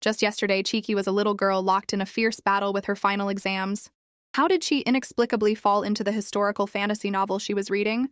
Just yesterday, Cheeky was a little girl locked in a fierce battle with her final exams. How did she inexplicably fall into the historical fantasy novel she was reading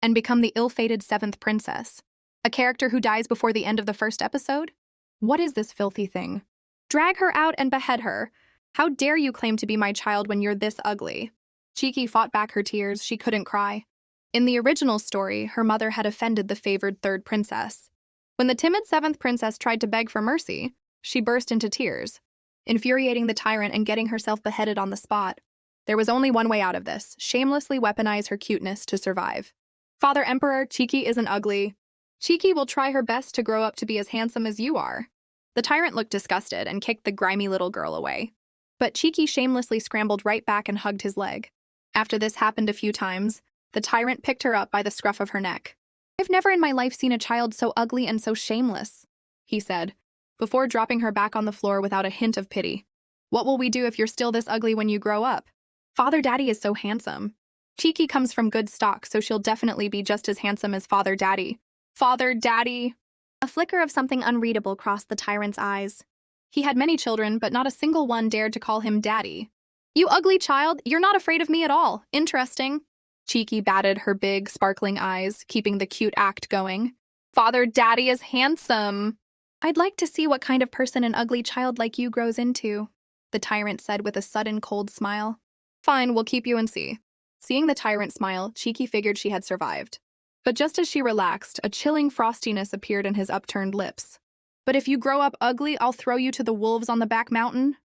and become the ill-fated seventh princess? A character who dies before the end of the first episode? What is this filthy thing? Drag her out and behead her. How dare you claim to be my child when you're this ugly? Cheeky fought back her tears. She couldn't cry. In the original story, her mother had offended the favored third princess. When the timid seventh princess tried to beg for mercy, she burst into tears, infuriating the tyrant and getting herself beheaded on the spot. There was only one way out of this: shamelessly weaponize her cuteness to survive. Father Emperor, Cheeky isn't ugly. Cheeky will try her best to grow up to be as handsome as you are. The tyrant looked disgusted and kicked the grimy little girl away. But Cheeky shamelessly scrambled right back and hugged his leg. After this happened a few times, the tyrant picked her up by the scruff of her neck. "I've never in my life seen a child so ugly and so shameless," he said, before dropping her back on the floor without a hint of pity. "What will we do if you're still this ugly when you grow up? Father Daddy is so handsome. Cheeky comes from good stock, so she'll definitely be just as handsome as Father Daddy." Father Daddy! A flicker of something unreadable crossed the tyrant's eyes. He had many children, but not a single one dared to call him Daddy. "You ugly child, you're not afraid of me at all. Interesting." Cheeky batted her big, sparkling eyes, keeping the cute act going. "Father Daddy is handsome." "I'd like to see what kind of person an ugly child like you grows into," the tyrant said with a sudden cold smile. "Fine, we'll keep you and see." Seeing the tyrant smile, Cheeky figured she had survived. But just as she relaxed, a chilling frostiness appeared in his upturned lips. "But if you grow up ugly, I'll throw you to the wolves on the back mountain."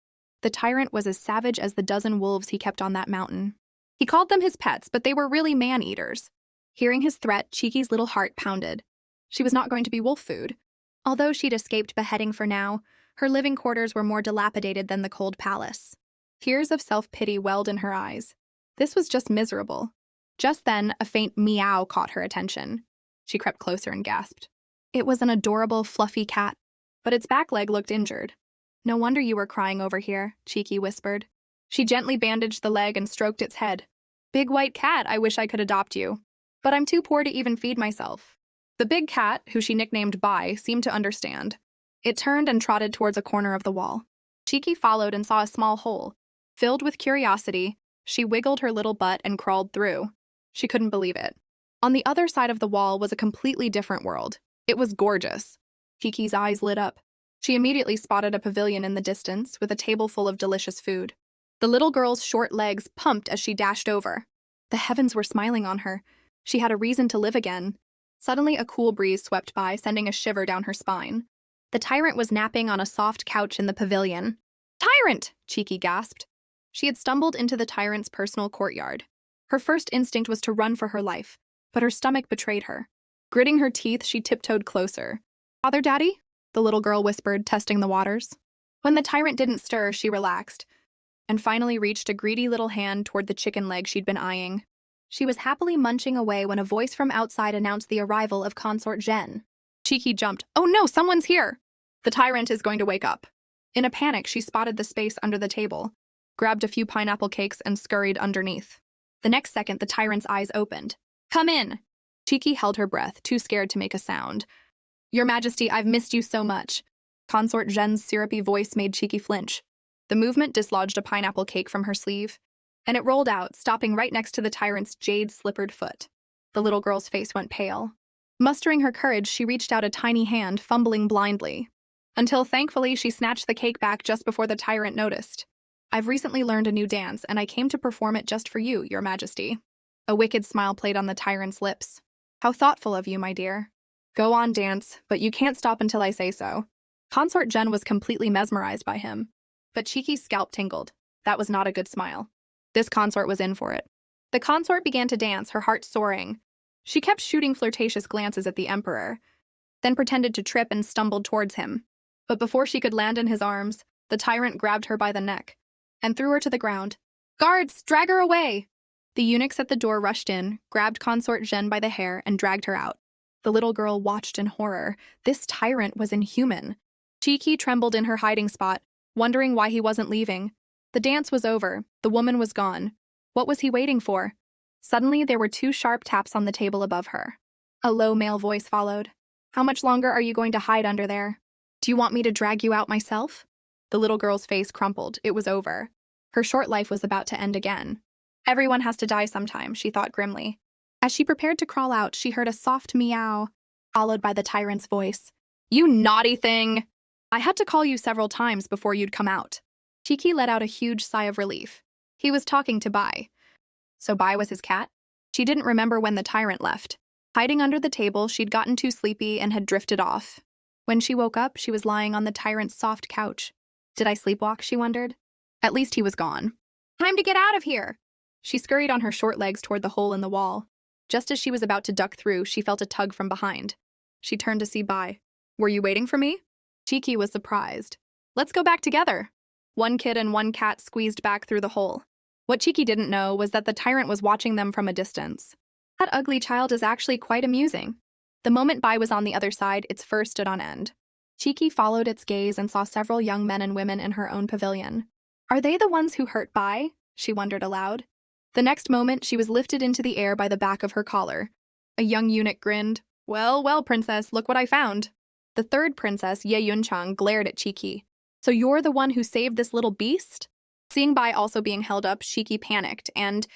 The tyrant was as savage as the dozen wolves he kept on that mountain. He called them his pets, but they were really man-eaters. Hearing his threat, Cheeky's little heart pounded. She was not going to be wolf food. Although she'd escaped beheading for now, her living quarters were more dilapidated than the cold palace. Tears of self-pity welled in her eyes. This was just miserable. Just then, a faint meow caught her attention. She crept closer and gasped. It was an adorable, fluffy cat, but its back leg looked injured. "No wonder you were crying over here," Cheeky whispered. She gently bandaged the leg and stroked its head. "Big white cat, I wish I could adopt you. But I'm too poor to even feed myself." The big cat, who she nicknamed Bai, seemed to understand. It turned and trotted towards a corner of the wall. Cheeky followed and saw a small hole. Filled with curiosity, she wiggled her little butt and crawled through. She couldn't believe it. On the other side of the wall was a completely different world. It was gorgeous. Cheeky's eyes lit up. She immediately spotted a pavilion in the distance with a table full of delicious food. The little girl's short legs pumped as she dashed over. The heavens were smiling on her. She had a reason to live again. Suddenly, a cool breeze swept by, sending a shiver down her spine. The tyrant was napping on a soft couch in the pavilion. "Tyrant!" Cheeky gasped. She had stumbled into the tyrant's personal courtyard. Her first instinct was to run for her life, but her stomach betrayed her. Gritting her teeth, she tiptoed closer. "Father Daddy?" the little girl whispered, testing the waters. When the tyrant didn't stir, she relaxed, and finally reached a greedy little hand toward the chicken leg she'd been eyeing. She was happily munching away when a voice from outside announced the arrival of Consort Jen. Cheeky jumped. "Oh no, someone's here! The tyrant is going to wake up." In a panic, she spotted the space under the table, grabbed a few pineapple cakes, and scurried underneath. The next second, the tyrant's eyes opened. "Come in!" Cheeky held her breath, too scared to make a sound. "Your Majesty, I've missed you so much." Consort Jen's syrupy voice made Cheeky flinch. The movement dislodged a pineapple cake from her sleeve, and it rolled out, stopping right next to the tyrant's jade-slippered foot. The little girl's face went pale. Mustering her courage, she reached out a tiny hand, fumbling blindly. Until, thankfully, she snatched the cake back just before the tyrant noticed. "I've recently learned a new dance, and I came to perform it just for you, Your Majesty." A wicked smile played on the tyrant's lips. "How thoughtful of you, my dear. Go on, dance, but you can't stop until I say so." Consort Jen was completely mesmerized by him. But Cheeky's scalp tingled. That was not a good smile. This consort was in for it. The consort began to dance, her heart soaring. She kept shooting flirtatious glances at the Emperor, then pretended to trip and stumbled towards him. But before she could land in his arms, the tyrant grabbed her by the neck and threw her to the ground. "Guards, drag her away!" The eunuchs at the door rushed in, grabbed Consort Jen by the hair, and dragged her out. The little girl watched in horror. This tyrant was inhuman. Cheeky trembled in her hiding spot, wondering why he wasn't leaving. The dance was over. The woman was gone. What was he waiting for? Suddenly, there were two sharp taps on the table above her. A low male voice followed. "How much longer are you going to hide under there? Do you want me to drag you out myself? The little girl's face crumpled. It was over. Her short life was about to end again. Everyone has to die sometime, she thought grimly. As she prepared to crawl out, she heard a soft meow, followed by the tyrant's voice. You naughty thing! I had to call you several times before you'd come out. Cheeky let out a huge sigh of relief. He was talking to Bai. So Bai was his cat? She didn't remember when the tyrant left. Hiding under the table, she'd gotten too sleepy and had drifted off. When she woke up, she was lying on the tyrant's soft couch. Did I sleepwalk, she wondered? At least he was gone. Time to get out of here! She scurried on her short legs toward the hole in the wall. Just as she was about to duck through, she felt a tug from behind. She turned to see Bai. Were you waiting for me? Cheeky was surprised. Let's go back together. One kid and one cat squeezed back through the hole. What Cheeky didn't know was that the tyrant was watching them from a distance. That ugly child is actually quite amusing. The moment Bai was on the other side, its fur stood on end. Cheeky followed its gaze and saw several young men and women in her own pavilion. Are they the ones who hurt Bai? She wondered aloud. The next moment, she was lifted into the air by the back of her collar. A young eunuch grinned. Well, well, princess, look what I found. The third princess, Ye Yunchang, glared at Cheeky. So you're the one who saved this little beast? Seeing Bai also being held up, Cheeky panicked and,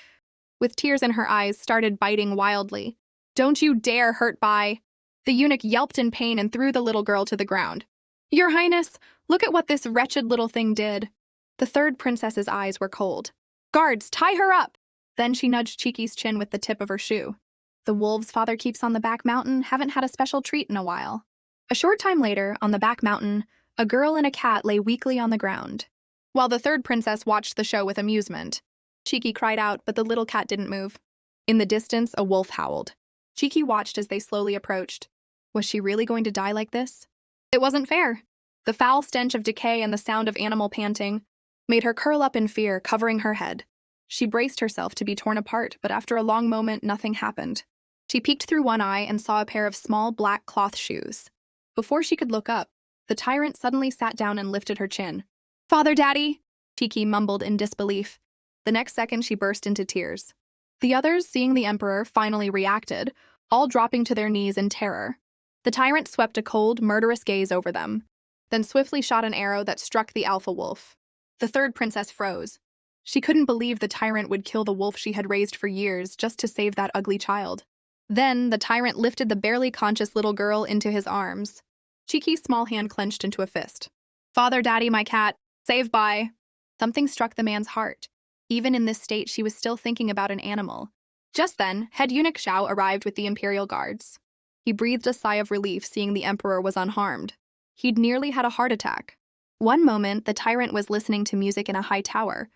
with tears in her eyes, started biting wildly. Don't you dare hurt Bai! The eunuch yelped in pain and threw the little girl to the ground. Your Highness, look at what this wretched little thing did. The third princess's eyes were cold. Guards, tie her up! Then she nudged Cheeky's chin with the tip of her shoe. The wolves father keeps on the back mountain haven't had a special treat in a while. A short time later, on the back mountain, a girl and a cat lay weakly on the ground. While the third princess watched the show with amusement, Cheeky cried out, but the little cat didn't move. In the distance, a wolf howled. Cheeky watched as they slowly approached. Was she really going to die like this? It wasn't fair. The foul stench of decay and the sound of animal panting made her curl up in fear, covering her head. She braced herself to be torn apart, but after a long moment, nothing happened. She peeked through one eye and saw a pair of small black cloth shoes. Before she could look up, the tyrant suddenly sat down and lifted her chin. Father, Daddy! Cheeky mumbled in disbelief. The next second, she burst into tears. The others, seeing the emperor, finally reacted, all dropping to their knees in terror. The tyrant swept a cold, murderous gaze over them, then swiftly shot an arrow that struck the alpha wolf. The third princess froze. She couldn't believe the tyrant would kill the wolf she had raised for years just to save that ugly child. Then, the tyrant lifted the barely conscious little girl into his arms. Cheeky's small hand clenched into a fist. Father, Daddy, my cat, save Bai. Something struck the man's heart. Even in this state, she was still thinking about an animal. Just then, head eunuch Zhao arrived with the Imperial guards. He breathed a sigh of relief seeing the emperor was unharmed. He'd nearly had a heart attack. One moment, the tyrant was listening to music in a high tower.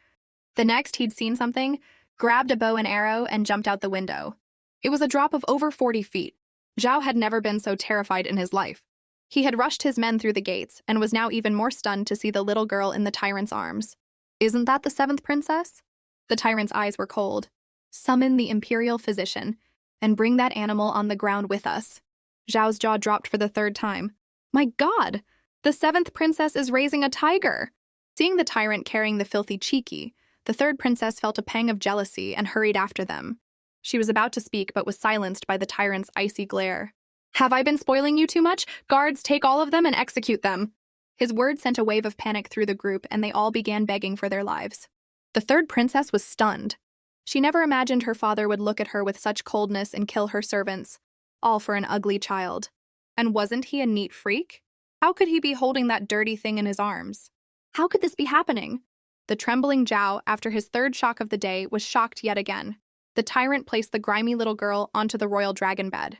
The next, he'd seen something, grabbed a bow and arrow, and jumped out the window. It was a drop of over 40 feet. Zhao had never been so terrified in his life. He had rushed his men through the gates, and was now even more stunned to see the little girl in the tyrant's arms. Isn't that the seventh princess? The tyrant's eyes were cold. Summon the Imperial physician, and bring that animal on the ground with us. Zhao's jaw dropped for the third time. My God! The seventh princess is raising a tiger! Seeing the tyrant carrying the filthy Cheeky, the third princess felt a pang of jealousy and hurried after them. She was about to speak but was silenced by the tyrant's icy glare. Have I been spoiling you too much? Guards, take all of them and execute them. His words sent a wave of panic through the group and they all began begging for their lives. The third princess was stunned. She never imagined her father would look at her with such coldness and kill her servants, all for an ugly child. And wasn't he a neat freak? How could he be holding that dirty thing in his arms? How could this be happening? The trembling Zhao, after his third shock of the day, was shocked yet again. The tyrant placed the grimy little girl onto the royal dragon bed.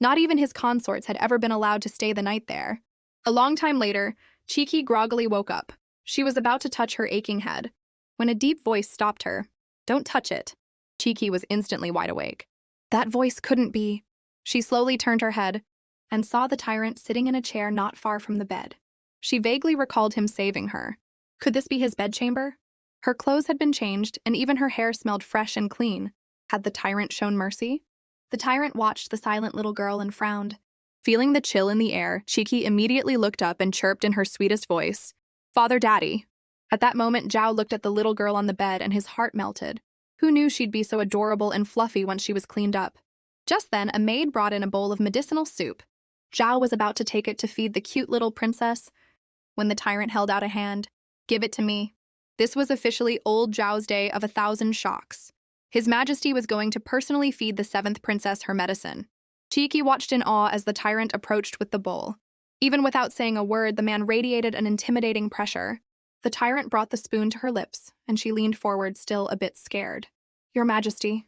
Not even his consorts had ever been allowed to stay the night there. A long time later, Cheeky groggily woke up. She was about to touch her aching head, when a deep voice stopped her. Don't touch it. Cheeky was instantly wide awake. That voice couldn't be. She slowly turned her head and saw the tyrant sitting in a chair not far from the bed. She vaguely recalled him saving her. Could this be his bedchamber? Her clothes had been changed, and even her hair smelled fresh and clean. Had the tyrant shown mercy? The tyrant watched the silent little girl and frowned. Feeling the chill in the air, Cheeky immediately looked up and chirped in her sweetest voice, Father, Daddy. At that moment, Zhao looked at the little girl on the bed and his heart melted. Who knew she'd be so adorable and fluffy once she was cleaned up? Just then, a maid brought in a bowl of medicinal soup. Zhao was about to take it to feed the cute little princess when the tyrant held out a hand. Give it to me. This was officially old Zhao's day of 1,000 shocks. His Majesty was going to personally feed the seventh princess her medicine. Cheeky watched in awe as the tyrant approached with the bowl. Even without saying a word, the man radiated an intimidating pressure. The tyrant brought the spoon to her lips, and she leaned forward, still a bit scared. Your Majesty.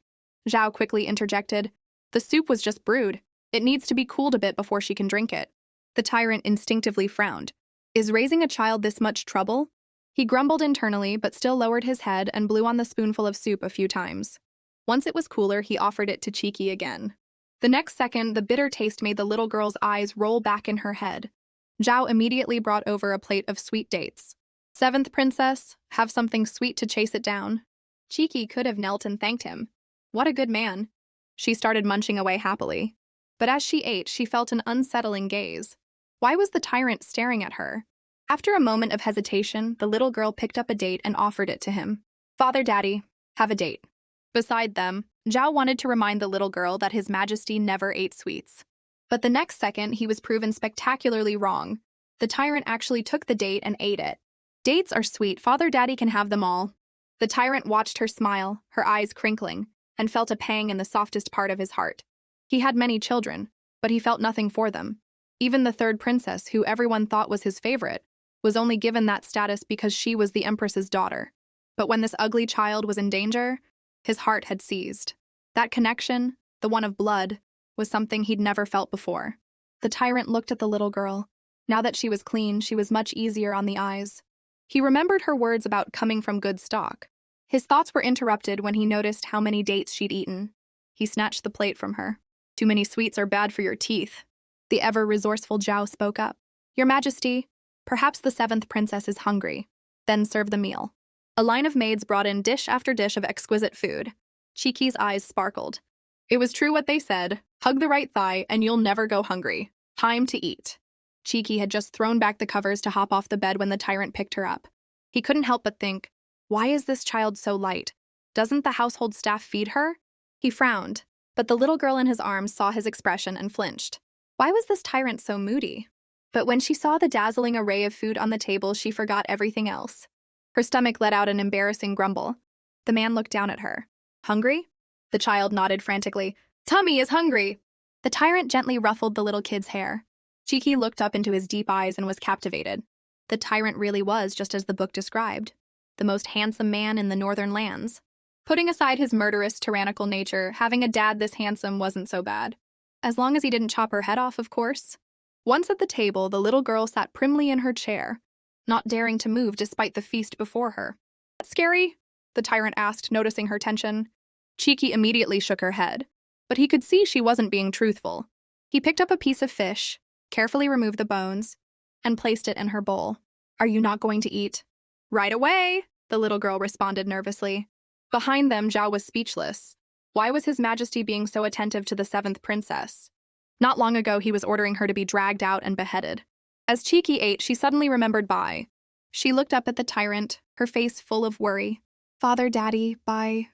Zhao quickly interjected. The soup was just brewed. It needs to be cooled a bit before she can drink it. The tyrant instinctively frowned. Is raising a child this much trouble? He grumbled internally, but still lowered his head and blew on the spoonful of soup a few times. Once it was cooler, he offered it to Cheeky again. The next second, the bitter taste made the little girl's eyes roll back in her head. Zhao immediately brought over a plate of sweet dates. Seventh princess, have something sweet to chase it down. Cheeky could have knelt and thanked him. What a good man. She started munching away happily. But as she ate, she felt an unsettling gaze. Why was the tyrant staring at her? After a moment of hesitation, the little girl picked up a date and offered it to him. Father, Daddy, have a date. Beside them, Zhao wanted to remind the little girl that His Majesty never ate sweets. But the next second, he was proven spectacularly wrong. The tyrant actually took the date and ate it. Dates are sweet, Father, Daddy can have them all. The tyrant watched her smile, her eyes crinkling, and felt a pang in the softest part of his heart. He had many children, but he felt nothing for them. Even the third princess, who everyone thought was his favorite, was only given that status because she was the empress's daughter. But when this ugly child was in danger, his heart had seized. That connection, the one of blood, was something he'd never felt before. The tyrant looked at the little girl. Now that she was clean, she was much easier on the eyes. He remembered her words about coming from good stock. His thoughts were interrupted when he noticed how many dates she'd eaten. He snatched the plate from her. Too many sweets are bad for your teeth. The ever-resourceful Zhao spoke up. Your Majesty, perhaps the seventh princess is hungry. Then serve the meal. A line of maids brought in dish after dish of exquisite food. Cheeky's eyes sparkled. It was true what they said. Hug the right thigh and you'll never go hungry. Time to eat. Cheeky had just thrown back the covers to hop off the bed when the tyrant picked her up. He couldn't help but think, why is this child so light? Doesn't the household staff feed her? He frowned, but the little girl in his arms saw his expression and flinched. Why was this tyrant so moody? But when she saw the dazzling array of food on the table, she forgot everything else. Her stomach let out an embarrassing grumble. The man looked down at her. Hungry? The child nodded frantically. Tummy is hungry! The tyrant gently ruffled the little kid's hair. Cheeky looked up into his deep eyes and was captivated. The tyrant really was just as the book described. The most handsome man in the northern lands. Putting aside his murderous, tyrannical nature, having a dad this handsome wasn't so bad. As long as he didn't chop her head off, of course. Once at the table, the little girl sat primly in her chair, not daring to move despite the feast before her. Scary? The tyrant asked, noticing her tension. Cheeky immediately shook her head, but he could see she wasn't being truthful. He picked up a piece of fish, carefully removed the bones, and placed it in her bowl. Are you not going to eat? Right away, the little girl responded nervously. Behind them, Zhao was speechless. Why was His Majesty being so attentive to the seventh princess? Not long ago, he was ordering her to be dragged out and beheaded. As Cheeky ate, she suddenly remembered Bai. She looked up at the tyrant, her face full of worry. Father, Daddy, Bai.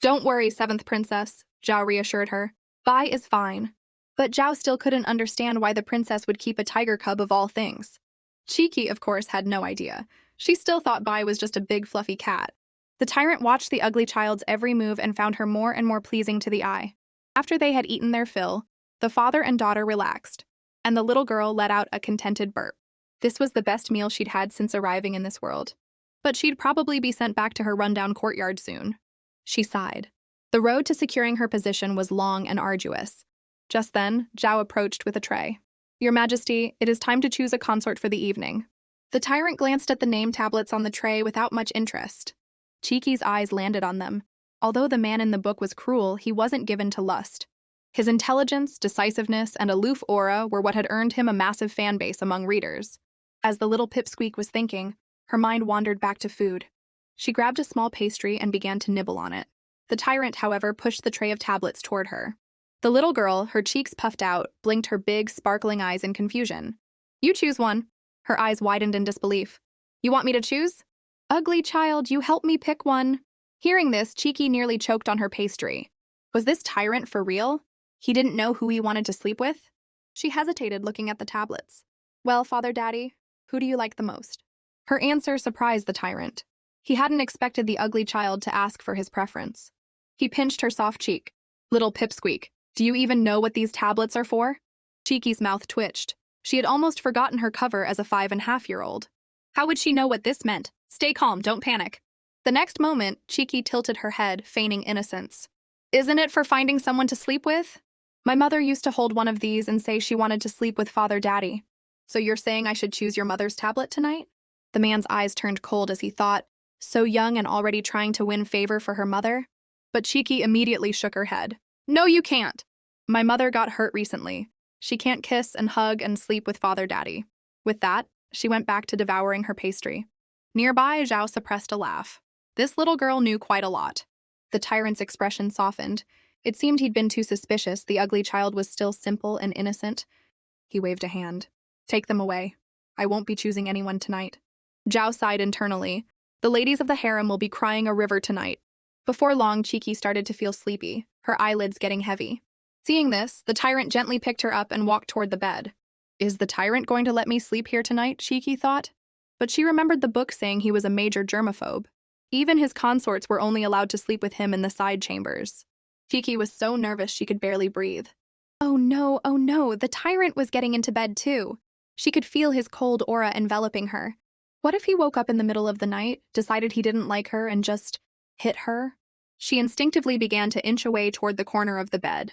Don't worry, seventh princess, Zhao reassured her. Bai is fine. But Zhao still couldn't understand why the princess would keep a tiger cub of all things. Cheeky, of course, had no idea. She still thought Bai was just a big fluffy cat. The tyrant watched the ugly child's every move and found her more and more pleasing to the eye. After they had eaten their fill, the father and daughter relaxed, and the little girl let out a contented burp. This was the best meal she'd had since arriving in this world. But she'd probably be sent back to her rundown courtyard soon. She sighed. The road to securing her position was long and arduous. Just then, Zhao approached with a tray. Your Majesty, it is time to choose a consort for the evening. The tyrant glanced at the name tablets on the tray without much interest. Cheeky's eyes landed on them. Although the man in the book was cruel, he wasn't given to lust. His intelligence, decisiveness, and aloof aura were what had earned him a massive fan base among readers. As the little pipsqueak was thinking, her mind wandered back to food. She grabbed a small pastry and began to nibble on it. The tyrant, however, pushed the tray of tablets toward her. The little girl, her cheeks puffed out, blinked her big, sparkling eyes in confusion. You choose one. Her eyes widened in disbelief. You want me to choose? Ugly child, you help me pick one. Hearing this, Cheeky nearly choked on her pastry. Was this tyrant for real? He didn't know who he wanted to sleep with? She hesitated, looking at the tablets. Well, Father Daddy, who do you like the most? Her answer surprised the tyrant. He hadn't expected the ugly child to ask for his preference. He pinched her soft cheek. Little pipsqueak, do you even know what these tablets are for? Cheeky's mouth twitched. She had almost forgotten her cover as a 5.5-year-old. How would she know what this meant? Stay calm, don't panic. The next moment, Cheeky tilted her head, feigning innocence. Isn't it for finding someone to sleep with? My mother used to hold one of these and say she wanted to sleep with Father Daddy. So you're saying I should choose your mother's tablet tonight? The man's eyes turned cold as he thought, so young and already trying to win favor for her mother? But Cheeky immediately shook her head. No, you can't. My mother got hurt recently. She can't kiss and hug and sleep with Father Daddy. With that, she went back to devouring her pastry. Nearby, Zhao suppressed a laugh. This little girl knew quite a lot. The tyrant's expression softened. It seemed he'd been too suspicious. The ugly child was still simple and innocent. He waved a hand. Take them away. I won't be choosing anyone tonight. Zhao sighed internally. The ladies of the harem will be crying a river tonight. Before long, Cheeky started to feel sleepy, her eyelids getting heavy. Seeing this, the tyrant gently picked her up and walked toward the bed. Is the tyrant going to let me sleep here tonight? Cheeky thought. But she remembered the book saying he was a major germaphobe. Even his consorts were only allowed to sleep with him in the side chambers. Cheeky was so nervous she could barely breathe. Oh no, the tyrant was getting into bed too. She could feel his cold aura enveloping her. What if he woke up in the middle of the night, decided he didn't like her, and just hit her? She instinctively began to inch away toward the corner of the bed.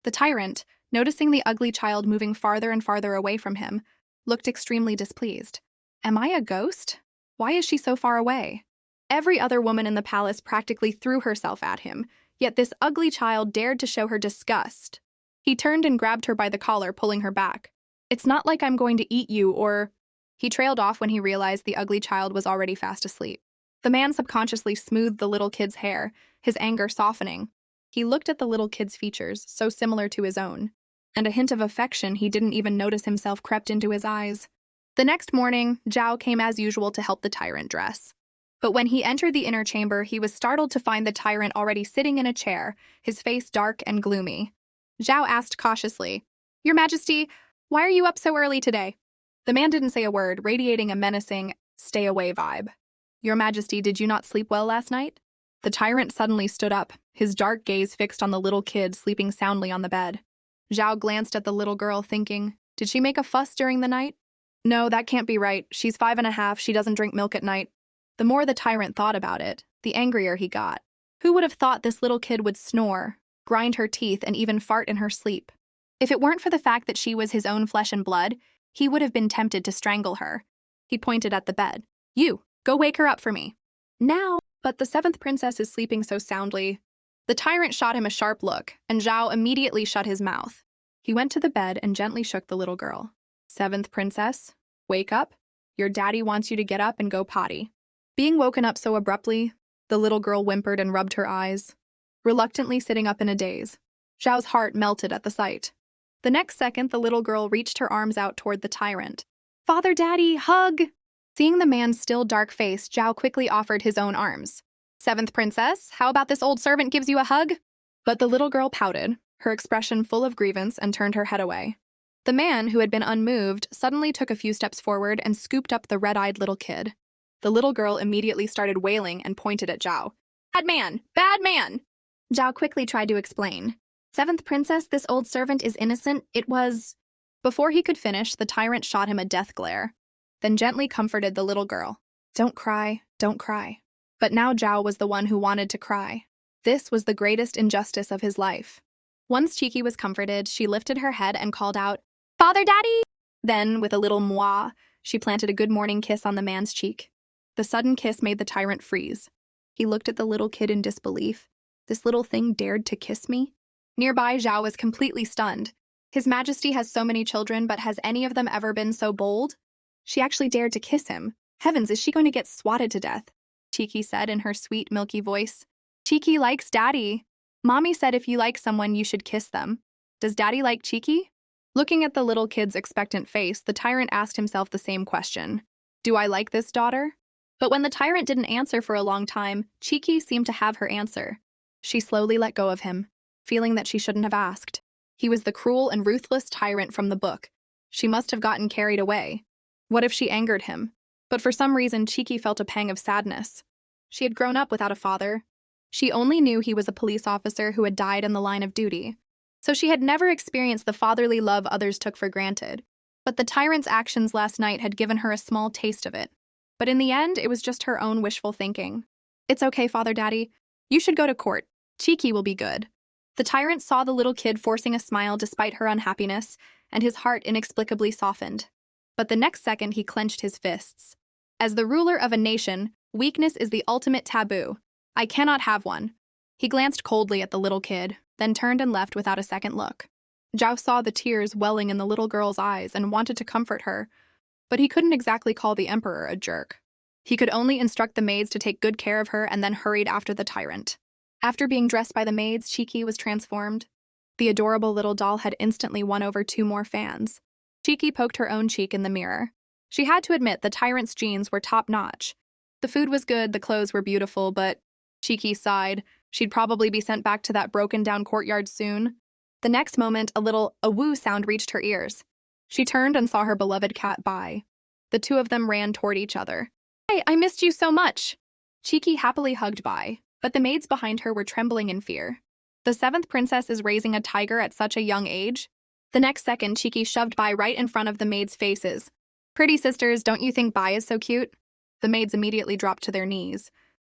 The tyrant, noticing the ugly child moving farther and farther away from him, looked extremely displeased. Am I a ghost? Why is she so far away? Every other woman in the palace practically threw herself at him, yet this ugly child dared to show her disgust. He turned and grabbed her by the collar, pulling her back. It's not like I'm going to eat you or... He trailed off when he realized the ugly child was already fast asleep. The man subconsciously smoothed the little kid's hair, his anger softening. He looked at the little kid's features, so similar to his own, and a hint of affection he didn't even notice himself crept into his eyes. The next morning, Zhao came as usual to help the tyrant dress. But when he entered the inner chamber, he was startled to find the tyrant already sitting in a chair, his face dark and gloomy. Zhao asked cautiously, Your Majesty, why are you up so early today? The man didn't say a word, radiating a menacing, stay-away vibe. Your Majesty, did you not sleep well last night? The tyrant suddenly stood up, his dark gaze fixed on the little kid sleeping soundly on the bed. Zhao glanced at the little girl, thinking, did she make a fuss during the night? No, that can't be right. She's 5.5, she doesn't drink milk at night. The more the tyrant thought about it, the angrier he got. Who would have thought this little kid would snore, grind her teeth, and even fart in her sleep? If it weren't for the fact that she was his own flesh and blood, he would have been tempted to strangle her. He pointed at the bed. You, go wake her up for me. Now, but the 7th princess is sleeping so soundly. The tyrant shot him a sharp look, and Zhao immediately shut his mouth. He went to the bed and gently shook the little girl. 7th princess, wake up. Your daddy wants you to get up and go potty. Being woken up so abruptly, the little girl whimpered and rubbed her eyes, reluctantly sitting up in a daze. Zhao's heart melted at the sight. The next second, the little girl reached her arms out toward the tyrant. Father Daddy, hug! Seeing the man's still dark face, Zhao quickly offered his own arms. 7th princess, how about this old servant gives you a hug? But the little girl pouted, her expression full of grievance, and turned her head away. The man, who had been unmoved, suddenly took a few steps forward and scooped up the red-eyed little kid. The little girl immediately started wailing and pointed at Zhao. Bad man! Bad man! Zhao quickly tried to explain. 7th princess, this old servant is innocent. It was... Before he could finish, the tyrant shot him a death glare, then gently comforted the little girl. Don't cry, don't cry. But now Zhao was the one who wanted to cry. This was the greatest injustice of his life. Once Cheeky was comforted, she lifted her head and called out, Father Daddy! Then, with a little moi, she planted a good morning kiss on the man's cheek. The sudden kiss made the tyrant freeze. He looked at the little kid in disbelief. This little thing dared to kiss me? Nearby, Zhao was completely stunned. His Majesty has so many children, but has any of them ever been so bold? She actually dared to kiss him. Heavens, is she going to get swatted to death? Cheeky said in her sweet, milky voice. Cheeky likes Daddy. Mommy said if you like someone, you should kiss them. Does Daddy like Cheeky? Looking at the little kid's expectant face, the tyrant asked himself the same question. Do I like this daughter? But when the tyrant didn't answer for a long time, Cheeky seemed to have her answer. She slowly let go of him, feeling that she shouldn't have asked. He was the cruel and ruthless tyrant from the book. She must have gotten carried away. What if she angered him? But for some reason, Cheeky felt a pang of sadness. She had grown up without a father. She only knew he was a police officer who had died in the line of duty. So she had never experienced the fatherly love others took for granted. But the tyrant's actions last night had given her a small taste of it. But in the end, it was just her own wishful thinking. It's okay, Father Daddy. You should go to court. Cheeky will be good. The tyrant saw the little kid forcing a smile despite her unhappiness, and his heart inexplicably softened. But the next second, he clenched his fists. As the ruler of a nation, weakness is the ultimate taboo. I cannot have one. He glanced coldly at the little kid, then turned and left without a second look. Zhao saw the tears welling in the little girl's eyes and wanted to comfort her, but he couldn't exactly call the emperor a jerk. He could only instruct the maids to take good care of her and then hurried after the tyrant. After being dressed by the maids, Cheeky was transformed. The adorable little doll had instantly won over 2 more fans. Cheeky poked her own cheek in the mirror. She had to admit the tyrant's genes were top-notch. The food was good, the clothes were beautiful, but Cheeky sighed. She'd probably be sent back to that broken-down courtyard soon. The next moment, a little "a-woo" sound reached her ears. She turned and saw her beloved cat Bai. The two of them ran toward each other. "Hey, I missed you so much!" Cheeky happily hugged Bai, but the maids behind her were trembling in fear. The 7th princess is raising a tiger at such a young age? The next second, Cheeky shoved Bai right in front of the maids' faces. "Pretty sisters, don't you think Bai is so cute?" The maids immediately dropped to their knees.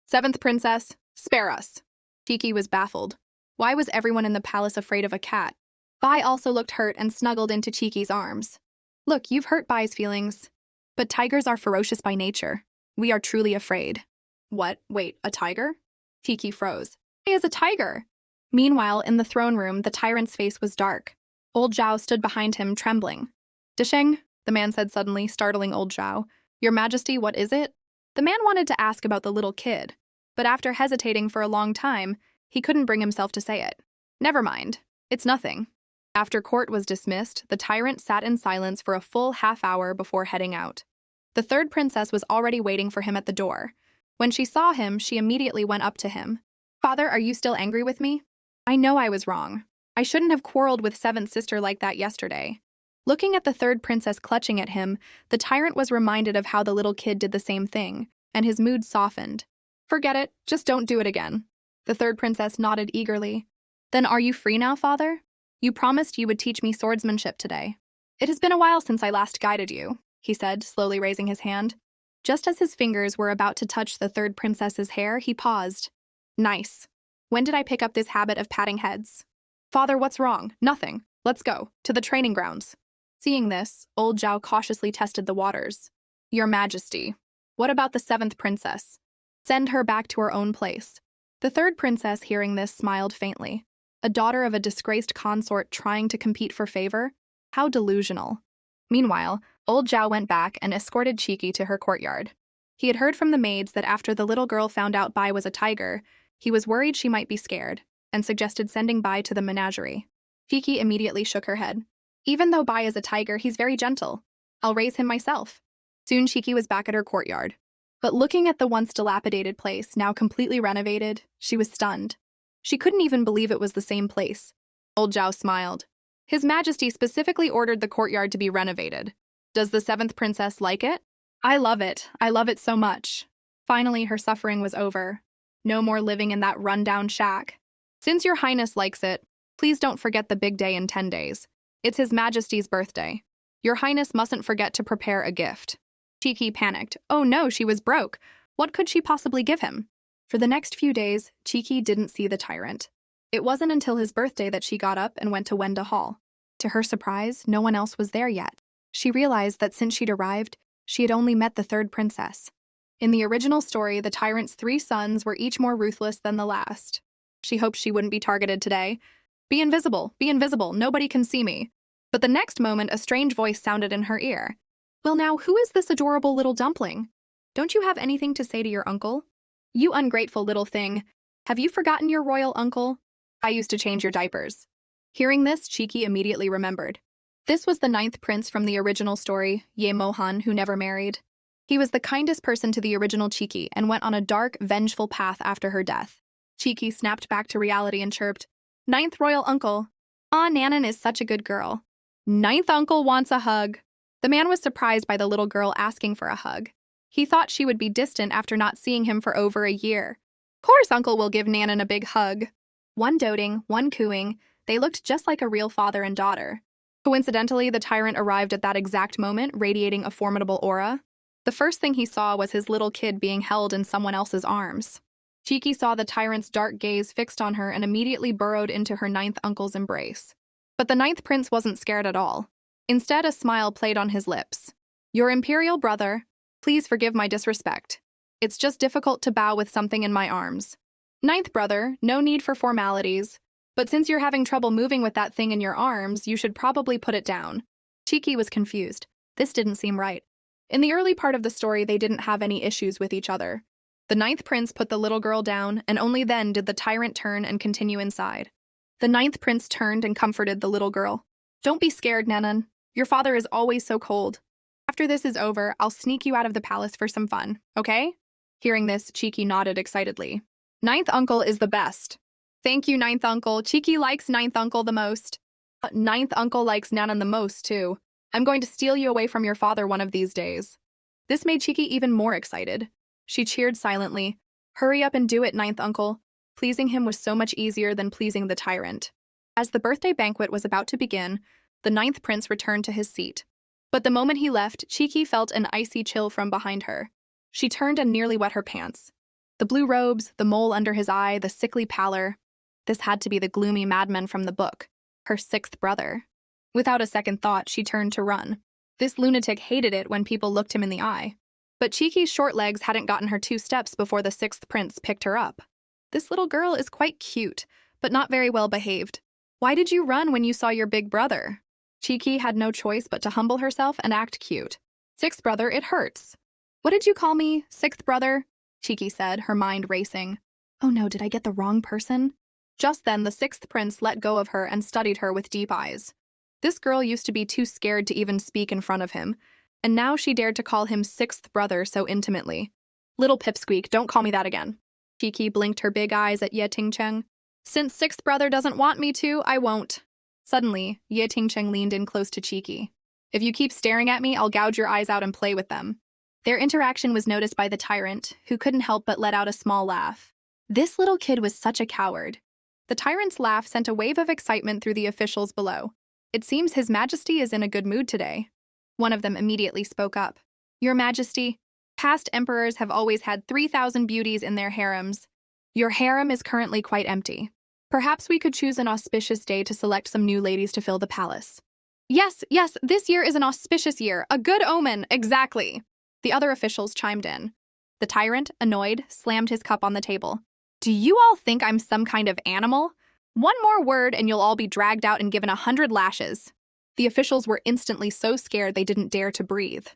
"7th princess, spare us." Cheeky was baffled. Why was everyone in the palace afraid of a cat? Bai also looked hurt and snuggled into Cheeky's arms. "Look, you've hurt Bai's feelings. But tigers are ferocious by nature. We are truly afraid." "What? Wait, a tiger?" Cheeky froze. "He is a tiger!" Meanwhile, in the throne room, the tyrant's face was dark. Old Zhao stood behind him, trembling. "Disheng," the man said suddenly, startling old Zhao. "Your Majesty, what is it?" The man wanted to ask about the little kid, but after hesitating for a long time, he couldn't bring himself to say it. "Never mind. It's nothing." After court was dismissed, the tyrant sat in silence for a full half-hour before heading out. The 3rd princess was already waiting for him at the door. When she saw him, she immediately went up to him. "Father, are you still angry with me? I know I was wrong. I shouldn't have quarreled with 7th sister like that yesterday." Looking at the 3rd princess clutching at him, the tyrant was reminded of how the little kid did the same thing, and his mood softened. "Forget it. Just don't do it again." The 3rd princess nodded eagerly. "Then are you free now, father? You promised you would teach me swordsmanship today." "It has been a while since I last guided you," he said, slowly raising his hand. Just as his fingers were about to touch the 3rd princess's hair, he paused. "Nice. When did I pick up this habit of patting heads?" "Father, what's wrong?" "Nothing. Let's go. To the training grounds." Seeing this, old Zhao cautiously tested the waters. "Your Majesty, what about the 7th princess? Send her back to her own place." The 3rd princess, hearing this, smiled faintly. A daughter of a disgraced consort trying to compete for favor? How delusional. Meanwhile, old Zhao went back and escorted Cheeky to her courtyard. He had heard from the maids that after the little girl found out Bai was a tiger, he was worried she might be scared, and suggested sending Bai to the menagerie. Cheeky immediately shook her head. "Even though Bai is a tiger, he's very gentle. I'll raise him myself." Soon Cheeky was back at her courtyard. But looking at the once dilapidated place, now completely renovated, she was stunned. She couldn't even believe it was the same place. Old Zhao smiled. "His Majesty specifically ordered the courtyard to be renovated. Does the 7th princess like it?" "I love it. I love it so much." Finally, her suffering was over. No more living in that run-down shack. "Since your Highness likes it, please don't forget the big day in 10 days. It's His Majesty's birthday. Your Highness mustn't forget to prepare a gift." Cheeky panicked. Oh no, she was broke. What could she possibly give him? For the next few days, Cheeky didn't see the tyrant. It wasn't until his birthday that she got up and went to Wenda Hall. To her surprise, no one else was there yet. She realized that since she'd arrived, she had only met the 3rd princess. In the original story, the tyrant's 3 sons were each more ruthless than the last. She hoped she wouldn't be targeted today. Be invisible, nobody can see me." But the next moment, a strange voice sounded in her ear. "Well now, who is this adorable little dumpling? Don't you have anything to say to your uncle? You ungrateful little thing. Have you forgotten your royal uncle? I used to change your diapers." Hearing this, Cheeky immediately remembered. This was the 9th prince from the original story, Ye Mohan, who never married. He was the kindest person to the original Cheeky and went on a dark, vengeful path after her death. Cheeky snapped back to reality and chirped, "9th royal uncle." Aw, Nanan is such a good girl. Ninth uncle wants a hug. The man was surprised by the little girl asking for a hug. He thought she would be distant after not seeing him for over a year. Course uncle will give Nanan a big hug. One doting, one cooing, they looked just like a real father and daughter. Coincidentally, the tyrant arrived at that exact moment, radiating a formidable aura. The first thing he saw was his little kid being held in someone else's arms. Cheeky saw the tyrant's dark gaze fixed on her and immediately burrowed into her ninth uncle's embrace. But the ninth prince wasn't scared at all. Instead, a smile played on his lips. Your Imperial brother, please forgive my disrespect. It's just difficult to bow with something in my arms. Ninth brother, no need for formalities. But since you're having trouble moving with that thing in your arms, you should probably put it down. Cheeky was confused. This didn't seem right. In the early part of the story, they didn't have any issues with each other. The ninth prince put the little girl down, and only then did the tyrant turn and continue inside. The ninth prince turned and comforted the little girl. Don't be scared, Nanan. Your father is always so cold. After this is over, I'll sneak you out of the palace for some fun, okay? Hearing this, Cheeky nodded excitedly. Ninth uncle is the best. Thank you, ninth uncle. Cheeky likes ninth uncle the most. Ninth uncle likes Nanan the most, too. I'm going to steal you away from your father one of these days. This made Cheeky even more excited. She cheered silently. Hurry up and do it, ninth uncle. Pleasing him was so much easier than pleasing the tyrant. As the birthday banquet was about to begin, the ninth prince returned to his seat. But the moment he left, Cheeky felt an icy chill from behind her. She turned and nearly wet her pants. The blue robes, the mole under his eye, the sickly pallor. This had to be the gloomy madman from the book, her sixth brother. Without a second thought, she turned to run. This lunatic hated it when people looked him in the eye. But Cheeky's short legs hadn't gotten her 2 steps before the sixth prince picked her up. This little girl is quite cute, but not very well behaved. Why did you run when you saw your big brother? Cheeky had no choice but to humble herself and act cute. Sixth brother, it hurts. What did you call me, sixth brother? Cheeky said, her mind racing. Oh no, did I get the wrong person? Just then, the sixth prince let go of her and studied her with deep eyes. This girl used to be too scared to even speak in front of him, and now she dared to call him sixth brother so intimately. Little pipsqueak, don't call me that again. Cheeky blinked her big eyes at Ye Tingcheng. Since sixth brother doesn't want me to, I won't. Suddenly, Ye Tingcheng leaned in close to Cheeky. If you keep staring at me, I'll gouge your eyes out and play with them. Their interaction was noticed by the tyrant, who couldn't help but let out a small laugh. This little kid was such a coward. The tyrant's laugh sent a wave of excitement through the officials below. It seems His Majesty is in a good mood today. One of them immediately spoke up. Your Majesty, past emperors have always had 3,000 beauties in their harems. Your harem is currently quite empty. Perhaps we could choose an auspicious day to select some new ladies to fill the palace. Yes, this year is an auspicious year, a good omen, exactly. The other officials chimed in. The tyrant, annoyed, slammed his cup on the table. Do you all think I'm some kind of animal? One more word and you'll all be dragged out and given 100 lashes. The officials were instantly so scared they didn't dare to breathe.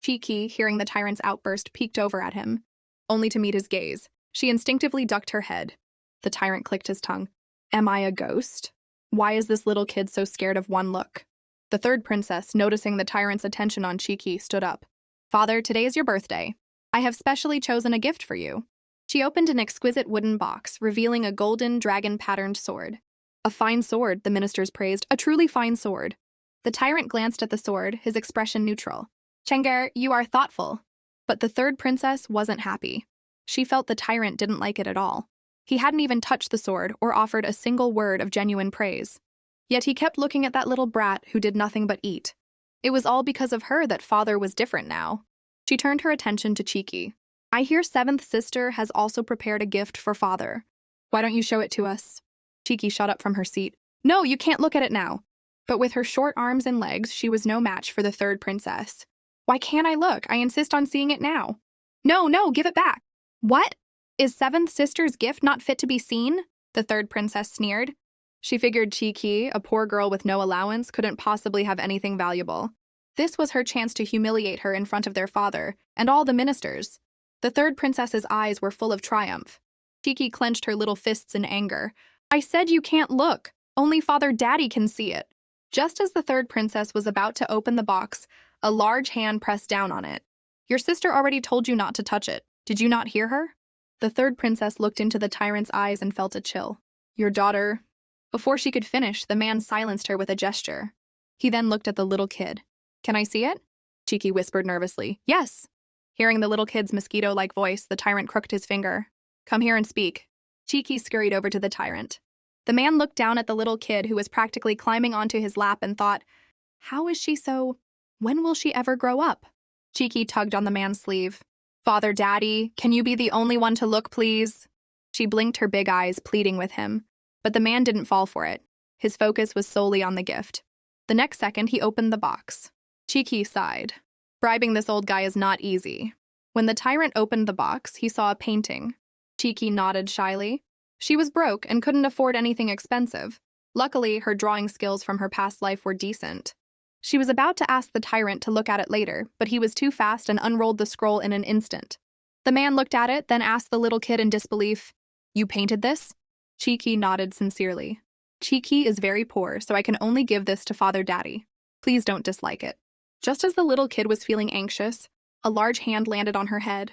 Cheeky, hearing the tyrant's outburst, peeked over at him. Only to meet his gaze, she instinctively ducked her head. The tyrant clicked his tongue. Am I a ghost? Why is this little kid so scared of one look? The third princess, noticing the tyrant's attention on Cheeky, stood up. Father, today is your birthday. I have specially chosen a gift for you. She opened an exquisite wooden box, revealing a golden dragon-patterned sword. A fine sword, the ministers praised, a truly fine sword. The tyrant glanced at the sword, his expression neutral. Chenger, you are thoughtful. But the third princess wasn't happy. She felt the tyrant didn't like it at all. He hadn't even touched the sword or offered a single word of genuine praise. Yet he kept looking at that little brat who did nothing but eat. It was all because of her that father was different now. She turned her attention to Cheeky. I hear seventh sister has also prepared a gift for father. Why don't you show it to us? Cheeky shot up from her seat. No, you can't look at it now. But with her short arms and legs, she was no match for the third princess. Why can't I look? I insist on seeing it now. No, give it back. What? Is seventh sister's gift not fit to be seen? The third princess sneered. She figured Cheeky, a poor girl with no allowance, couldn't possibly have anything valuable. This was her chance to humiliate her in front of their father and all the ministers. The third princess's eyes were full of triumph. Cheeky clenched her little fists in anger. I said you can't look. Only Father Daddy can see it. Just as the third princess was about to open the box, a large hand pressed down on it. Your sister already told you not to touch it. Did you not hear her? The third princess looked into the tyrant's eyes and felt a chill. Your daughter... Before she could finish, the man silenced her with a gesture. He then looked at the little kid. "Can I see it?" Cheeky whispered nervously. "Yes." Hearing the little kid's mosquito-like voice, the tyrant crooked his finger. "Come here and speak." Cheeky scurried over to the tyrant. The man looked down at the little kid who was practically climbing onto his lap and thought, "How is she so... When will she ever grow up?" Cheeky tugged on the man's sleeve. "Father, Daddy, can you be the only one to look, please?" She blinked her big eyes, pleading with him. But the man didn't fall for it. His focus was solely on the gift. The next second, he opened the box. Cheeky sighed. Bribing this old guy is not easy. When the tyrant opened the box, he saw a painting. Cheeky nodded shyly. She was broke and couldn't afford anything expensive. Luckily, her drawing skills from her past life were decent. She was about to ask the tyrant to look at it later, but he was too fast and unrolled the scroll in an instant. The man looked at it, then asked the little kid in disbelief, "You painted this?" Cheeky nodded sincerely. "Cheeky is very poor, so I can only give this to Father Daddy. Please don't dislike it." Just as the little kid was feeling anxious, a large hand landed on her head.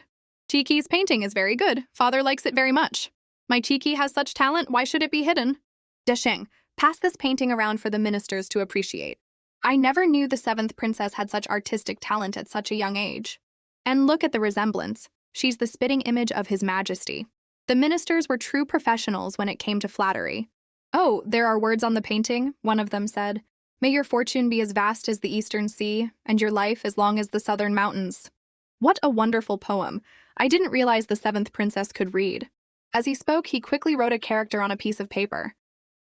"Cheeky's painting is very good. Father likes it very much. My Cheeky has such talent, why should it be hidden? Desheng, pass this painting around for the ministers to appreciate. I never knew the seventh princess had such artistic talent at such a young age. And look at the resemblance. She's the spitting image of His Majesty." The ministers were true professionals when it came to flattery. "Oh, there are words on the painting," one of them said. "May your fortune be as vast as the eastern sea, and your life as long as the southern mountains." What a wonderful poem. I didn't realize the seventh princess could read. As he spoke, he quickly wrote a character on a piece of paper.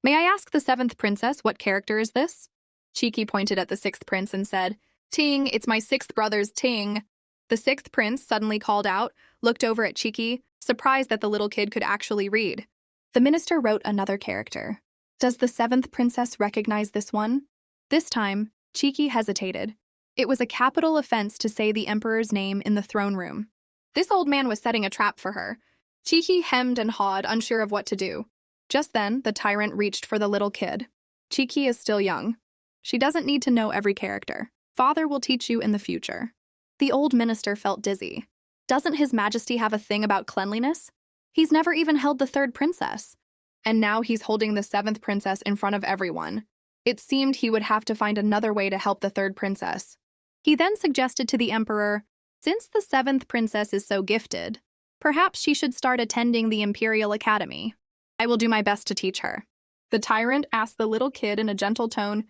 "May I ask the seventh princess, what character is this?" Cheeky pointed at the sixth prince and said, "Ting, it's my sixth brother's Ting." The sixth prince suddenly called out, looked over at Cheeky, surprised that the little kid could actually read. The minister wrote another character. "Does the seventh princess recognize this one?" This time, Cheeky hesitated. It was a capital offense to say the emperor's name in the throne room. This old man was setting a trap for her. Cheeky hemmed and hawed, unsure of what to do. Just then, the tyrant reached for the little kid. "Cheeky is still young. She doesn't need to know every character. Father will teach you in the future." The old minister felt dizzy. Doesn't His Majesty have a thing about cleanliness? He's never even held the third princess. And now he's holding the seventh princess in front of everyone. It seemed he would have to find another way to help the third princess. He then suggested to the emperor, since the seventh princess is so gifted, perhaps she should start attending the Imperial Academy. "I will do my best to teach her." The tyrant asked the little kid in a gentle tone,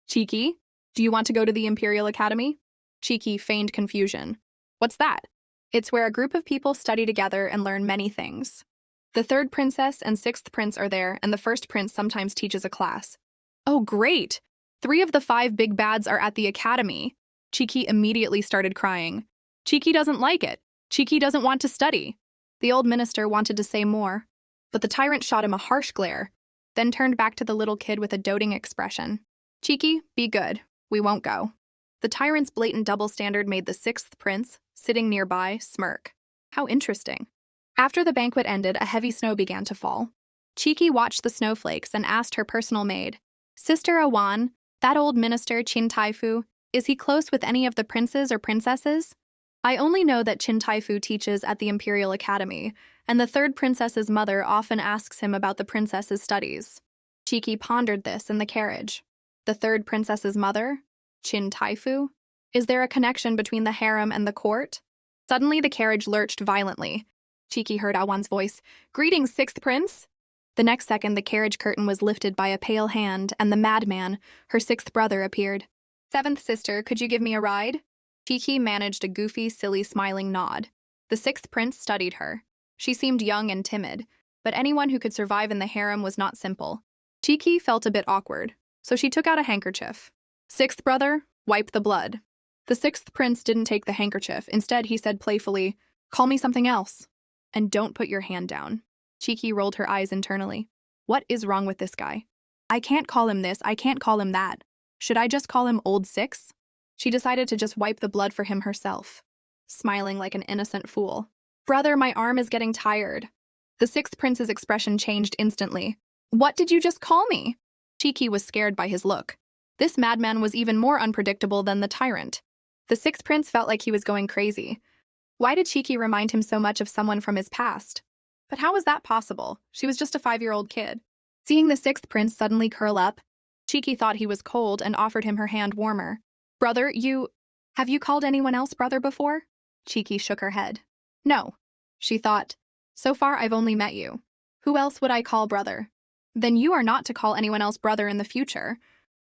"Cheeky, do you want to go to the Imperial Academy?" Cheeky feigned confusion. "What's that?" "It's where a group of people study together and learn many things. The third princess and sixth prince are there, and the first prince sometimes teaches a class." "Oh, great! 3 of the 5 big bads are at the academy." Cheeky immediately started crying. Cheeky doesn't like it. Cheeky doesn't want to study. The old minister wanted to say more, but the tyrant shot him a harsh glare, then turned back to the little kid with a doting expression. "Cheeky, be good. We won't go." The tyrant's blatant double standard made the sixth prince, sitting nearby, smirk. How interesting. After the banquet ended, a heavy snow began to fall. Cheeky watched the snowflakes and asked her personal maid, "Sister Awan, that old minister Chin Taifu, is he close with any of the princes or princesses?" "I only know that Chin Taifu teaches at the Imperial Academy, and the third princess's mother often asks him about the princess's studies." Cheeky pondered this in the carriage. The third princess's mother? Chin Taifu? Is there a connection between the harem and the court? Suddenly the carriage lurched violently. Cheeky heard Awan's voice, "Greetings, sixth prince!" The next second the carriage curtain was lifted by a pale hand, and the madman, her sixth brother, appeared. "Seventh sister, could you give me a ride?" Cheeky managed a goofy, silly, smiling nod. The sixth prince studied her. She seemed young and timid, but anyone who could survive in the harem was not simple. Cheeky felt a bit awkward, so she took out a handkerchief. "Sixth brother, wipe the blood." The sixth prince didn't take the handkerchief. Instead, he said playfully, "Call me something else. And don't put your hand down." Cheeky rolled her eyes internally. What is wrong with this guy? I can't call him this, I can't call him that. Should I just call him Old Six? She decided to just wipe the blood for him herself, smiling like an innocent fool. "Brother, my arm is getting tired." The sixth prince's expression changed instantly. "What did you just call me?" Cheeky was scared by his look. This madman was even more unpredictable than the tyrant. The sixth prince felt like he was going crazy. Why did Cheeky remind him so much of someone from his past? But how was that possible? She was just a 5-year-old kid. Seeing the sixth prince suddenly curl up, Cheeky thought he was cold and offered him her hand warmer. Brother, have you called anyone else brother before? Cheeky shook her head. No, she thought. So far I've only met you. Who else would I call brother? Then you are not to call anyone else brother in the future.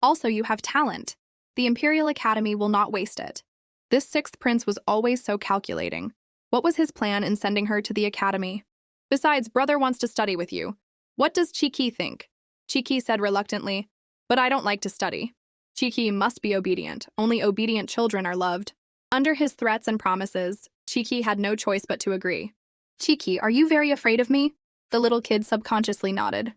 Also, you have talent. The Imperial Academy will not waste it. This sixth prince was always so calculating. What was his plan in sending her to the academy? Besides, brother wants to study with you. What does Cheeky think? Cheeky said reluctantly, but I don't like to study. Cheeky must be obedient. Only obedient children are loved. Under his threats and promises, Cheeky had no choice but to agree. Cheeky, are you very afraid of me? The little kid subconsciously nodded.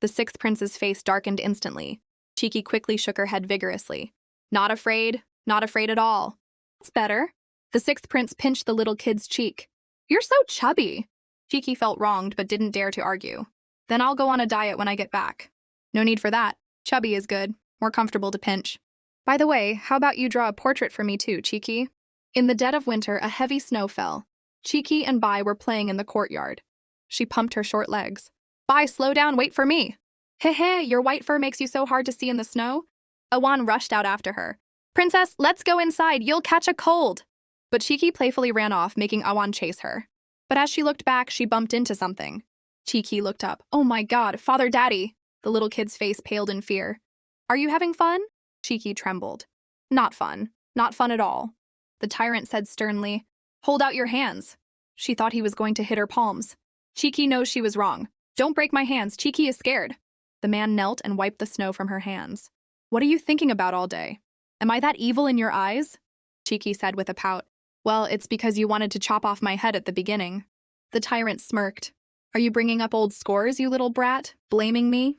The sixth prince's face darkened instantly. Cheeky quickly shook her head vigorously. Not afraid at all. That's better. The sixth prince pinched the little kid's cheek. You're so chubby. Cheeky felt wronged but didn't dare to argue. Then I'll go on a diet when I get back. No need for that. Chubby is good. More comfortable to pinch. By the way, how about you draw a portrait for me too, Cheeky? In the dead of winter, a heavy snow fell. Cheeky and Bai were playing in the courtyard. She pumped her short legs. Bai, slow down, wait for me. Heh, your white fur makes you so hard to see in the snow? Awan rushed out after her. Princess, let's go inside, you'll catch a cold. But Cheeky playfully ran off, making Awan chase her. But as she looked back, she bumped into something. Cheeky looked up. Oh my god, Father Daddy! The little kid's face paled in fear. Are you having fun? Cheeky trembled. Not fun. Not fun at all. The tyrant said sternly, Hold out your hands. She thought he was going to hit her palms. Cheeky knows she was wrong. Don't break my hands, Cheeky is scared. The man knelt and wiped the snow from her hands. What are you thinking about all day? Am I that evil in your eyes? Cheeky said with a pout. Well, it's because you wanted to chop off my head at the beginning. The tyrant smirked. Are you bringing up old scores, you little brat? Blaming me?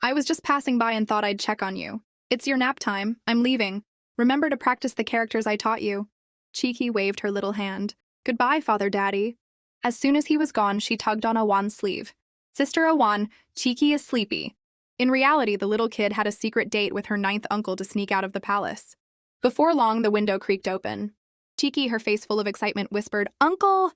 I was just passing by and thought I'd check on you. It's your nap time. I'm leaving. Remember to practice the characters I taught you. Cheeky waved her little hand. Goodbye, Father Daddy. As soon as he was gone, she tugged on Awan's sleeve. Sister Awan, Cheeky is sleepy. In reality, the little kid had a secret date with her ninth uncle to sneak out of the palace. Before long, the window creaked open. Cheeky, her face full of excitement, whispered, Uncle!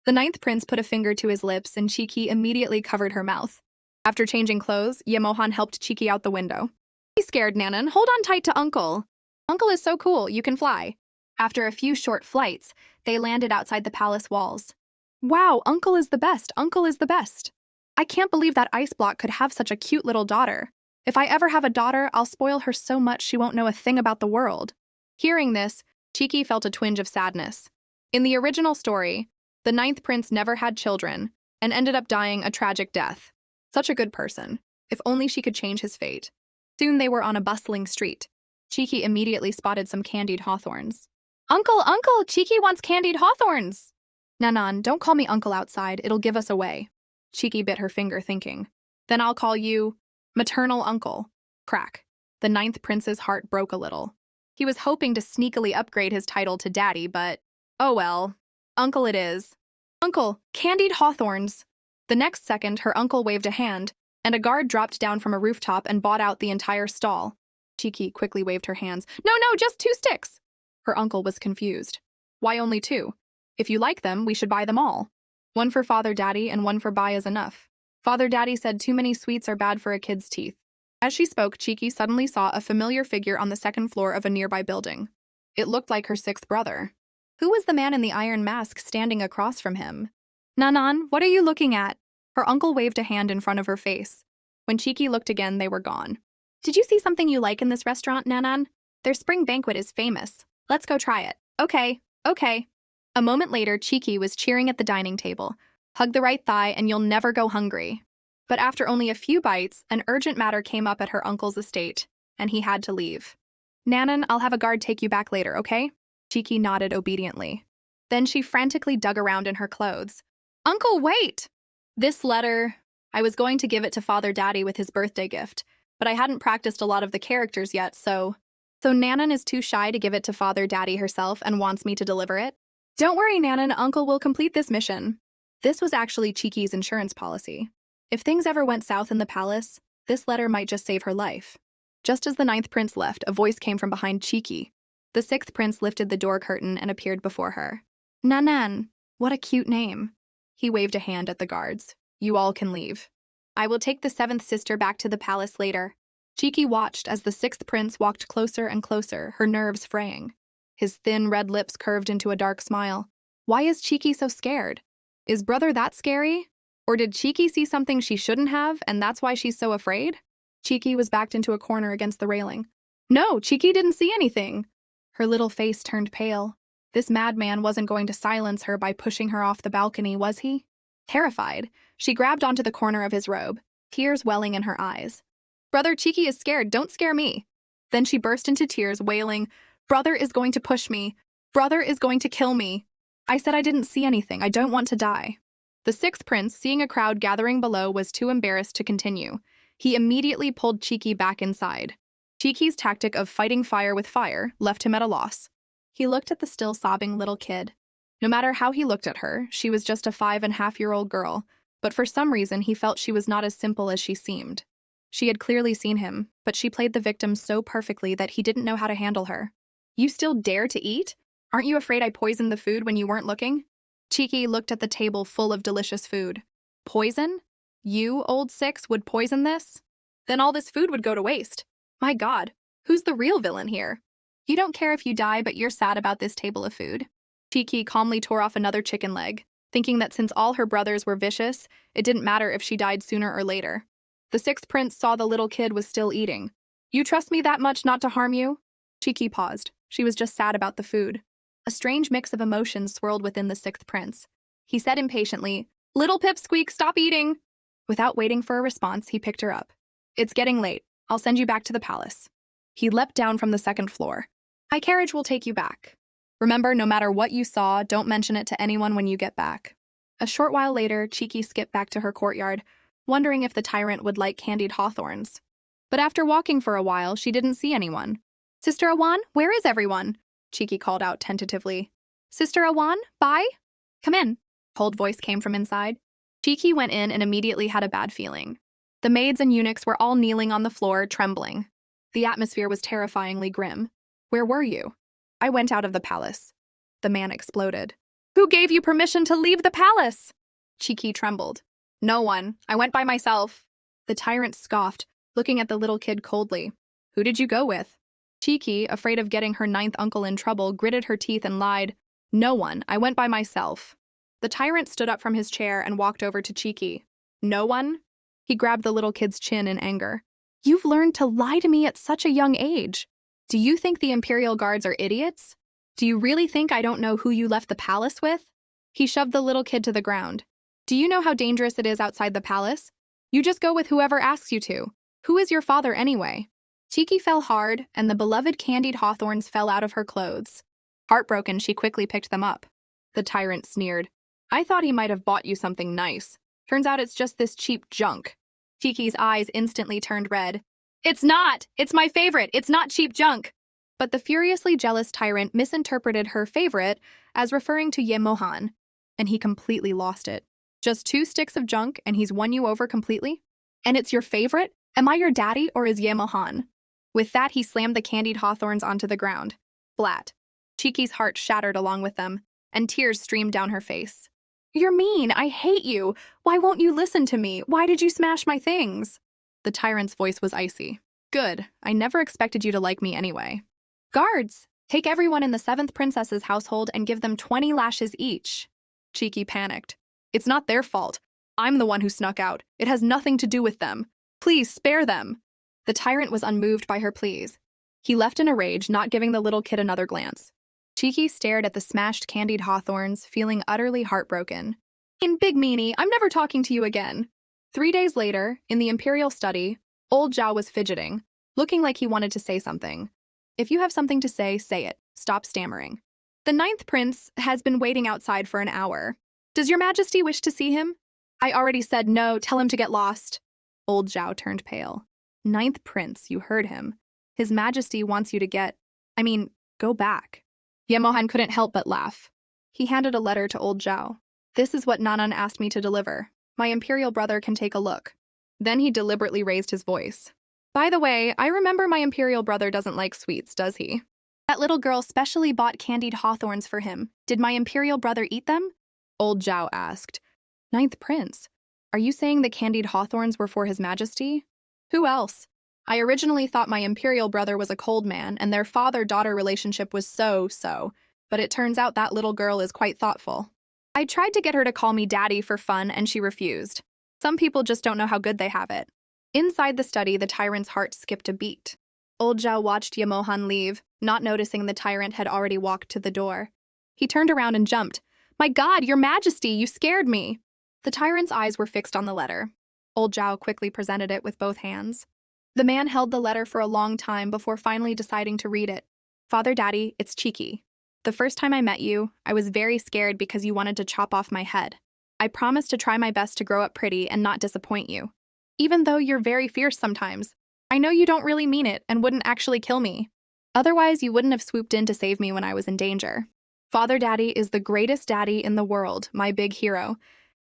The ninth prince put a finger to his lips, and Cheeky immediately covered her mouth. After changing clothes, Yemohan helped Cheeky out the window. Be scared, Nanan. Hold on tight to Uncle. Uncle is so cool, you can fly. After a few short flights, they landed outside the palace walls. Wow, Uncle is the best. Uncle is the best. I can't believe that ice block could have such a cute little daughter. If I ever have a daughter, I'll spoil her so much she won't know a thing about the world. Hearing this, Cheeky felt a twinge of sadness. In the original story, the ninth prince never had children and ended up dying a tragic death. Such a good person. If only she could change his fate. Soon they were on a bustling street. Cheeky immediately spotted some candied hawthorns. Uncle, Cheeky wants candied hawthorns! Nanan, don't call me uncle outside, it'll give us away. Cheeky bit her finger, thinking. Then I'll call you maternal uncle. Crack. The ninth prince's heart broke a little. He was hoping to sneakily upgrade his title to daddy, but oh well. Uncle it is. Uncle, candied hawthorns. The next second, her uncle waved a hand, and a guard dropped down from a rooftop and bought out the entire stall. Cheeky quickly waved her hands. No, just 2 sticks. Her uncle was confused. Why only 2? If you like them, we should buy them all. 1 for Father Daddy and 1 for Bai is enough. Father Daddy said too many sweets are bad for a kid's teeth. As she spoke, Cheeky suddenly saw a familiar figure on the 2nd floor of a nearby building. It looked like her 6th brother. Who was the man in the iron mask standing across from him? Nanan, what are you looking at? Her uncle waved a hand in front of her face. When Cheeky looked again, they were gone. Did you see something you like in this restaurant, Nanan? Their spring banquet is famous. Let's go try it. Okay. A moment later, Cheeky was cheering at the dining table. Hug the right thigh and you'll never go hungry. But after only a few bites, an urgent matter came up at her uncle's estate, and he had to leave. Nanan, I'll have a guard take you back later, okay? Cheeky nodded obediently. Then she frantically dug around in her clothes. Uncle, wait! This letter, I was going to give it to Father Daddy with his birthday gift, but I hadn't practiced a lot of the characters yet, so Nanan is too shy to give it to Father Daddy herself and wants me to deliver it? Don't worry, Nanan, Uncle will complete this mission. This was actually Cheeky's insurance policy. If things ever went south in the palace, this letter might just save her life. Just as the 9th prince left, a voice came from behind Cheeky. The 6th prince lifted the door curtain and appeared before her. Nanan, what a cute name. He waved a hand at the guards. You all can leave. I will take the seventh sister back to the palace later. Cheeky watched as the sixth prince walked closer and closer, her nerves fraying. His thin red lips curved into a dark smile. Why is Cheeky so scared? Is brother that scary? Or did Cheeky see something she shouldn't have, and that's why she's so afraid? Cheeky was backed into a corner against the railing. No, Cheeky didn't see anything. Her little face turned pale. This madman wasn't going to silence her by pushing her off the balcony, was he? Terrified, she grabbed onto the corner of his robe, tears welling in her eyes. Brother, Cheeky is scared, don't scare me. Then she burst into tears, wailing, Brother is going to push me. Brother is going to kill me. I said I didn't see anything, I don't want to die. The sixth prince, seeing a crowd gathering below, was too embarrassed to continue. He immediately pulled Cheeky back inside. Cheeky's tactic of fighting fire with fire left him at a loss. He looked at the still sobbing little kid. No matter how he looked at her, she was just a 5.5-year-old girl, but for some reason he felt she was not as simple as she seemed. She had clearly seen him, but she played the victim so perfectly that he didn't know how to handle her. You still dare to eat? Aren't you afraid I poisoned the food when you weren't looking? Cheeky looked at the table full of delicious food. Poison? You, old six, would poison this? Then all this food would go to waste. My God, who's the real villain here? You don't care if you die, but you're sad about this table of food. Cheeky calmly tore off another chicken leg, thinking that since all her brothers were vicious, it didn't matter if she died sooner or later. The sixth prince saw the little kid was still eating. You trust me that much not to harm you? Cheeky paused. She was just sad about the food. A strange mix of emotions swirled within the sixth prince. He said impatiently, Little Pipsqueak, stop eating! Without waiting for a response, he picked her up. It's getting late. I'll send you back to the palace. He leapt down from the second floor. My carriage will take you back. Remember, no matter what you saw, don't mention it to anyone when you get back. A short while later, Cheeky skipped back to her courtyard, wondering if the tyrant would like candied hawthorns. But after walking for a while, she didn't see anyone. Sister Awan, where is everyone? Cheeky called out tentatively. Sister Awan, bye? Come in. A cold voice came from inside. Cheeky went in and immediately had a bad feeling. The maids and eunuchs were all kneeling on the floor, trembling. The atmosphere was terrifyingly grim. Where were you? I went out of the palace. The man exploded. Who gave you permission to leave the palace? Cheeky trembled. No one. I went by myself. The tyrant scoffed, looking at the little kid coldly. Who did you go with? Cheeky, afraid of getting her ninth uncle in trouble, gritted her teeth and lied. No one. I went by myself. The tyrant stood up from his chair and walked over to Cheeky. No one? He grabbed the little kid's chin in anger. You've learned to lie to me at such a young age. Do you think the Imperial guards are idiots? Do you really think I don't know who you left the palace with? He shoved the little kid to the ground. Do you know how dangerous it is outside the palace? You just go with whoever asks you to. Who is your father anyway? Cheeky fell hard, and the beloved candied hawthorns fell out of her clothes. Heartbroken, she quickly picked them up. The tyrant sneered. I thought he might have bought you something nice. Turns out it's just this cheap junk. Cheeky's eyes instantly turned red. It's not! It's my favorite! It's not cheap junk! But the furiously jealous tyrant misinterpreted her favorite as referring to Ye Mohan, and he completely lost it. Just 2 sticks of junk and he's won you over completely? And it's your favorite? Am I your daddy or is Ye Mohan? With that, he slammed the candied hawthorns onto the ground. Flat. Cheeky's heart shattered along with them, and tears streamed down her face. You're mean! I hate you! Why won't you listen to me? Why did you smash my things? The tyrant's voice was icy. Good. I never expected you to like me anyway. Guards! Take everyone in the 7th princess's household and give them 20 lashes each. Cheeky panicked. It's not their fault. I'm the one who snuck out. It has nothing to do with them. Please spare them. The tyrant was unmoved by her pleas. He left in a rage, not giving the little kid another glance. Cheeky stared at the smashed candied hawthorns, feeling utterly heartbroken. In Big Meanie, I'm never talking to you again. 3 days later, in the Imperial study, old Zhao was fidgeting, looking like he wanted to say something. If you have something to say it. Stop stammering. The 9th prince has been waiting outside for an hour. Does your majesty wish to see him? I already said no, tell him to get lost. Old Zhao turned pale. 9th prince, you heard him. His majesty wants you to go back. Yemohan couldn't help but laugh. He handed a letter to old Zhao. This is what Nanan asked me to deliver. My imperial brother can take a look. Then he deliberately raised his voice. By the way, I remember my imperial brother doesn't like sweets, does he? That little girl specially bought candied hawthorns for him. Did my imperial brother eat them? Old Zhao asked. 9th prince, Are you saying the candied hawthorns were for His Majesty? Who else? I originally thought my Imperial brother was a cold man, and their father-daughter relationship was so, but it turns out that little girl is quite thoughtful. I tried to get her to call me daddy for fun, and she refused. Some people just don't know how good they have it. Inside the study, the tyrant's heart skipped a beat. Old Zhao watched Yamohan leave, not noticing the tyrant had already walked to the door. He turned around and jumped. My God, Your Majesty, you scared me! The tyrant's eyes were fixed on the letter. Old Zhao quickly presented it with both hands. The man held the letter for a long time before finally deciding to read it. Father Daddy, it's cheeky. The first time I met you, I was very scared because you wanted to chop off my head. I promised to try my best to grow up pretty and not disappoint you. Even though you're very fierce sometimes, I know you don't really mean it and wouldn't actually kill me. Otherwise, you wouldn't have swooped in to save me when I was in danger. Father Daddy is the greatest daddy in the world, my big hero,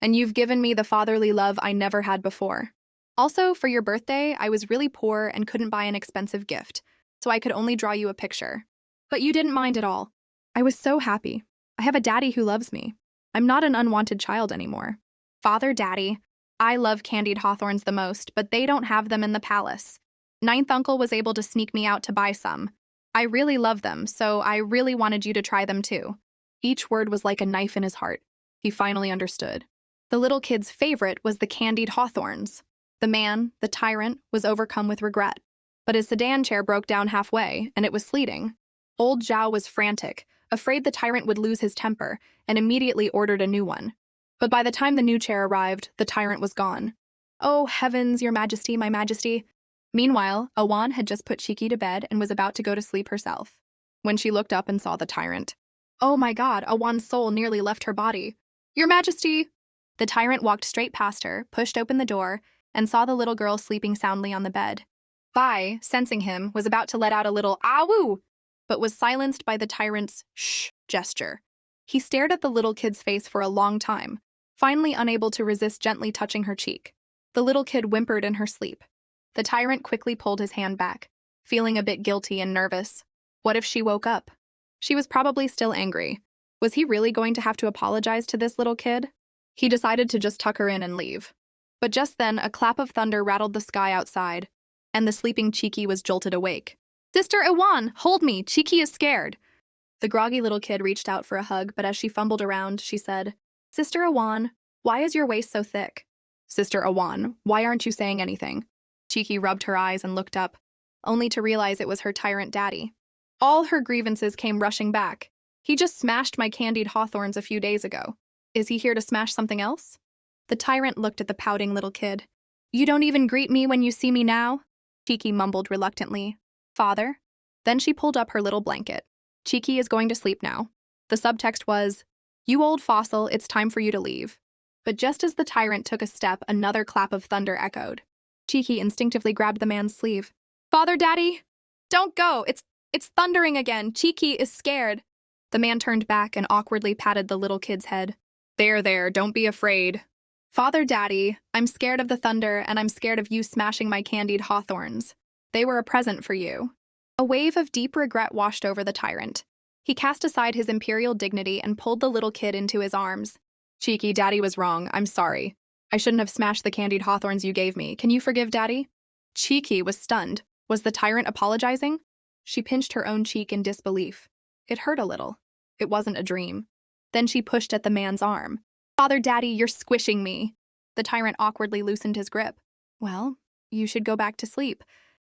and you've given me the fatherly love I never had before. Also, for your birthday, I was really poor and couldn't buy an expensive gift, so I could only draw you a picture. But you didn't mind at all. I was so happy. I have a daddy who loves me. I'm not an unwanted child anymore. Father Daddy, I love candied hawthorns the most, but they don't have them in the palace. Ninth uncle was able to sneak me out to buy some. I really love them, so I really wanted you to try them too. Each word was like a knife in his heart. He finally understood. The little kid's favorite was the candied hawthorns. The man, the tyrant, was overcome with regret. But his sedan chair broke down halfway, and it was sleeting. Old Zhao was frantic, afraid the tyrant would lose his temper, and immediately ordered a new one. But by the time the new chair arrived, the tyrant was gone. Oh, heavens, Your Majesty, my Majesty. Meanwhile, Awan had just put Cheeky to bed and was about to go to sleep herself, when she looked up and saw the tyrant. Oh my God, Awan's soul nearly left her body. Your Majesty! The tyrant walked straight past her, pushed open the door, and saw the little girl sleeping soundly on the bed. Bai, sensing him, was about to let out a little "Awoo!" but was silenced by the tyrant's "shh" gesture. He stared at the little kid's face for a long time, finally unable to resist gently touching her cheek. The little kid whimpered in her sleep. The tyrant quickly pulled his hand back, feeling a bit guilty and nervous. What if she woke up? She was probably still angry. Was he really going to have to apologize to this little kid? He decided to just tuck her in and leave. But just then, a clap of thunder rattled the sky outside, and the sleeping Cheeky was jolted awake. Sister Iwan, hold me, Cheeky is scared. The groggy little kid reached out for a hug, but as she fumbled around, she said, Sister Iwan, why is your waist so thick? Sister Iwan, why aren't you saying anything? Cheeky rubbed her eyes and looked up, only to realize it was her tyrant daddy. All her grievances came rushing back. He just smashed my candied hawthorns a few days ago. Is he here to smash something else? The tyrant looked at the pouting little kid. You don't even greet me when you see me now? Cheeky mumbled reluctantly. Father? Then she pulled up her little blanket. Cheeky is going to sleep now. The subtext was, You old fossil, it's time for you to leave. But just as the tyrant took a step, another clap of thunder echoed. Cheeky instinctively grabbed the man's sleeve. Father Daddy? Don't go! It's thundering again. Cheeky is scared. The man turned back and awkwardly patted the little kid's head. There, don't be afraid. Father Daddy, I'm scared of the thunder and I'm scared of you smashing my candied hawthorns. They were a present for you. A wave of deep regret washed over the tyrant. He cast aside his imperial dignity and pulled the little kid into his arms. Cheeky, Daddy was wrong. I'm sorry. I shouldn't have smashed the candied hawthorns you gave me. Can you forgive Daddy? Cheeky was stunned. Was the tyrant apologizing? She pinched her own cheek in disbelief. It hurt a little. It wasn't a dream. Then she pushed at the man's arm. Father Daddy, you're squishing me. The tyrant awkwardly loosened his grip. Well, you should go back to sleep.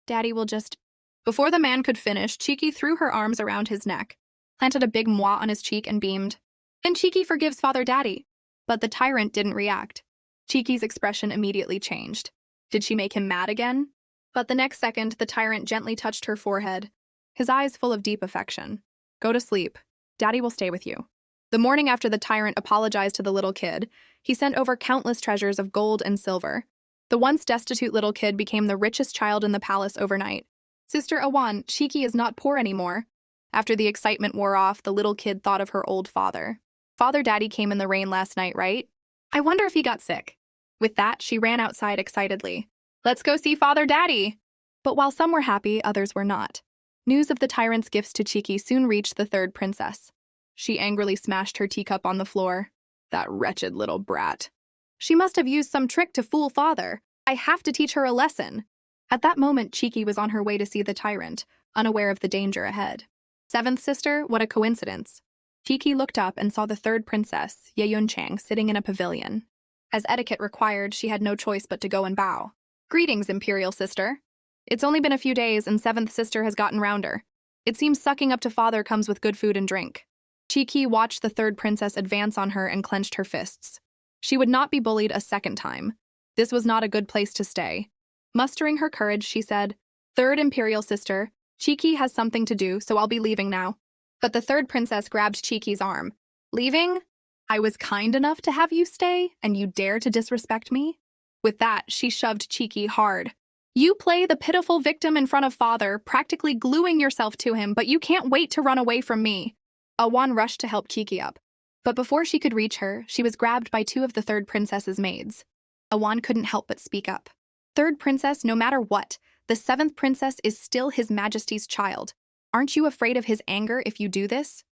Daddy will just... Before the man could finish, Cheeky threw her arms around his neck, planted a big moi on his cheek and beamed. And Cheeky forgives Father Daddy. But the tyrant didn't react. Cheeky's expression immediately changed. Did she make him mad again? But the next second, the tyrant gently touched her forehead, his eyes full of deep affection. Go to sleep. Daddy will stay with you. The morning after the tyrant apologized to the little kid, he sent over countless treasures of gold and silver. The once destitute little kid became the richest child in the palace overnight. Sister Awan, Cheeky is not poor anymore. After the excitement wore off, the little kid thought of her old father. Father Daddy came in the rain last night, right? I wonder if he got sick. With that, she ran outside excitedly. Let's go see Father Daddy! But while some were happy, others were not. News of the tyrant's gifts to Cheeky soon reached the third princess. She angrily smashed her teacup on the floor. That wretched little brat. She must have used some trick to fool father. I have to teach her a lesson. At that moment, Cheeky was on her way to see the tyrant, unaware of the danger ahead. Seventh sister, what a coincidence. Cheeky looked up and saw the third princess, Yeyunchang, sitting in a pavilion. As etiquette required, she had no choice but to go and bow. Greetings, Imperial sister. It's only been a few days and seventh sister has gotten rounder. It seems sucking up to father comes with good food and drink. Cheeky watched the third princess advance on her and clenched her fists. She would not be bullied a second time. This was not a good place to stay. Mustering her courage, she said, "Third Imperial sister, Cheeky has something to do, so I'll be leaving now." But the third princess grabbed Cheeky's arm. "Leaving? I was kind enough to have you stay, and you dare to disrespect me?" With that, she shoved Cheeky hard. "You play the pitiful victim in front of father, practically gluing yourself to him, but you can't wait to run away from me." Awan rushed to help Cheeky up. But before she could reach her, she was grabbed by two of the third princess's maids. Awan couldn't help but speak up. "Third princess, no matter what, the seventh princess is still His Majesty's child. Aren't you afraid of his anger if you do this?"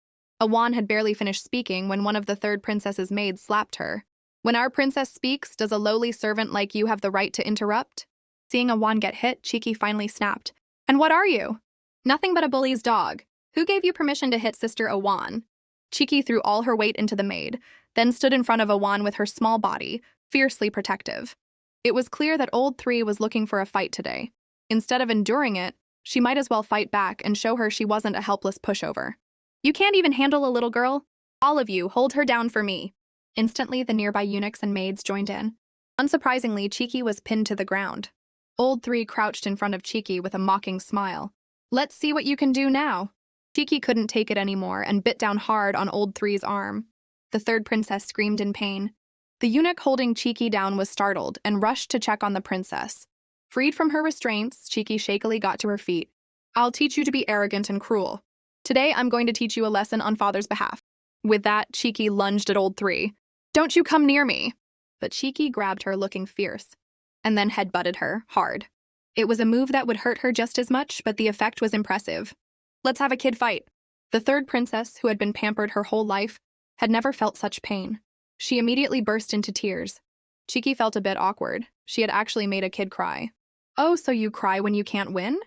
Awan had barely finished speaking when one of the third princess's maids slapped her. "When our princess speaks, does a lowly servant like you have the right to interrupt?" Seeing Awan get hit, Cheeky finally snapped. "And what are you?" "Nothing but a bully's dog. Who gave you permission to hit Sister Awan?" Cheeky threw all her weight into the maid, then stood in front of Awan with her small body, fiercely protective. It was clear that Old Three was looking for a fight today. Instead of enduring it, she might as well fight back and show her she wasn't a helpless pushover. "You can't even handle a little girl? All of you, hold her down for me." Instantly, the nearby eunuchs and maids joined in. Unsurprisingly, Cheeky was pinned to the ground. Old Three crouched in front of Cheeky with a mocking smile. "Let's see what you can do now." Cheeky couldn't take it anymore and bit down hard on Old Three's arm. The third princess screamed in pain. The eunuch holding Cheeky down was startled and rushed to check on the princess. Freed from her restraints, Cheeky shakily got to her feet. "I'll teach you to be arrogant and cruel. Today I'm going to teach you a lesson on father's behalf." With that, Cheeky lunged at Old Three. "Don't you come near me!" But Cheeky grabbed her looking fierce, and then headbutted her, hard. It was a move that would hurt her just as much, but the effect was impressive. "Let's have a kid fight." The third princess, who had been pampered her whole life, had never felt such pain. She immediately burst into tears. Cheeky felt a bit awkward. She had actually made a kid cry. "Oh, so you cry when you can't win?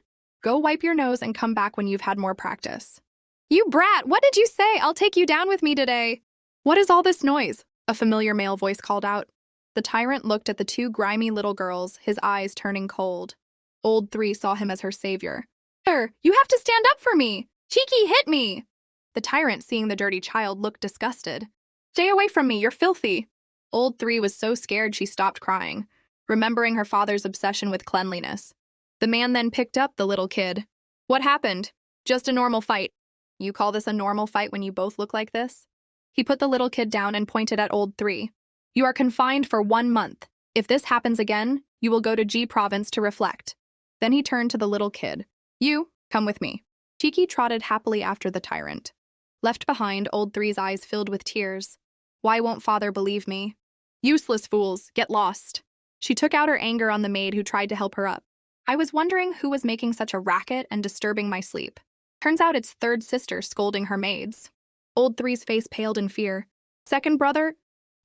Go wipe your nose and come back when you've had more practice." "You brat, what did you say? I'll take you down with me today." "What is all this noise?" a familiar male voice called out. The tyrant looked at the two grimy little girls, his eyes turning cold. Old Three saw him as her savior. "Sir, you have to stand up for me! Cheeky hit me!" The tyrant, seeing the dirty child, looked disgusted. "Stay away from me, you're filthy." Old Three was so scared she stopped crying, remembering her father's obsession with cleanliness. The man then picked up the little kid. "What happened?" "Just a normal fight." "You call this a normal fight when you both look like this?" He put the little kid down and pointed at Old Three. "You are confined for 1 month. If this happens again, you will go to G province to reflect." Then he turned to the little kid. "You, come with me." Cheeky trotted happily after the tyrant. Left behind, Old Three's eyes filled with tears. "Why won't father believe me?" "Useless fools, get lost." She took out her anger on the maid who tried to help her up. "I was wondering who was making such a racket and disturbing my sleep. Turns out it's third sister scolding her maids." Old Three's face paled in fear. "Second brother?"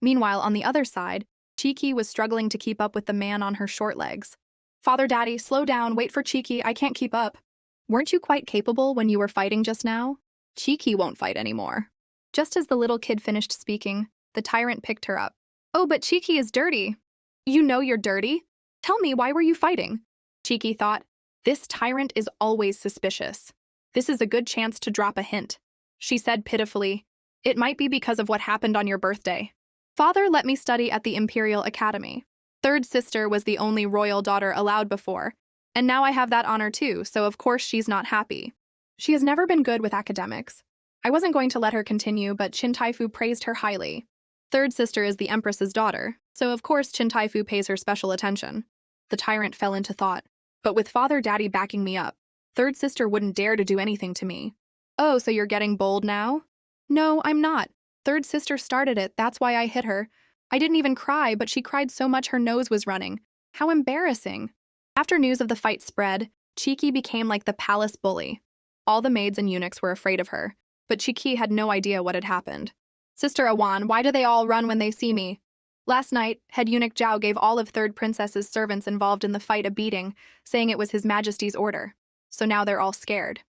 Meanwhile, on the other side, Cheeky was struggling to keep up with the man on her short legs. "Father, Daddy, slow down, wait for Cheeky, I can't keep up." "Weren't you quite capable when you were fighting just now? Cheeky won't fight anymore." Just as the little kid finished speaking, the tyrant picked her up. "Oh, but Cheeky is dirty." "You know you're dirty? Tell me, why were you fighting?" Cheeky thought, "This tyrant is always suspicious. This is a good chance to drop a hint." She said pitifully, "It might be because of what happened on your birthday. Father let me study at the Imperial Academy. Third sister was the only royal daughter allowed before, and now I have that honor too, so of course she's not happy. She has never been good with academics. I wasn't going to let her continue, but Chin Taifu praised her highly. Third sister is the Empress's daughter, so of course Chin Taifu pays her special attention." The tyrant fell into thought. "But with father daddy backing me up, third sister wouldn't dare to do anything to me." "Oh, so you're getting bold now?" "No, I'm not. Third sister started it, that's why I hit her. I didn't even cry, but she cried so much her nose was running. How embarrassing." After news of the fight spread, Cheeky became like the palace bully. All the maids and eunuchs were afraid of her, but Cheeky had no idea what had happened. "Sister Awan, why do they all run when they see me?" Last night, head eunuch Zhao gave all of Third Princess's servants involved in the fight a beating, saying it was His Majesty's order. So now they're all scared.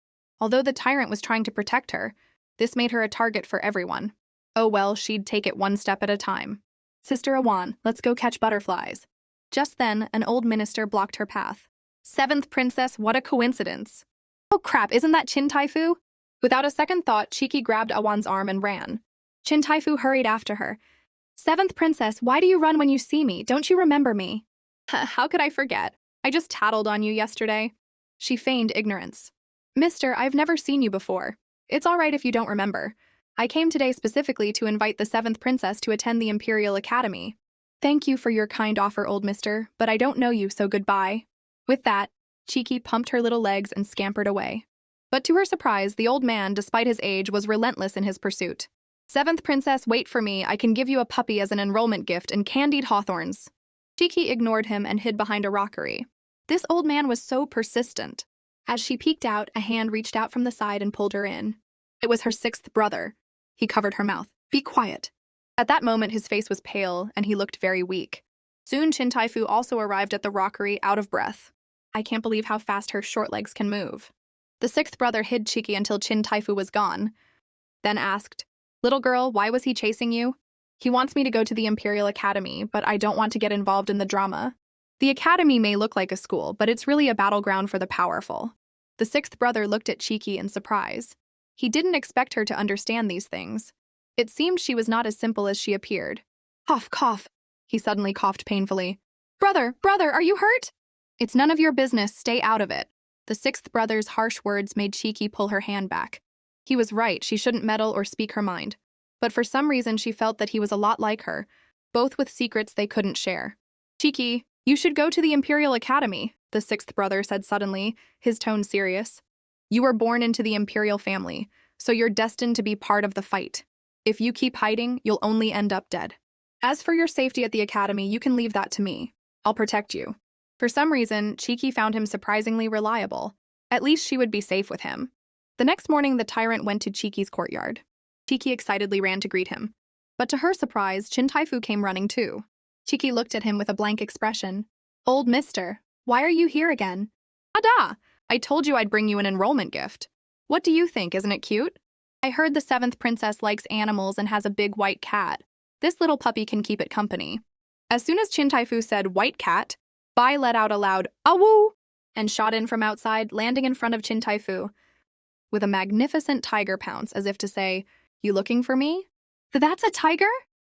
Although the tyrant was trying to protect her, this made her a target for everyone. Oh well, she'd take it one step at a time. Sister Awan, let's go catch butterflies. Just then, an old minister blocked her path. Seventh princess, what a coincidence. Oh crap, isn't that Chin Taifu? Without a second thought, Cheeky grabbed Awan's arm and ran. Chin Taifu hurried after her. Seventh princess, why do you run when you see me? Don't you remember me? How could I forget? I just tattled on you yesterday. She feigned ignorance. Mister, I've never seen you before. It's all right if you don't remember. I came today specifically to invite the seventh princess to attend the Imperial Academy. Thank you for your kind offer, old mister, but I don't know you, so goodbye. With that, Cheeky pumped her little legs and scampered away. But to her surprise, the old man, despite his age, was relentless in his pursuit. Seventh princess, wait for me. I can give you a puppy as an enrollment gift and candied hawthorns. Cheeky ignored him and hid behind a rockery. This old man was so persistent. As she peeked out, a hand reached out from the side and pulled her in. It was her sixth brother. He covered her mouth. Be quiet. At that moment, his face was pale, and he looked very weak. Soon, Chin Taifu also arrived at the rockery, out of breath. I can't believe how fast her short legs can move. The sixth brother hid Cheeky until Chin Taifu was gone, then asked, Little girl, why was he chasing you? He wants me to go to the Imperial Academy, but I don't want to get involved in the drama. The academy may look like a school, but it's really a battleground for the powerful. The sixth brother looked at Cheeky in surprise. He didn't expect her to understand these things. It seemed she was not as simple as she appeared. Cough, cough. He suddenly coughed painfully. Brother, are you hurt? It's none of your business, stay out of it. The sixth brother's harsh words made Cheeky pull her hand back. He was right, she shouldn't meddle or speak her mind. But for some reason she felt that he was a lot like her, both with secrets they couldn't share. Cheeky, you should go to the Imperial Academy, the sixth brother said suddenly, his tone serious. You were born into the Imperial family, so you're destined to be part of the fight. If you keep hiding, you'll only end up dead. As for your safety at the academy, you can leave that to me. I'll protect you. For some reason, Cheeky found him surprisingly reliable. At least she would be safe with him. The next morning, the tyrant went to Cheeky's courtyard. Cheeky excitedly ran to greet him. But to her surprise, Chin Taifu came running too. Cheeky looked at him with a blank expression. Old mister, why are you here again? Ada! I told you I'd bring you an enrollment gift. What do you think, isn't it cute? I heard the seventh princess likes animals and has a big white cat. This little puppy can keep it company. As soon as Chin Taifu said white cat, Bai let out a loud awoo and shot in from outside, landing in front of Chin Taifu with a magnificent tiger pounce, as if to say, You looking for me? That's a tiger?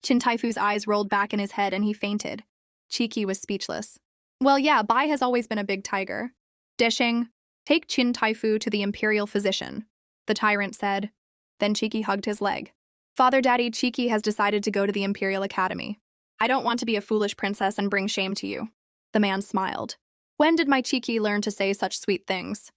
Chin Taifu's eyes rolled back in his head and he fainted. Cheeky was speechless. Well, yeah, Bai has always been a big tiger. Desheng, take Chin Taifu to the Imperial physician, the tyrant said. Then Cheeky hugged his leg. Father Daddy, Cheeky has decided to go to the Imperial Academy. I don't want to be a foolish princess and bring shame to you. The man smiled. When did my Cheeky learn to say such sweet things?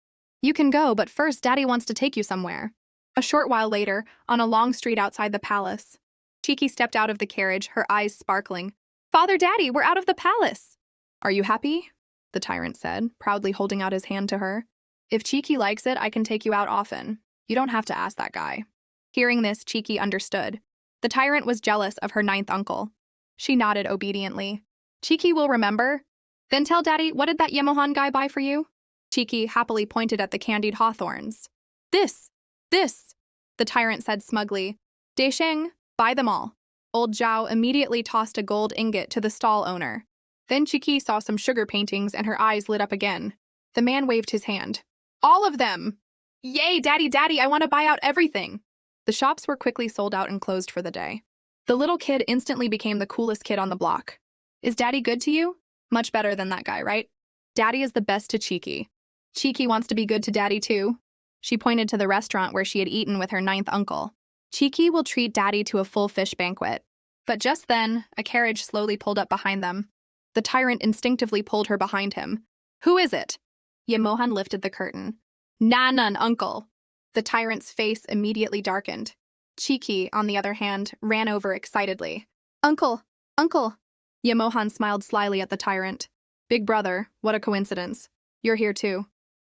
You can go, but first Daddy wants to take you somewhere. A short while later, on a long street outside the palace, Cheeky stepped out of the carriage, her eyes sparkling. Father Daddy, we're out of the palace! Are you happy? The tyrant said, proudly holding out his hand to her. If Cheeky likes it, I can take you out often. You don't have to ask that guy. Hearing this, Cheeky understood. The tyrant was jealous of her ninth uncle. She nodded obediently. Cheeky will remember. Then tell Daddy, what did that Yemohan guy buy for you? Cheeky happily pointed at the candied hawthorns. This! The tyrant said smugly. Desheng, buy them all. Old Zhao immediately tossed a gold ingot to the stall owner. Then Cheeky saw some sugar paintings and her eyes lit up again. The man waved his hand. All of them! Yay, Daddy, I want to buy out everything! The shops were quickly sold out and closed for the day. The little kid instantly became the coolest kid on the block. Is Daddy good to you? Much better than that guy, right? Daddy is the best to Cheeky. Cheeky wants to be good to Daddy too. She pointed to the restaurant where she had eaten with her ninth uncle. Cheeky will treat Daddy to a full fish banquet. But just then, a carriage slowly pulled up behind them. The tyrant instinctively pulled her behind him. Who is it? Yemohan lifted the curtain. None, uncle. The tyrant's face immediately darkened. Cheeky, on the other hand, ran over excitedly. Uncle! Yemohan smiled slyly at the tyrant. Big brother, what a coincidence. You're here too.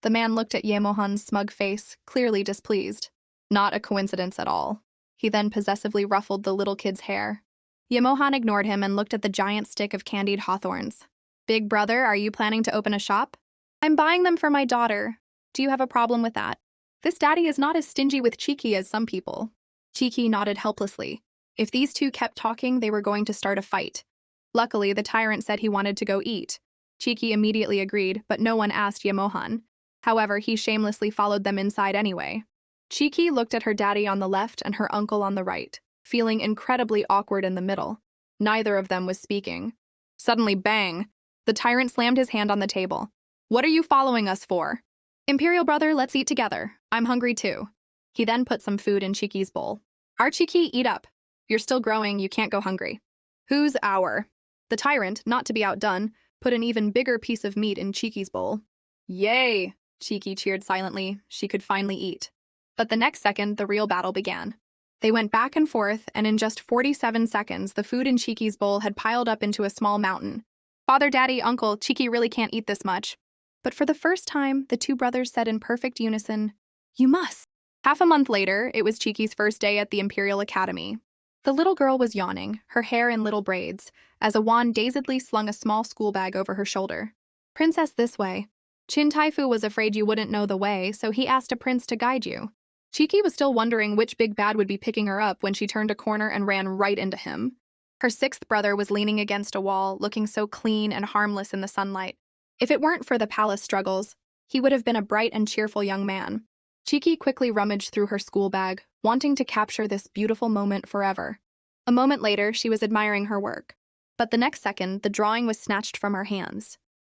The man looked at Yemohan's smug face, clearly displeased. Not a coincidence at all. He then possessively ruffled the little kid's hair. Yemohan ignored him and looked at the giant stick of candied hawthorns. Big brother, are you planning to open a shop? I'm buying them for my daughter. Do you have a problem with that? This daddy is not as stingy with Cheeky as some people. Cheeky nodded helplessly. If these two kept talking, they were going to start a fight. Luckily, the tyrant said he wanted to go eat. Cheeky immediately agreed, but no one asked Yemohan. However, he shamelessly followed them inside anyway. Cheeky looked at her daddy on the left and her uncle on the right, feeling incredibly awkward in the middle. Neither of them was speaking. Suddenly, bang! The tyrant slammed his hand on the table. What are you following us for? Imperial brother, let's eat together. I'm hungry too. He then put some food in Cheeky's bowl. Our Cheeky, eat up. You're still growing, you can't go hungry. Who's our? The tyrant, not to be outdone, put an even bigger piece of meat in Cheeky's bowl. Yay! Cheeky cheered silently. She could finally eat. But the next second, the real battle began. They went back and forth, and in just 47 seconds, the food in Cheeky's bowl had piled up into a small mountain. Father, daddy, uncle, Cheeky really can't eat this much. But for the first time, the two brothers said in perfect unison, You must. Half a month later, it was Cheeky's first day at the Imperial Academy. The little girl was yawning, her hair in little braids, as a wand dazedly slung a small school bag over her shoulder. Princess, this way. Chin Taifu was afraid you wouldn't know the way, so he asked a prince to guide you. Cheeky was still wondering which big bad would be picking her up when she turned a corner and ran right into him. Her sixth brother was leaning against a wall, looking so clean and harmless in the sunlight. If it weren't for the palace struggles, he would have been a bright and cheerful young man. Cheeky quickly rummaged through her school bag, wanting to capture this beautiful moment forever. A moment later, she was admiring her work. But the next second, the drawing was snatched from her hands.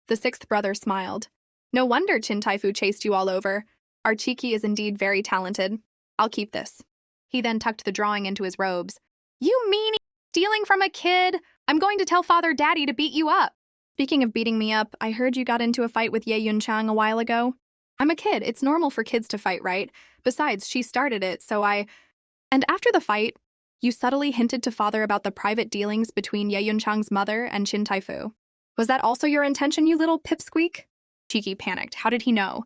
The sixth brother smiled. No wonder Chin Taifu chased you all over. Our Cheeky is indeed very talented. I'll keep this. He then tucked the drawing into his robes. You meanie! Stealing from a kid! I'm going to tell Father Daddy to beat you up. Speaking of beating me up, I heard you got into a fight with Ye Yunchang a while ago. I'm a kid. It's normal for kids to fight, right? Besides, she started it, so I... And after the fight, you subtly hinted to Father about the private dealings between Ye Yunchang's mother and Chin Taifu. Was that also your intention, you little pipsqueak? Cheeky panicked. How did he know?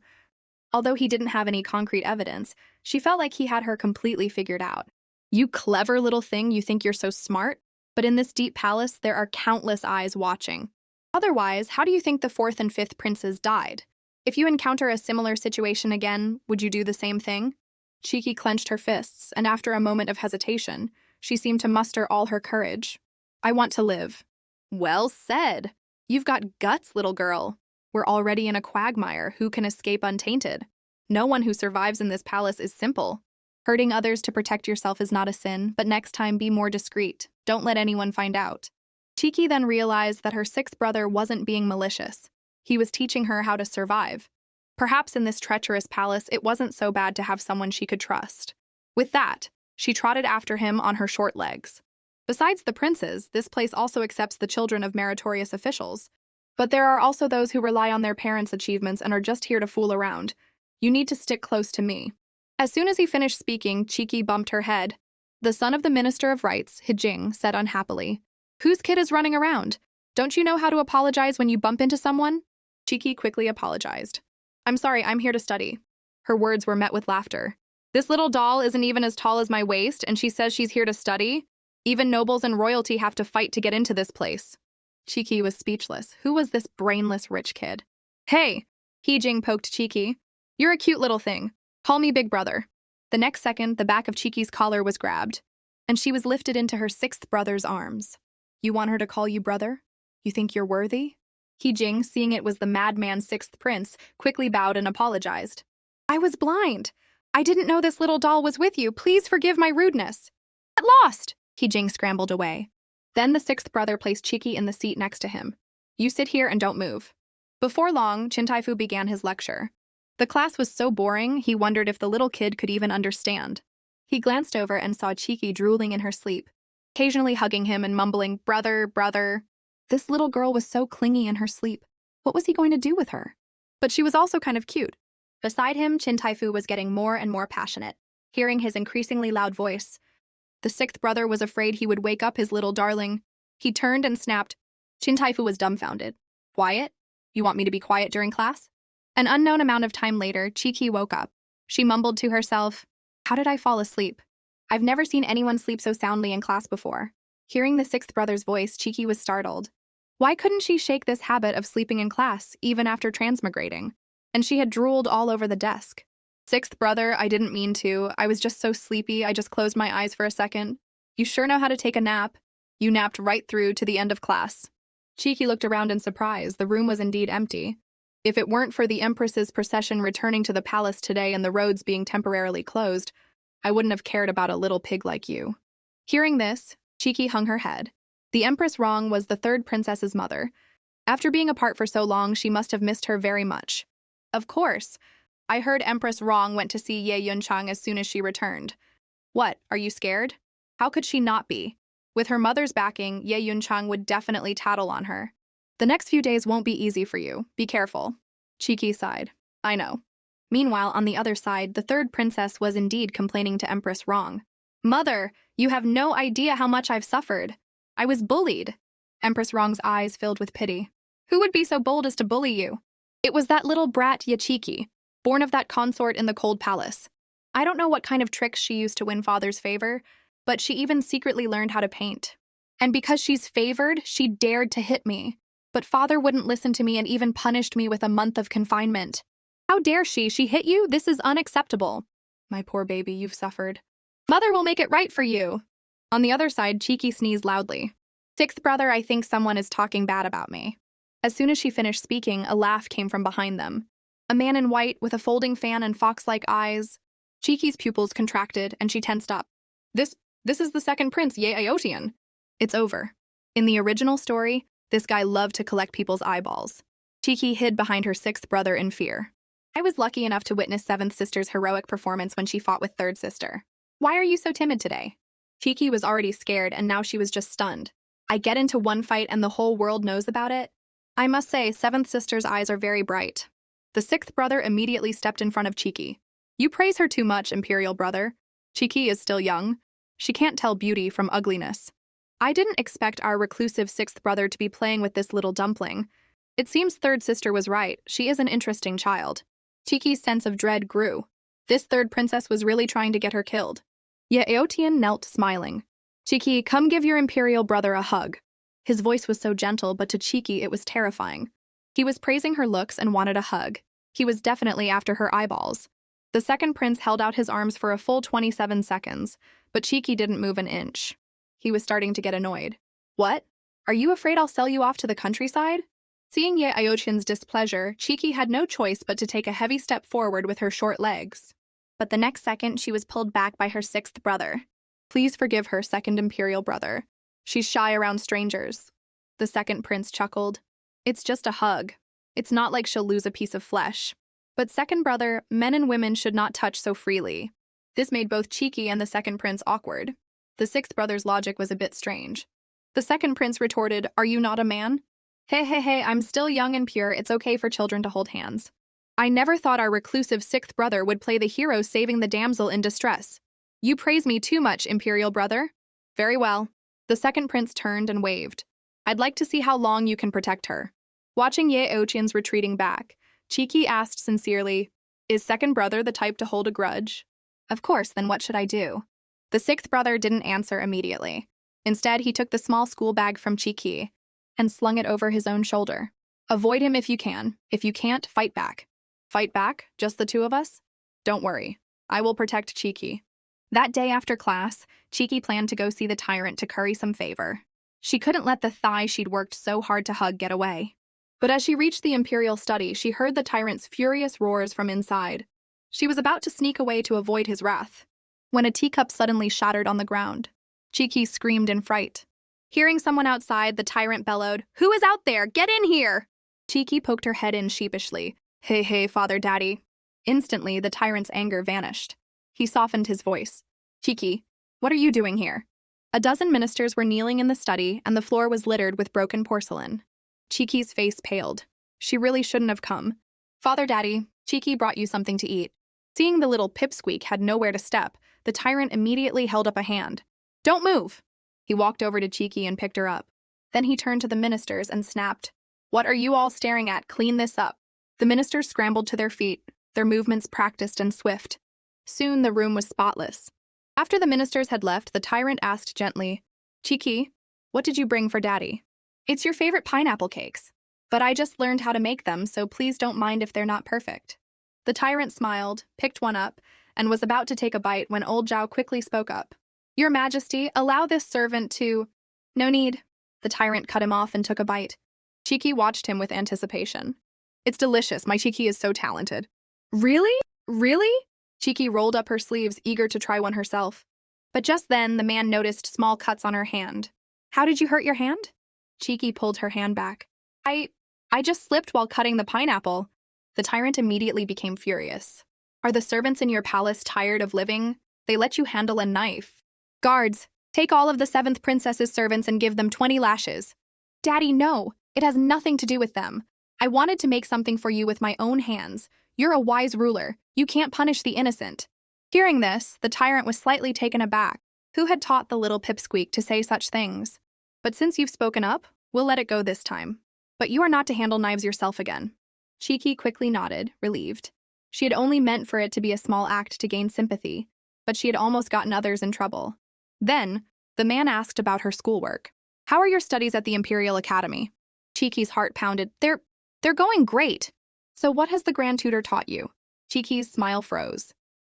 Although he didn't have any concrete evidence, she felt like he had her completely figured out. You clever little thing, you think you're so smart? But in this deep palace, there are countless eyes watching. Otherwise, how do you think the fourth and fifth princes died? If you encounter a similar situation again, would you do the same thing? Cheeky clenched her fists, and after a moment of hesitation, she seemed to muster all her courage. I want to live. Well said. You've got guts, little girl. We're already in a quagmire. Who can escape untainted? No one who survives in this palace is simple. Hurting others to protect yourself is not a sin, but next time be more discreet. Don't let anyone find out. Cheeky then realized that her sixth brother wasn't being malicious. He was teaching her how to survive. Perhaps in this treacherous palace, it wasn't so bad to have someone she could trust. With that, she trotted after him on her short legs. Besides the princes, this place also accepts the children of meritorious officials. But there are also those who rely on their parents' achievements and are just here to fool around. You need to stick close to me. As soon as he finished speaking, Cheeky bumped her head. The son of the Minister of Rights, Hijing, said unhappily, Whose kid is running around? Don't you know how to apologize when you bump into someone? Cheeky quickly apologized. I'm sorry, I'm here to study. Her words were met with laughter. This little doll isn't even as tall as my waist, and she says she's here to study? Even nobles and royalty have to fight to get into this place. Cheeky was speechless. Who was this brainless rich kid? Hey! Hijing poked Cheeky. You're a cute little thing. Call me Big Brother. The next second, the back of Cheeky's collar was grabbed, and she was lifted into her sixth brother's arms. You want her to call you brother? You think you're worthy? Hijing, seeing it was the madman's sixth prince, quickly bowed and apologized. I was blind. I didn't know this little doll was with you. Please forgive my rudeness. Get lost! Hijing scrambled away. Then the sixth brother placed Cheeky in the seat next to him. You sit here and don't move. Before long, Chin Taifu began his lecture. The class was so boring, he wondered if the little kid could even understand. He glanced over and saw Cheeky drooling in her sleep, occasionally hugging him and mumbling, brother, brother. This little girl was so clingy in her sleep. What was he going to do with her? But she was also kind of cute. Beside him, Chin Taifu was getting more and more passionate, hearing his increasingly loud voice. The sixth brother was afraid he would wake up his little darling. He turned and snapped. Chin Taifu was dumbfounded. Quiet? You want me to be quiet during class? An unknown amount of time later, Cheeky woke up. She mumbled to herself, How did I fall asleep? I've never seen anyone sleep so soundly in class before. Hearing the sixth brother's voice, Cheeky was startled. Why couldn't she shake this habit of sleeping in class, even after transmigrating? And she had drooled all over the desk. Sixth brother, I didn't mean to. I was just so sleepy, I just closed my eyes for a second. You sure know how to take a nap. You napped right through to the end of class. Cheeky looked around in surprise. The room was indeed empty. If it weren't for the Empress's procession returning to the palace today and the roads being temporarily closed, I wouldn't have cared about a little pig like you. Hearing this, Cheeky hung her head. The Empress Rong was the third princess's mother. After being apart for so long, she must have missed her very much. Of course. I heard Empress Rong went to see Ye Yunchang as soon as she returned. What, are you scared? How could she not be? With her mother's backing, Ye Yunchang would definitely tattle on her. The next few days won't be easy for you. Be careful. Cheeky sighed. I know. Meanwhile, on the other side, the third princess was indeed complaining to Empress Rong. Mother, you have no idea how much I've suffered. I was bullied. Empress Rong's eyes filled with pity. Who would be so bold as to bully you? It was that little brat Yachiki, born of that consort in the cold palace. I don't know what kind of tricks she used to win father's favor, but she even secretly learned how to paint. And because she's favored, she dared to hit me. But father wouldn't listen to me and even punished me with a month of confinement. How dare she? She hit you? This is unacceptable. My poor baby, you've suffered. Mother will make it right for you. On the other side, Cheeky sneezed loudly. Sixth brother, I think someone is talking bad about me. As soon as she finished speaking, a laugh came from behind them. A man in white with a folding fan and fox-like eyes. Cheeky's pupils contracted and she tensed up. This is the second prince, Ye Iotian. It's over. In the original story, this guy loved to collect people's eyeballs. Cheeky hid behind her sixth brother in fear. I was lucky enough to witness seventh sister's heroic performance when she fought with third sister. Why are you so timid today? Cheeky was already scared and now she was just stunned. I get into one fight and the whole world knows about it? I must say, seventh sister's eyes are very bright. The sixth brother immediately stepped in front of Cheeky. You praise her too much, Imperial brother. Cheeky is still young. She can't tell beauty from ugliness. I didn't expect our reclusive sixth brother to be playing with this little dumpling. It seems third sister was right. She is an interesting child. Cheeky's sense of dread grew. This third princess was really trying to get her killed. Yet Aotian knelt, smiling. Cheeky, come give your Imperial brother a hug. His voice was so gentle, but to Cheeky it was terrifying. He was praising her looks and wanted a hug. He was definitely after her eyeballs. The second prince held out his arms for a full 27 seconds, but Cheeky didn't move an inch. He was starting to get annoyed. What? Are you afraid I'll sell you off to the countryside? Seeing Ye Aotian's displeasure, Cheeky had no choice but to take a heavy step forward with her short legs. But the next second, she was pulled back by her sixth brother. Please forgive her, second Imperial brother. She's shy around strangers. The second prince chuckled. It's just a hug. It's not like she'll lose a piece of flesh. But second brother, men and women should not touch so freely. This made both Cheeky and the second prince awkward. The sixth brother's logic was a bit strange. The second prince retorted, Are you not a man? Hey, I'm still young and pure. It's okay for children to hold hands. I never thought our reclusive sixth brother would play the hero saving the damsel in distress. You praise me too much, Imperial brother. Very well. The second prince turned and waved. I'd like to see how long you can protect her. Watching Ye Ochian's retreating back, Cheeky asked sincerely, Is second brother the type to hold a grudge? Of course, then what should I do? The sixth brother didn't answer immediately. Instead, he took the small school bag from Cheeky and slung it over his own shoulder. Avoid him if you can. If you can't, fight back. Fight back? Just the two of us? Don't worry. I will protect Cheeky. That day after class, Cheeky planned to go see the Tyrant to curry some favor. She couldn't let the thigh she'd worked so hard to hug get away. But as she reached the Imperial study, she heard the Tyrant's furious roars from inside. She was about to sneak away to avoid his wrath, when a teacup suddenly shattered on the ground. Cheeky screamed in fright. Hearing someone outside, the Tyrant bellowed, Who is out there? Get in here! Cheeky poked her head in sheepishly. Hey, Father Daddy. Instantly, the Tyrant's anger vanished. He softened his voice. Cheeky, what are you doing here? A dozen ministers were kneeling in the study, and the floor was littered with broken porcelain. Cheeky's face paled. She really shouldn't have come. Father Daddy, Cheeky brought you something to eat. Seeing the little pipsqueak had nowhere to step, the Tyrant immediately held up a hand. Don't move! He walked over to Cheeky and picked her up. Then he turned to the ministers and snapped, What are you all staring at? Clean this up. The ministers scrambled to their feet, their movements practiced and swift. Soon the room was spotless. After the ministers had left, the Tyrant asked gently, Cheeky, What did you bring for Daddy? It's your favorite pineapple cakes. But I just learned how to make them, so please don't mind if they're not perfect. The tyrant smiled, picked one up, and was about to take a bite when old Zhao quickly spoke up. Your Majesty, allow this servant to— No need. The tyrant cut him off and took a bite. Cheeky watched him with anticipation. It's delicious. My Cheeky is so talented. Really? Really? Cheeky rolled up her sleeves, eager to try one herself. But just then, the man noticed small cuts on her hand. How did you hurt your hand? Cheeky pulled her hand back. I just slipped while cutting the pineapple. The tyrant immediately became furious. Are the servants in your palace tired of living? They let you handle a knife. Guards, take all of the 7th princess's servants and give them 20 lashes. Daddy, no. It has nothing to do with them. I wanted to make something for you with my own hands. You're a wise ruler. You can't punish the innocent. Hearing this, the tyrant was slightly taken aback. Who had taught the little pipsqueak to say such things? But since you've spoken up, we'll let it go this time. But you are not to handle knives yourself again. Cheeky quickly nodded, relieved. She had only meant for it to be a small act to gain sympathy, but she had almost gotten others in trouble. Then, the man asked about her schoolwork. How are your studies at the Imperial Academy? Cheeky's heart pounded. They're going great. So what has the Grand Tutor taught you? Cheeky's smile froze.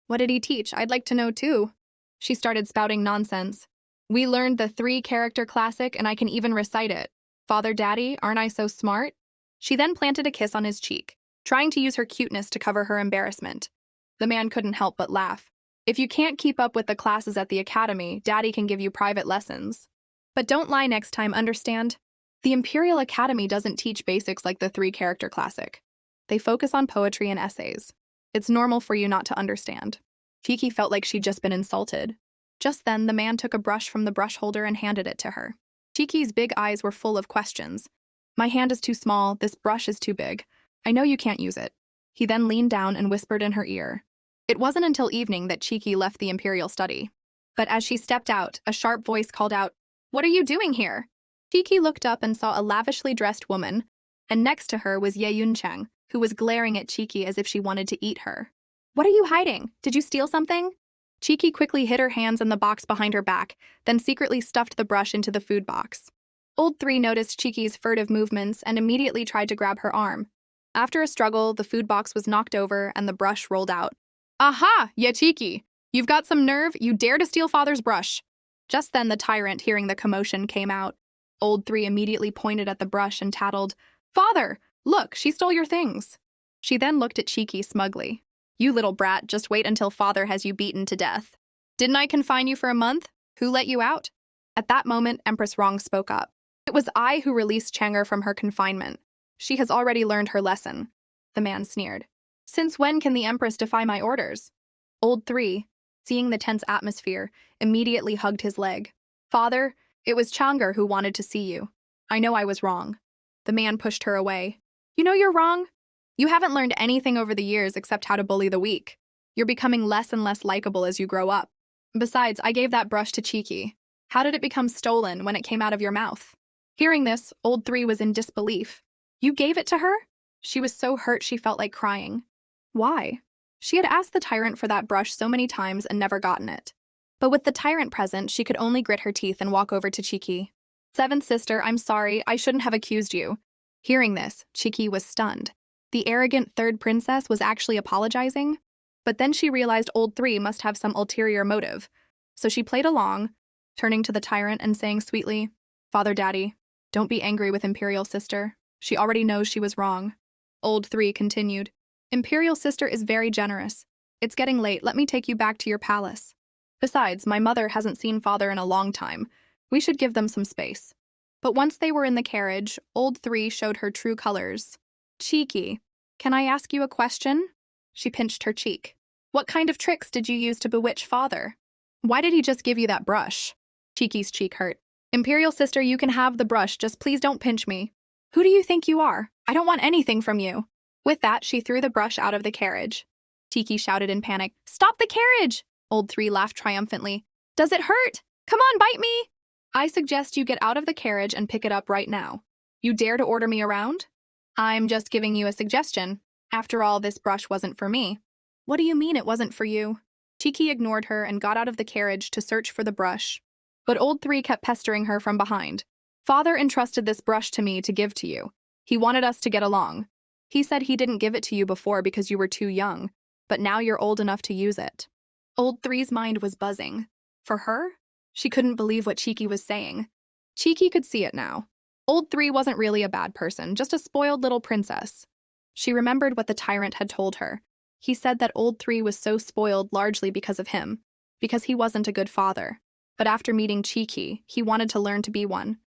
What did he teach? I'd like to know too. She started spouting nonsense. We learned the 3-character classic and I can even recite it. Father, Daddy, aren't I so smart? She then planted a kiss on his cheek, trying to use her cuteness to cover her embarrassment. The man couldn't help but laugh. If you can't keep up with the classes at the academy, Daddy can give you private lessons. But don't lie next time, understand? The Imperial Academy doesn't teach basics like the 3-character classic. They focus on poetry and essays. It's normal for you not to understand. Cheeky felt like she'd just been insulted. Just then, the man took a brush from the brush holder and handed it to her. Cheeky's big eyes were full of questions. My hand is too small, this brush is too big. I know you can't use it. He then leaned down and whispered in her ear. It wasn't until evening that Cheeky left the Imperial study. But as she stepped out, a sharp voice called out, What are you doing here? Cheeky looked up and saw a lavishly dressed woman, and next to her was Ye Yuncheng, who was glaring at Cheeky as if she wanted to eat her. What are you hiding? Did you steal something? Cheeky quickly hid her hands in the box behind her back, then secretly stuffed the brush into the food box. Old 3 noticed Cheeky's furtive movements and immediately tried to grab her arm. After a struggle, the food box was knocked over and the brush rolled out. Aha, Ye Cheeky! You've got some nerve, you dare to steal Father's brush! Just then the tyrant, hearing the commotion, came out. Old 3 immediately pointed at the brush and tattled, Father! Look, she stole your things! She then looked at Cheeky smugly. You little brat, just wait until Father has you beaten to death. Didn't I confine you for a month? Who let you out? At that moment, Empress Rong spoke up. It was I who released Chang'er from her confinement. She has already learned her lesson. The man sneered. Since when can the Empress defy my orders? Old 3, seeing the tense atmosphere, immediately hugged his leg. Father, it was Chang'er who wanted to see you. I know I was wrong. The man pushed her away. You know you're wrong? You haven't learned anything over the years except how to bully the weak. You're becoming less and less likable as you grow up. Besides, I gave that brush to Cheeky. How did it become stolen when it came out of your mouth? Hearing this, Old 3 was in disbelief. You gave it to her? She was so hurt she felt like crying. Why? She had asked the tyrant for that brush so many times and never gotten it. But with the tyrant present, she could only grit her teeth and walk over to Cheeky. 7th sister, I'm sorry, I shouldn't have accused you. Hearing this, Cheeky was stunned. The arrogant 3rd princess was actually apologizing? But then she realized Old 3 must have some ulterior motive. So she played along, turning to the tyrant and saying sweetly, Father, Daddy, don't be angry with Imperial sister. She already knows she was wrong. Old 3 continued, Imperial sister is very generous. It's getting late, let me take you back to your palace. Besides, my mother hasn't seen Father in a long time. We should give them some space. But once they were in the carriage, Old 3 showed her true colors. Cheeky, can I ask you a question? She pinched her cheek. What kind of tricks did you use to bewitch Father? Why did he just give you that brush? Cheeky's cheek hurt. Imperial sister, you can have the brush, just please don't pinch me. Who do you think you are? I don't want anything from you. With that, she threw the brush out of the carriage. Cheeky shouted in panic, Stop the carriage! Old 3 laughed triumphantly. Does it hurt? Come on, bite me! I suggest you get out of the carriage and pick it up right now. You dare to order me around? I'm just giving you a suggestion. After all, this brush wasn't for me. What do you mean it wasn't for you? Cheeky ignored her and got out of the carriage to search for the brush. But Old 3 kept pestering her from behind. Father entrusted this brush to me to give to you. He wanted us to get along. He said he didn't give it to you before because you were too young, but now you're old enough to use it. Old Three's mind was buzzing. For her? She couldn't believe what Cheeky was saying. Cheeky could see it now. Old Three wasn't really a bad person, just a spoiled little princess. She remembered what the tyrant had told her. He said that Old Three was so spoiled largely because of him, because he wasn't a good father. But after meeting Cheeky, he wanted to learn to be one.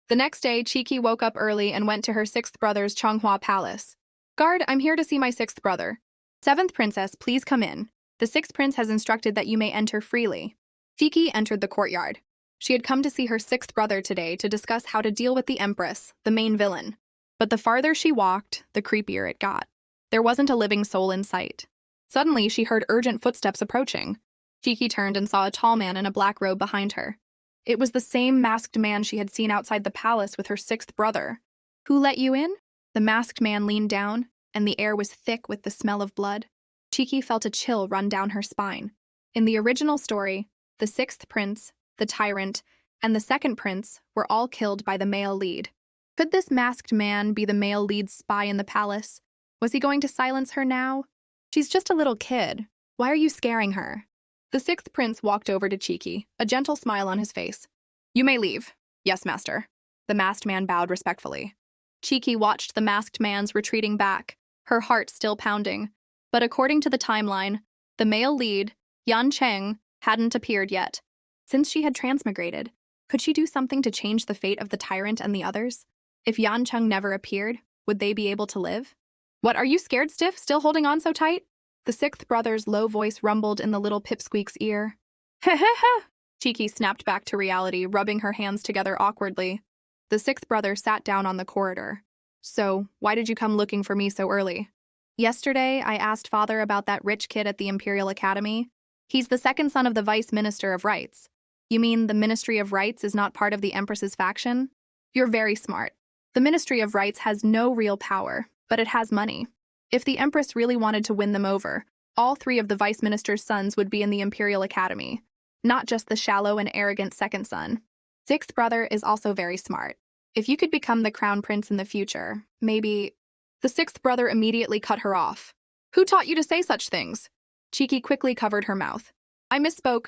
The next day, Cheeky woke up early and went to her sixth brother's Changhua palace. Guard, I'm here to see my sixth brother. Seventh princess, please come in. The sixth prince has instructed that you may enter freely. Cheeky entered the courtyard. She had come to see her sixth brother today to discuss how to deal with the Empress, the main villain. But the farther she walked, the creepier it got. There wasn't a living soul in sight. Suddenly, she heard urgent footsteps approaching. Cheeky turned and saw a tall man in a black robe behind her. It was the same masked man she had seen outside the palace with her sixth brother. Who let you in? The masked man leaned down, and the air was thick with the smell of blood. Cheeky felt a chill run down her spine. In the original story, the sixth prince, the tyrant, and the second prince were all killed by the male lead. Could this masked man be the male lead's spy in the palace? Was he going to silence her now? She's just a little kid. Why are you scaring her? The sixth prince walked over to Cheeky, a gentle smile on his face. You may leave. Yes, master. The masked man bowed respectfully. Cheeky watched the masked man's retreating back, her heart still pounding. But according to the timeline, the male lead, Yan Cheng, hadn't appeared yet. Since she had transmigrated, could she do something to change the fate of the tyrant and the others? If Yan Cheng never appeared, would they be able to live? What, are you scared stiff, still holding on so tight? The sixth brother's low voice rumbled in the little pipsqueak's ear. Heh heh heh! Cheeky snapped back to reality, rubbing her hands together awkwardly. The sixth brother sat down on the corridor. So, why did you come looking for me so early? Yesterday, I asked Father about that rich kid at the Imperial Academy. He's the second son of the Vice Minister of Rights. You mean the Ministry of Rights is not part of the Empress's faction? You're very smart. The Ministry of Rights has no real power, but it has money. If the Empress really wanted to win them over, all three of the Vice Minister's sons would be in the Imperial Academy, not just the shallow and arrogant second son. Sixth brother is also very smart. If you could become the crown prince in the future, maybe... The sixth brother immediately cut her off. Who taught you to say such things? Cheeky quickly covered her mouth. I misspoke.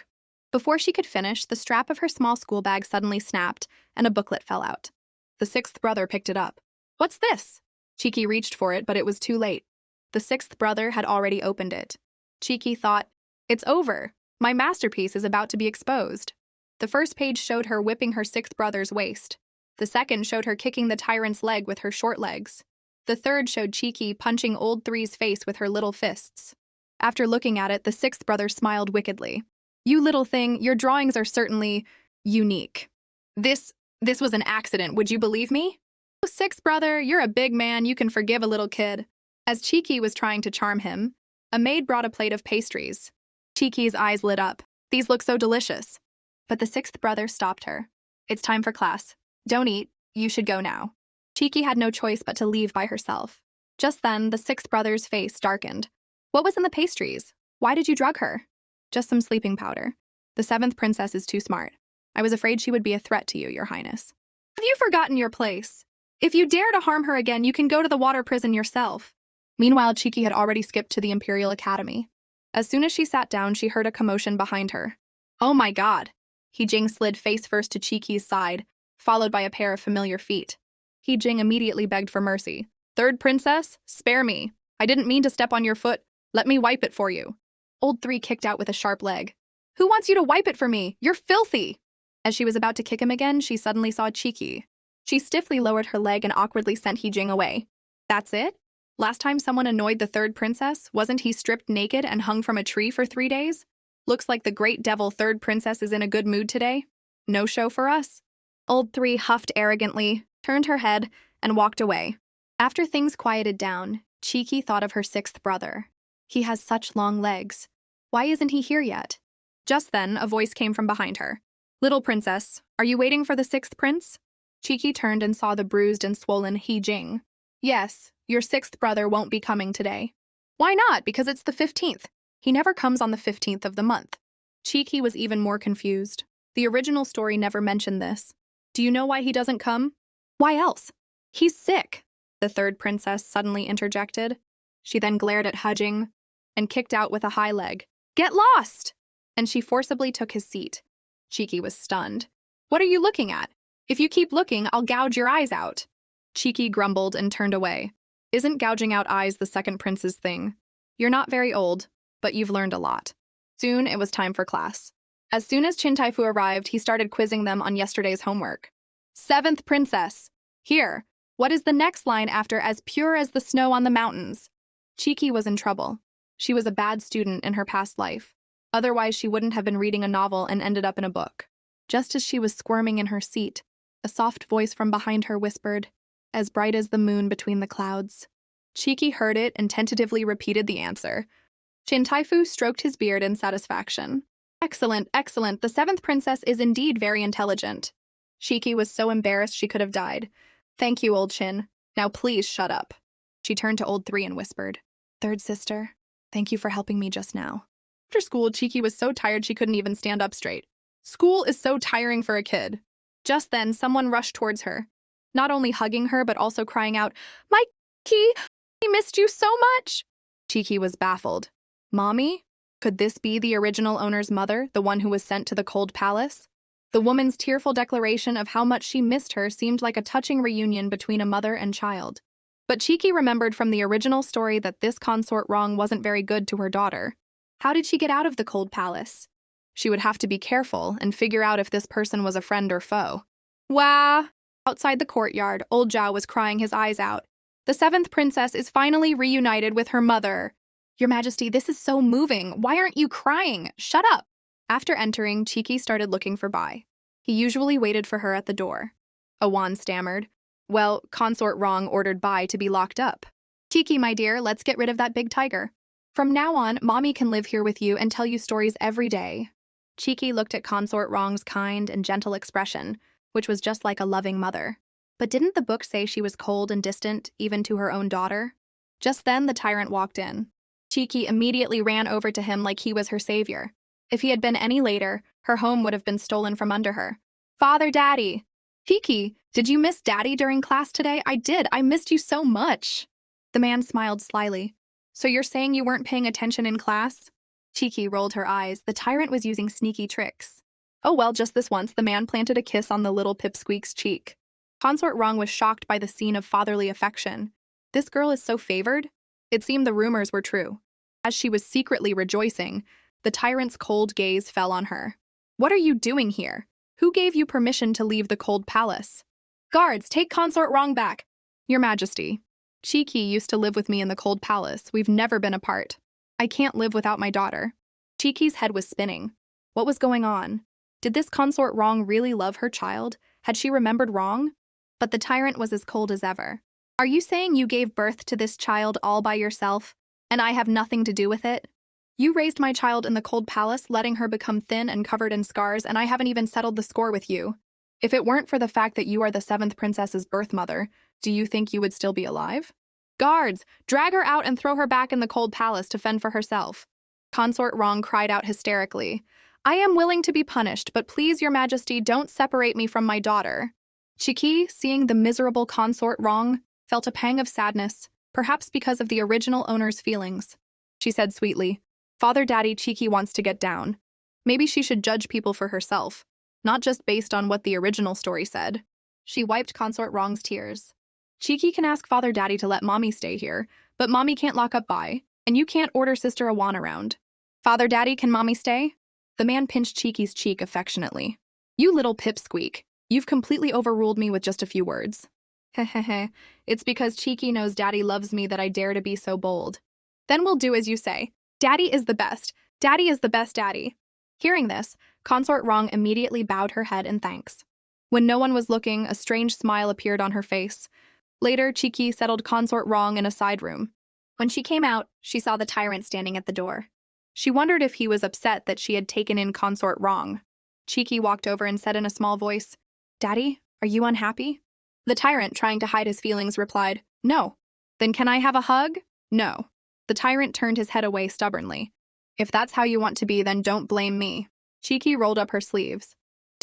Before she could finish, the strap of her small school bag suddenly snapped, and a booklet fell out. The sixth brother picked it up. What's this? Cheeky reached for it, but it was too late. The sixth brother had already opened it. Cheeky thought, it's over. My masterpiece is about to be exposed. The first page showed her whipping her sixth brother's waist. The second showed her kicking the tyrant's leg with her short legs. The third showed Cheeky punching Old Three's face with her little fists. After looking at it, the sixth brother smiled wickedly. You little thing, your drawings are certainly unique. This was an accident, would you believe me? Oh, sixth brother, you're a big man, you can forgive a little kid. As Cheeky was trying to charm him, a maid brought a plate of pastries. Cheeky's eyes lit up. These look so delicious. But the sixth brother stopped her. It's time for class. Don't eat, you should go now. Cheeky had no choice but to leave by herself. Just then, the sixth brother's face darkened. What was in the pastries? Why did you drug her? Just some sleeping powder. The seventh princess is too smart. I was afraid she would be a threat to you, Your Highness. Have you forgotten your place? If you dare to harm her again, you can go to the water prison yourself. Meanwhile, Cheeky had already skipped to the Imperial Academy. As soon as she sat down, she heard a commotion behind her. Oh my god! He-Jing slid face first to Cheeky's side, followed by a pair of familiar feet. He-Jing immediately begged for mercy. Third princess, spare me. I didn't mean to step on your foot. Let me wipe it for you. Old Three kicked out with a sharp leg. Who wants you to wipe it for me? You're filthy! As she was about to kick him again, she suddenly saw Cheeky. She stiffly lowered her leg and awkwardly sent He-Jing away. That's it? Last time someone annoyed the third princess, wasn't he stripped naked and hung from a tree for 3 days? Looks like the great devil third princess is in a good mood today. No show for us. Old Three huffed arrogantly, turned her head, and walked away. After things quieted down, Cheeky thought of her sixth brother. He has such long legs. Why isn't he here yet? Just then, a voice came from behind her. Little princess, are you waiting for the sixth prince? Cheeky turned and saw the bruised and swollen He-Jing. Yes, your sixth brother won't be coming today. Why not? Because it's the 15th. He never comes on the 15th of the month. Cheeky was even more confused. The original story never mentioned this. Do you know why he doesn't come? Why else? He's sick, the third princess suddenly interjected. She then glared at Hujing and kicked out with a high leg. Get lost! And she forcibly took his seat. Cheeky was stunned. What are you looking at? If you keep looking, I'll gouge your eyes out. Cheeky grumbled and turned away. Isn't gouging out eyes the second prince's thing? You're not very old, but you've learned a lot. Soon it was time for class. As soon as Chin Taifu arrived, he started quizzing them on yesterday's homework. Seventh princess. Here, what is the next line after as pure as the snow on the mountains? Cheeky was in trouble. She was a bad student in her past life. Otherwise, she wouldn't have been reading a novel and ended up in a book. Just as she was squirming in her seat, a soft voice from behind her whispered, as bright as the moon between the clouds. Cheeky heard it and tentatively repeated the answer. Chin Taifu stroked his beard in satisfaction. Excellent, excellent. The seventh princess is indeed very intelligent. Cheeky was so embarrassed she could have died. Thank you, old Chin. Now please shut up. She turned to old Three and whispered, Third sister, thank you for helping me just now. After school, Cheeky was so tired she couldn't even stand up straight. School is so tiring for a kid. Just then, someone rushed towards her, not only hugging her but also crying out, Mikey, I missed you so much. Cheeky was baffled. Mommy? Could this be the original owner's mother, the one who was sent to the cold palace? The woman's tearful declaration of how much she missed her seemed like a touching reunion between a mother and child. But Cheeky remembered from the original story that this Consort R wasn't very good to her daughter. How did she get out of the cold palace? She would have to be careful and figure out if this person was a friend or foe. Wah! Outside the courtyard, old Zhao was crying his eyes out. The seventh princess is finally reunited with her mother. Your Majesty, this is so moving. Why aren't you crying? Shut up! After entering, Cheeky started looking for Bai. He usually waited for her at the door. Awan stammered. Well, Consort R ordered Bai to be locked up. Cheeky, my dear, let's get rid of that big tiger. From now on, Mommy can live here with you and tell you stories every day. Cheeky looked at Consort R's kind and gentle expression, which was just like a loving mother. But didn't the book say she was cold and distant, even to her own daughter? Just then, the tyrant walked in. Cheeky immediately ran over to him like he was her savior. If he had been any later, her home would have been stolen from under her. Father, Daddy! Cheeky, did you miss Daddy during class today? I did. I missed you so much. The man smiled slyly. So you're saying you weren't paying attention in class? Cheeky rolled her eyes. The tyrant was using sneaky tricks. Oh well, just this once, the man planted a kiss on the little pipsqueak's cheek. Consort R was shocked by the scene of fatherly affection. This girl is so favored? It seemed the rumors were true. As she was secretly rejoicing, the tyrant's cold gaze fell on her. What are you doing here? Who gave you permission to leave the cold palace? Guards, take Consort R back. Your Majesty. Cheeky used to live with me in the cold palace. We've never been apart. I can't live without my daughter. Cheeky's head was spinning. What was going on? Did this Consort R really love her child? Had she remembered wrong? But the tyrant was as cold as ever. Are you saying you gave birth to this child all by yourself, and I have nothing to do with it? You raised my child in the cold palace, letting her become thin and covered in scars, and I haven't even settled the score with you. If it weren't for the fact that you are the seventh princess's birth mother, do you think you would still be alive? Guards, drag her out and throw her back in the cold palace to fend for herself. Consort R cried out hysterically. I am willing to be punished, but please, Your Majesty, don't separate me from my daughter. Cheeky, seeing the miserable Consort R, felt a pang of sadness, perhaps because of the original owner's feelings. She said sweetly, Father Daddy, Cheeky wants to get down. Maybe she should judge people for herself, not just based on what the original story said. She wiped Consort R's tears. Cheeky can ask Father Daddy to let Mommy stay here, but Mommy can't lock up Bai, and you can't order Sister Awan around. Father Daddy, can Mommy stay? The man pinched Cheeky's cheek affectionately. You little pipsqueak, you've completely overruled me with just a few words. Hehehe, it's because Cheeky knows Daddy loves me that I dare to be so bold. Then we'll do as you say. Daddy is the best. Daddy is the best daddy. Hearing this, Consort R immediately bowed her head in thanks. When no one was looking, a strange smile appeared on her face. Later, Cheeky settled Consort R in a side room. When she came out, she saw the tyrant standing at the door. She wondered if he was upset that she had taken in Consort R. Cheeky walked over and said in a small voice, Daddy, are you unhappy? The tyrant, trying to hide his feelings, replied, No. Then can I have a hug? No. The tyrant turned his head away stubbornly. If that's how you want to be, then don't blame me. Cheeky rolled up her sleeves.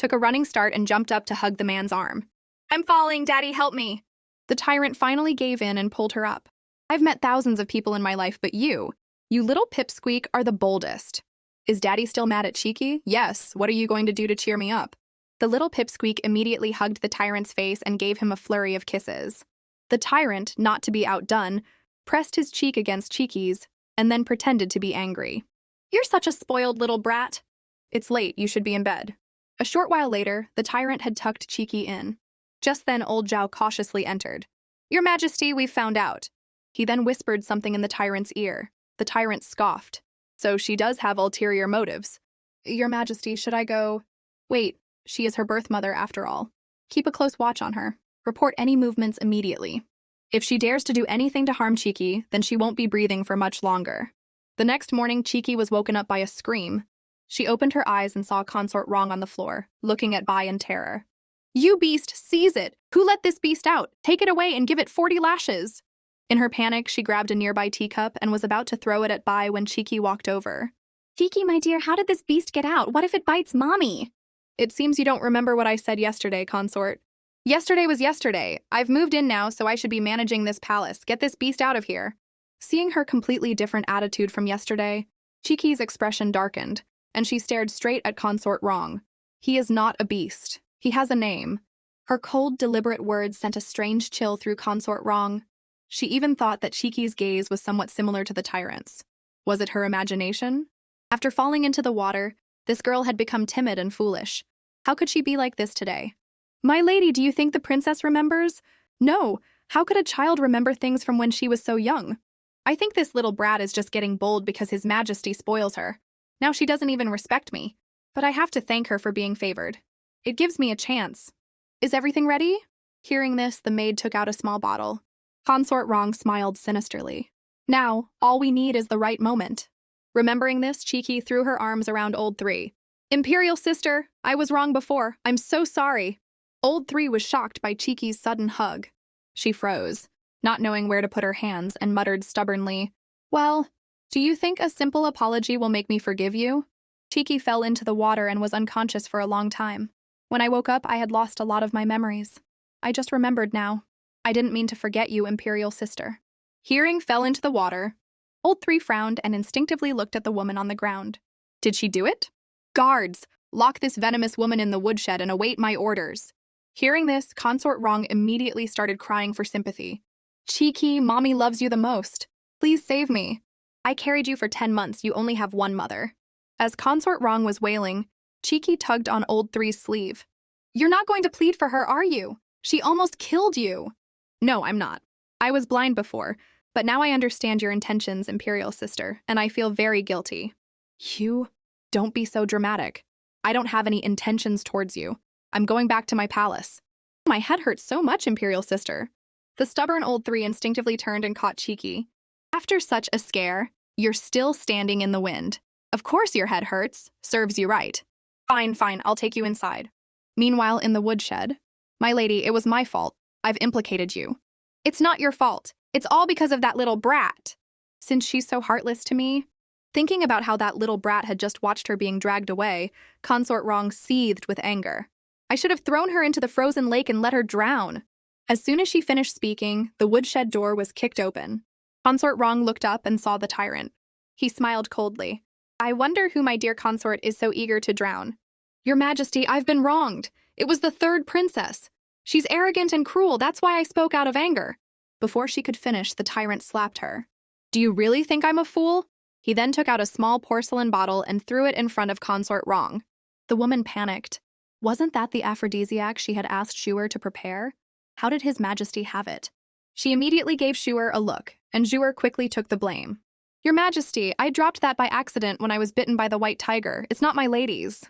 took a running start and jumped up to hug the man's arm. "I'm falling, Daddy, help me." The tyrant finally gave in and pulled her up. "I've met thousands of people in my life, but you little pipsqueak, are the boldest." "Is Daddy still mad at Cheeky?" "Yes. What are you going to do to cheer me up?" The little pipsqueak immediately hugged the tyrant's face and gave him a flurry of kisses. The tyrant, not to be outdone, pressed his cheek against Cheeky's and then pretended to be angry. "You're such a spoiled little brat." "It's late, you should be in bed." A short while later, the tyrant had tucked Cheeky in. Just then old Zhao cautiously entered. "Your Majesty, we've found out." He then whispered something in the tyrant's ear. The tyrant scoffed. "So she does have ulterior motives." "Your Majesty, should I go?" "Wait, she is her birth mother after all. Keep a close watch on her. Report any movements immediately. If she dares to do anything to harm Cheeky, then she won't be breathing for much longer." The next morning, Cheeky was woken up by a scream. She opened her eyes and saw Consort Wrong on the floor, looking at Bai in terror. "You beast, seize it! Who let this beast out? Take it away and give it 40 lashes!" In her panic, she grabbed a nearby teacup and was about to throw it at Bai when Cheeky walked over. "Cheeky, my dear, how did this beast get out? What if it bites Mommy?" "It seems you don't remember what I said yesterday, consort." "Yesterday was yesterday. I've moved in now, so I should be managing this palace. Get this beast out of here." Seeing her completely different attitude from yesterday, Cheeky's expression darkened, and she stared straight at Consort Wrong. "He is not a beast. He has a name." Her cold, deliberate words sent a strange chill through Consort Wrong. She even thought that Cheeky's gaze was somewhat similar to the tyrant's. Was it her imagination? After falling into the water, this girl had become timid and foolish. How could she be like this today? "My lady, do you think the princess remembers?" "No. How could a child remember things from when she was so young?" "I think this little brat is just getting bold because His Majesty spoils her. Now she doesn't even respect me. But I have to thank her for being favored. It gives me a chance. Is everything ready?" Hearing this, the maid took out a small bottle. Consort Wrong smiled sinisterly. "Now, all we need is the right moment." Remembering this, Cheeky threw her arms around Old Three. "Imperial sister, I was wrong before. I'm so sorry." Old Three was shocked by Cheeky's sudden hug. She froze, not knowing where to put her hands, and muttered stubbornly, "Well, do you think a simple apology will make me forgive you?" Cheeky fell into the water and was unconscious for a long time. "When I woke up, I had lost a lot of my memories. I just remembered now. I didn't mean to forget you, Imperial sister." Hearing fell into the water, Old Three frowned and instinctively looked at the woman on the ground. "Did she do it?" "Guards, lock this venomous woman in the woodshed and await my orders." Hearing this, Consort Wrong immediately started crying for sympathy. "Cheeky, Mommy loves you the most. Please save me. I carried you for 10 months, you only have one mother." As Consort Wrong was wailing, Cheeky tugged on Old Three's sleeve. "You're not going to plead for her, are you? She almost killed you." "No, I'm not. I was blind before, but now I understand your intentions, Imperial sister, and I feel very guilty." "You? Don't be so dramatic. I don't have any intentions towards you. I'm going back to my palace." "My head hurts so much, Imperial sister." The stubborn Old Three instinctively turned and caught Cheeky. "After such a scare, you're still standing in the wind. Of course your head hurts. Serves you right." Fine, I'll take you inside." Meanwhile, in the woodshed, "My lady, it was my fault. I've implicated you." "It's not your fault. It's all because of that little brat." "Since she's so heartless to me?" Thinking about how that little brat had just watched her being dragged away, Consort Wrong seethed with anger. "I should have thrown her into the frozen lake and let her drown." As soon as she finished speaking, the woodshed door was kicked open. Consort Wrong looked up and saw the tyrant. He smiled coldly. "I wonder who my dear consort is so eager to drown." "Your Majesty, I've been wronged. It was the third princess. She's arrogant and cruel, that's why I spoke out of anger." Before she could finish, the tyrant slapped her. "Do you really think I'm a fool?" He then took out a small porcelain bottle and threw it in front of Consort Wrong. The woman panicked. Wasn't that the aphrodisiac she had asked Zhuer to prepare? How did His Majesty have it? She immediately gave Zhuer a look, and Zhuer quickly took the blame. "Your Majesty, I dropped that by accident when I was bitten by the white tiger. It's not my lady's."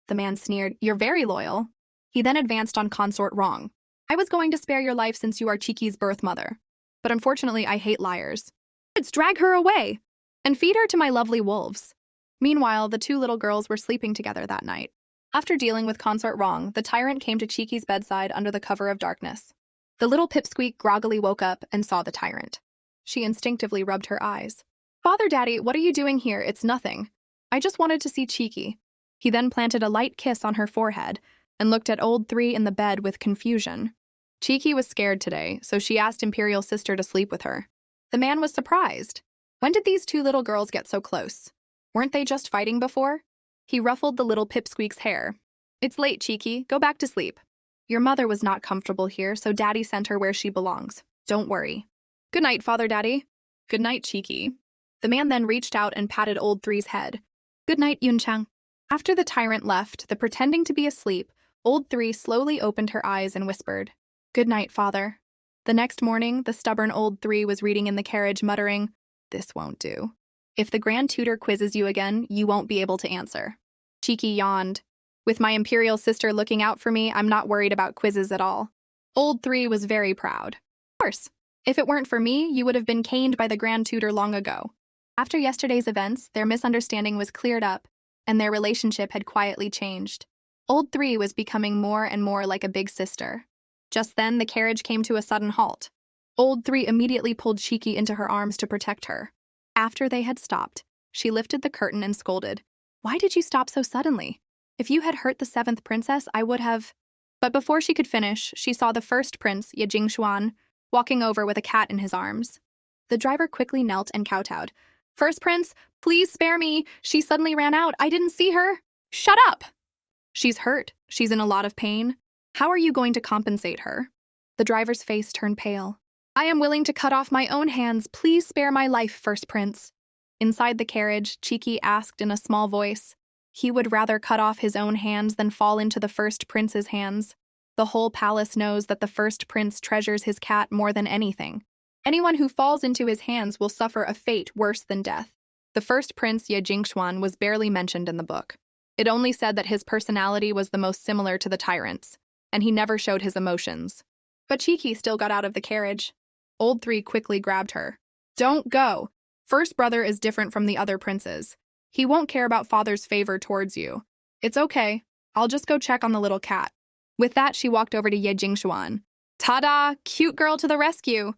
The man sneered. "You're very loyal." He then advanced on Consort Wrong. "I was going to spare your life since you are Cheeky's birth mother. But unfortunately, I hate liars. Let's drag her away and feed her to my lovely wolves." Meanwhile, the two little girls were sleeping together that night. After dealing with Consort Wrong, the tyrant came to Cheeky's bedside under the cover of darkness. The little pipsqueak groggily woke up and saw the tyrant. She instinctively rubbed her eyes. "Father, Daddy, what are you doing here? It's nothing. I just wanted to see Cheeky." He then planted a light kiss on her forehead, and looked at old 3 in the bed with confusion. Cheeky was scared today, so she asked Imperial sister to sleep with her. The man was surprised. When did these two little girls get so close? Weren't they just fighting before? He ruffled the little pipsqueak's hair. It's late, Cheeky. Go back to sleep. Your mother was not comfortable here, so Daddy sent her where she belongs. Don't worry. Good night, Father Daddy. Good night, Cheeky. The man then reached out and patted old 3's head. Good night, Yunchang. After the tyrant left, the pretending to be asleep, old 3 slowly opened her eyes and whispered, Good night, Father. The next morning, the stubborn old 3 was reading in the carriage, muttering, This won't do. If the Grand Tutor quizzes you again, you won't be able to answer. Cheeky yawned. With my Imperial sister looking out for me, I'm not worried about quizzes at all. Old 3 was very proud. Of course. If it weren't for me, you would have been caned by the Grand Tutor long ago. After yesterday's events, their misunderstanding was cleared up, and their relationship had quietly changed. Old 3 was becoming more and more like a big sister. Just then, the carriage came to a sudden halt. Old 3 immediately pulled Cheeky into her arms to protect her. After they had stopped, she lifted the curtain and scolded, Why did you stop so suddenly? If you had hurt the 7th princess, I would have... But before she could finish, she saw the first prince, Ye Jingshuan, walking over with a cat in his arms. The driver quickly knelt and kowtowed. First prince, please spare me. She suddenly ran out. I didn't see her. Shut up! She's hurt. She's in a lot of pain. How are you going to compensate her? The driver's face turned pale. I am willing to cut off my own hands. Please spare my life, first prince. Inside the carriage, Cheeky asked in a small voice. He would rather cut off his own hands than fall into the first prince's hands. The whole palace knows that the first prince treasures his cat more than anything. Anyone who falls into his hands will suffer a fate worse than death. The first prince, Ye Jingshuan, was barely mentioned in the book. It only said that his personality was the most similar to the tyrant's, and he never showed his emotions. But Cheeky still got out of the carriage. Old 3 quickly grabbed her. Don't go. First brother is different from the other princes. He won't care about father's favor towards you. It's okay. I'll just go check on the little cat. With that, she walked over to Ye Jingshuan. Ta-da! Cute girl to the rescue!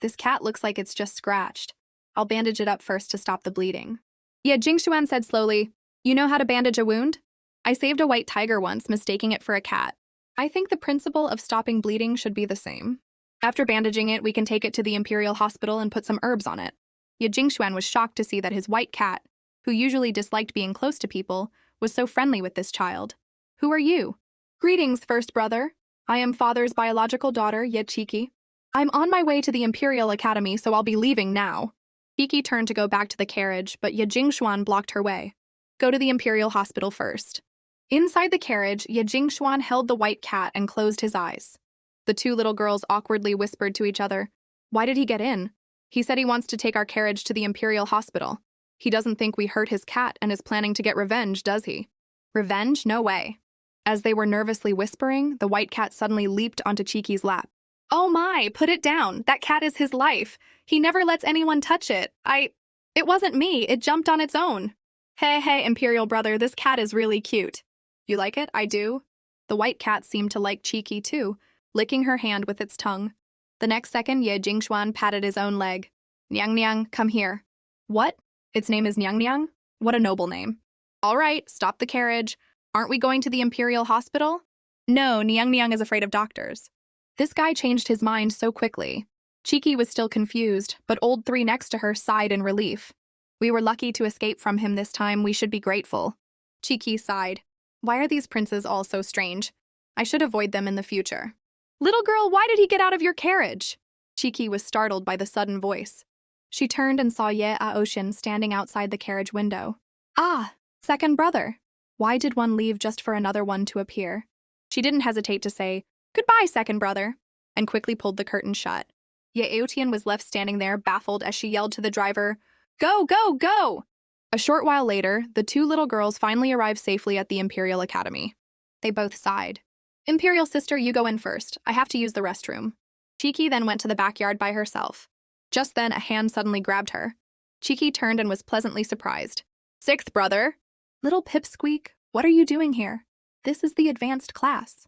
This cat looks like it's just scratched. I'll bandage it up first to stop the bleeding. Ye Jingshuan said slowly, You know how to bandage a wound? I saved a white tiger once, mistaking it for a cat. I think the principle of stopping bleeding should be the same. After bandaging it, we can take it to the Imperial hospital and put some herbs on it. Ye Jingshuan was shocked to see that his white cat, who usually disliked being close to people, was so friendly with this child. Who are you? Greetings, first brother. I am father's biological daughter, Ye Cheeky. I'm on my way to the Imperial Academy, so I'll be leaving now. Cheeky turned to go back to the carriage, but Ye Jingshuan blocked her way. Go to the Imperial Hospital first. Inside the carriage, Ye Jingshuan held the white cat and closed his eyes. The two little girls awkwardly whispered to each other, Why did he get in? He said he wants to take our carriage to the Imperial Hospital. He doesn't think we hurt his cat and is planning to get revenge, does he? Revenge? No way. As they were nervously whispering, the white cat suddenly leaped onto Cheeky's lap. Oh my, put it down. That cat is his life. He never lets anyone touch it. It wasn't me. It jumped on its own. Hey, Imperial brother, this cat is really cute. You like it? I do. The white cat seemed to like Cheeky too, licking her hand with its tongue. The next second, Ye Jingshuan patted his own leg. Nyang Nyang, come here. What? Its name is Nyang Nyang? What a noble name. All right, stop the carriage. Aren't we going to the Imperial Hospital? No, Nyang Nyang is afraid of doctors. This guy changed his mind so quickly. Cheeky was still confused, but old 3 next to her sighed in relief. We were lucky to escape from him this time. We should be grateful. Cheeky sighed. Why are these princes all so strange? I should avoid them in the future. Little girl, why did he get out of your carriage? Cheeky was startled by the sudden voice. She turned and saw Ye Aoshin standing outside the carriage window. Ah, second brother. Why did one leave just for another one to appear? She didn't hesitate to say, Goodbye, second brother, and quickly pulled the curtain shut. Ye Aotian was left standing there, baffled as she yelled to the driver, Go, go, go! A short while later, the two little girls finally arrived safely at the Imperial Academy. They both sighed. Imperial sister, you go in first. I have to use the restroom. Cheeky then went to the backyard by herself. Just then, a hand suddenly grabbed her. Cheeky turned and was pleasantly surprised. Sixth brother! Little Pipsqueak, what are you doing here? This is the advanced class.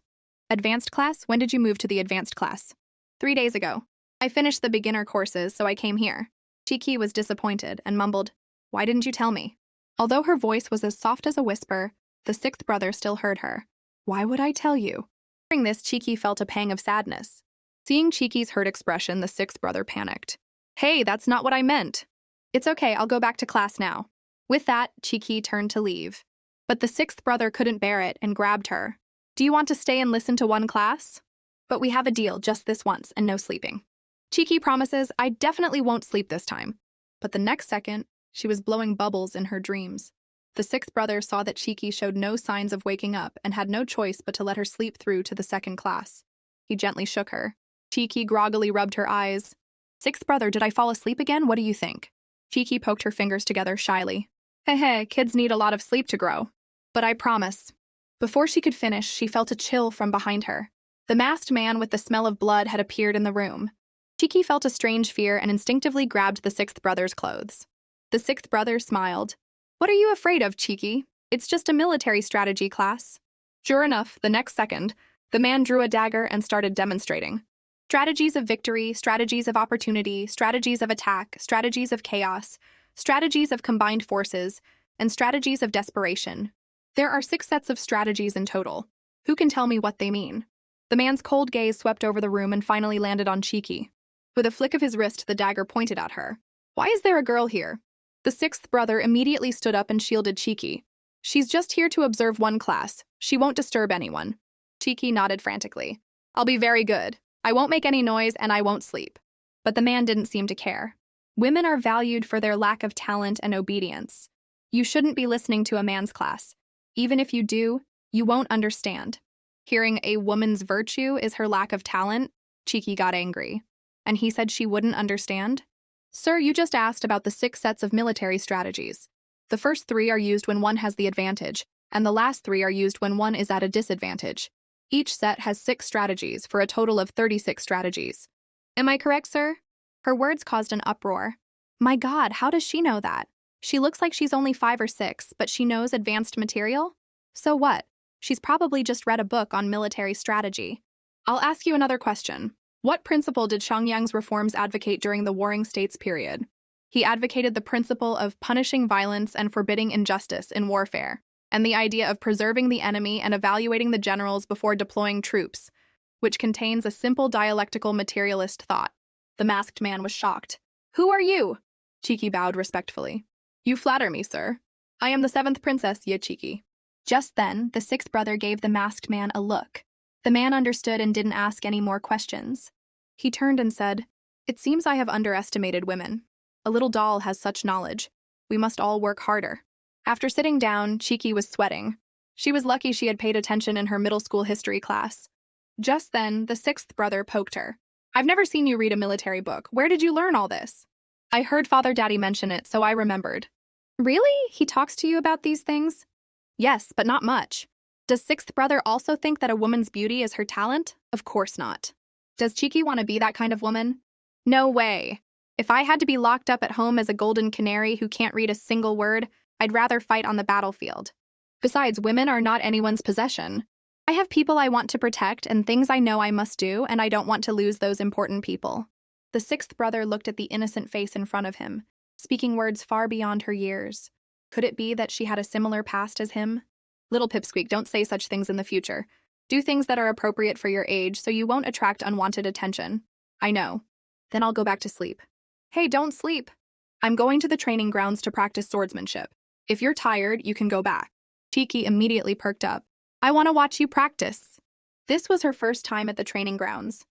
Advanced class? When did you move to the advanced class? 3 days ago. I finished the beginner courses, so I came here. Cheeky was disappointed and mumbled, Why didn't you tell me? Although her voice was as soft as a whisper, the sixth brother still heard her. Why would I tell you? Hearing this, Cheeky felt a pang of sadness. Seeing Cheeky's hurt expression, the sixth brother panicked. Hey, that's not what I meant. It's okay, I'll go back to class now. With that, Cheeky turned to leave. But the sixth brother couldn't bear it and grabbed her. Do you want to stay and listen to one class? But we have a deal, just this once, and no sleeping. Cheeky promises, I definitely won't sleep this time. But the next second, she was blowing bubbles in her dreams. The sixth brother saw that Cheeky showed no signs of waking up and had no choice but to let her sleep through to the second class. He gently shook her. Cheeky groggily rubbed her eyes. Sixth brother, did I fall asleep again? What do you think? Cheeky poked her fingers together shyly. Heh, kids need a lot of sleep to grow. But I promise. Before she could finish, she felt a chill from behind her. The masked man with the smell of blood had appeared in the room. Cheeky felt a strange fear and instinctively grabbed the sixth brother's clothes. The sixth brother smiled. What are you afraid of, Cheeky? It's just a military strategy class. Sure enough, the next second, the man drew a dagger and started demonstrating. Strategies of victory, strategies of opportunity, strategies of attack, strategies of chaos, strategies of combined forces, and strategies of desperation. There are 6 sets of strategies in total. Who can tell me what they mean? The man's cold gaze swept over the room and finally landed on Cheeky. With a flick of his wrist, the dagger pointed at her. Why is there a girl here? The sixth brother immediately stood up and shielded Cheeky. She's just here to observe one class. She won't disturb anyone. Cheeky nodded frantically. I'll be very good. I won't make any noise and I won't sleep. But the man didn't seem to care. Women are valued for their lack of talent and obedience. You shouldn't be listening to a man's class. Even if you do, you won't understand. Hearing a woman's virtue is her lack of talent, Cheeky got angry. And he said she wouldn't understand? Sir, you just asked about the 6 sets of military strategies. The first 3 are used when one has the advantage, and the last 3 are used when one is at a disadvantage. Each set has 6 strategies, for a total of 36 strategies. Am I correct, sir? Her words caused an uproar. My God, how does she know that? She looks like she's only 5 or 6, but she knows advanced material? So what? She's probably just read a book on military strategy. I'll ask you another question. What principle did Xiangyang's reforms advocate during the Warring States period? He advocated the principle of punishing violence and forbidding injustice in warfare, and the idea of preserving the enemy and evaluating the generals before deploying troops, which contains a simple dialectical materialist thought. The masked man was shocked. Who are you? Cheeky bowed respectfully. You flatter me, sir. I am the 7th princess, Ye Cheeky. Just then, the 6th brother gave the masked man a look. The man understood and didn't ask any more questions. He turned and said, It seems I have underestimated women. A little doll has such knowledge. We must all work harder. After sitting down, Cheeky was sweating. She was lucky she had paid attention in her middle school history class. Just then, the 6th brother poked her. I've never seen you read a military book. Where did you learn all this? I heard Father Daddy mention it, so I remembered. Really? He talks to you about these things? Yes, but not much. Does 6th brother also think that a woman's beauty is her talent? Of course not. Does Cheeky want to be that kind of woman? No way. If I had to be locked up at home as a golden canary who can't read a single word, I'd rather fight on the battlefield. Besides, women are not anyone's possession. I have people I want to protect and things I know I must do, and I don't want to lose those important people. The 6th brother looked at the innocent face in front of him, speaking words far beyond her years. Could it be that she had a similar past as him? Little Pipsqueak, don't say such things in the future. Do things that are appropriate for your age so you won't attract unwanted attention. I know. Then I'll go back to sleep. Hey, don't sleep. I'm going to the training grounds to practice swordsmanship. If you're tired, you can go back. Cheeky immediately perked up. I want to watch you practice. This was her first time at the training grounds.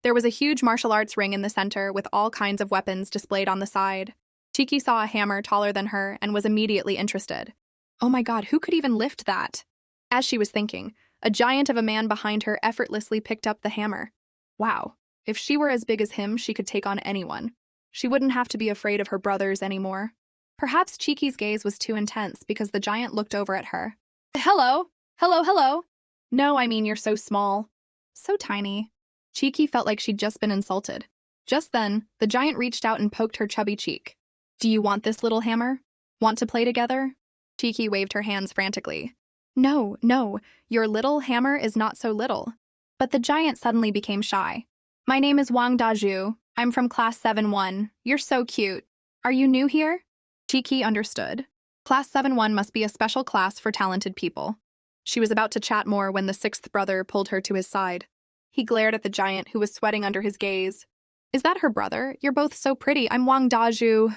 There was a huge martial arts ring in the center with all kinds of weapons displayed on the side. Cheeky saw a hammer taller than her and was immediately interested. Oh my God, who could even lift that? As she was thinking, a giant of a man behind her effortlessly picked up the hammer. Wow, if she were as big as him, she could take on anyone. She wouldn't have to be afraid of her brothers anymore. Perhaps Cheeky's gaze was too intense because the giant looked over at her. Hello? Hello? No, I mean you're so small. So tiny. Cheeky felt like she'd just been insulted. Just then, the giant reached out and poked her chubby cheek. Do you want this little hammer? Want to play together? Cheeky waved her hands frantically. No, your little hammer is not so little. But the giant suddenly became shy. My name is Wang Daju. I'm from class 7-1. You're so cute. Are you new here? Cheeky understood. Class 7-1 must be a special class for talented people. She was about to chat more when the sixth brother pulled her to his side. He glared at the giant who was sweating under his gaze. Is that her brother? You're both so pretty. I'm Wang Daju.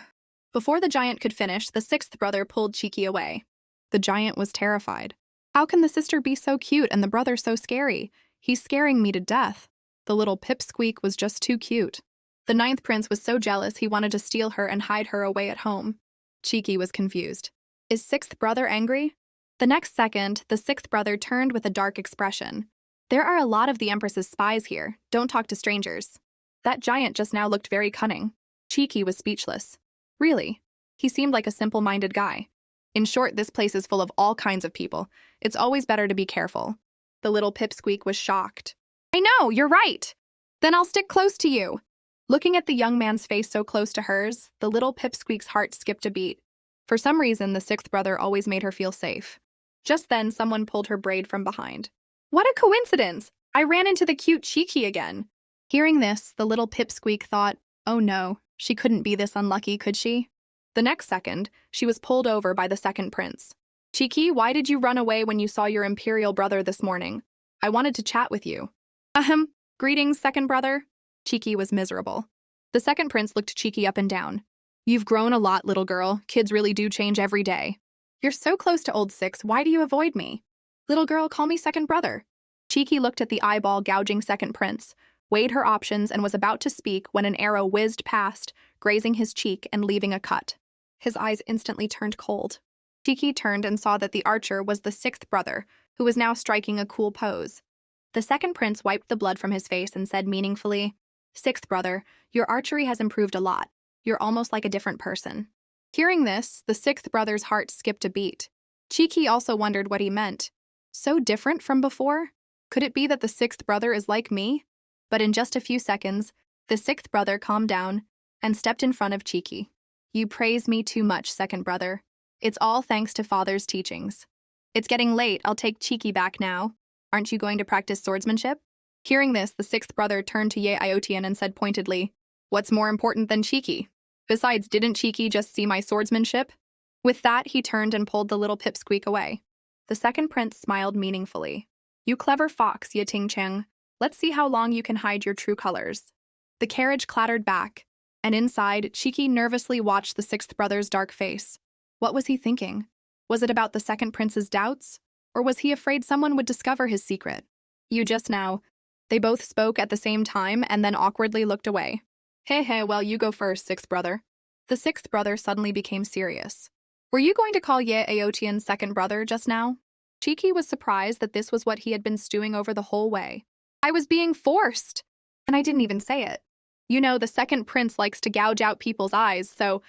Before the giant could finish, the sixth brother pulled Cheeky away. The giant was terrified. How can the sister be so cute and the brother so scary? He's scaring me to death. The little pipsqueak was just too cute. The ninth prince was so jealous he wanted to steal her and hide her away at home. Cheeky was confused. Is sixth brother angry? The next second, the sixth brother turned with a dark expression. There are a lot of the Empress's spies here. Don't talk to strangers. That giant just now looked very cunning. Cheeky was speechless. Really? He seemed like a simple-minded guy. In short, this place is full of all kinds of people. It's always better to be careful. The little pipsqueak was shocked. I know, you're right. Then I'll stick close to you. Looking at the young man's face so close to hers, the little pipsqueak's heart skipped a beat. For some reason, the sixth brother always made her feel safe. Just then, someone pulled her braid from behind. What a coincidence! I ran into the cute Cheeky again. Hearing this, the little pipsqueak thought, oh no, she couldn't be this unlucky, could she? The next second, she was pulled over by the second prince. Cheeky, why did you run away when you saw your Imperial brother this morning? I wanted to chat with you. Greetings, second brother. Cheeky was miserable. The second prince looked Cheeky up and down. You've grown a lot, little girl. Kids really do change every day. You're so close to old six, why do you avoid me? Little girl, call me second brother. Cheeky looked at the eyeball-gouging second prince, weighed her options, and was about to speak when an arrow whizzed past, grazing his cheek and leaving a cut. His eyes instantly turned cold. Cheeky turned and saw that the archer was the sixth brother, who was now striking a cool pose. The second prince wiped the blood from his face and said meaningfully, Sixth brother, your archery has improved a lot. You're almost like a different person. Hearing this, the sixth brother's heart skipped a beat. Cheeky also wondered what he meant. So different from before? Could it be that the sixth brother is like me? But in just a few seconds, the sixth brother calmed down and stepped in front of Cheeky. You praise me too much, second brother. It's all thanks to father's teachings. It's getting late, I'll take Cheeky back now. Aren't you going to practice swordsmanship? Hearing this, the sixth brother turned to Ye Iotian and said pointedly, What's more important than Cheeky? Besides, didn't Cheeky just see my swordsmanship? With that, he turned and pulled the little pipsqueak away. The second prince smiled meaningfully. You clever fox, Ye Ting Cheng. Let's see how long you can hide your true colors. The carriage clattered back, and inside, Cheeky nervously watched the sixth brother's dark face. What was he thinking? Was it about the second prince's doubts? Or was he afraid someone would discover his secret? You just now. They both spoke at the same time and then awkwardly looked away. Hey, well, you go first, sixth brother. The sixth brother suddenly became serious. Were you going to call Ye Aotian's second brother just now? Cheeky was surprised that this was what he had been stewing over the whole way. I was being forced, and I didn't even say it. You know, the second prince likes to gouge out people's eyes, so...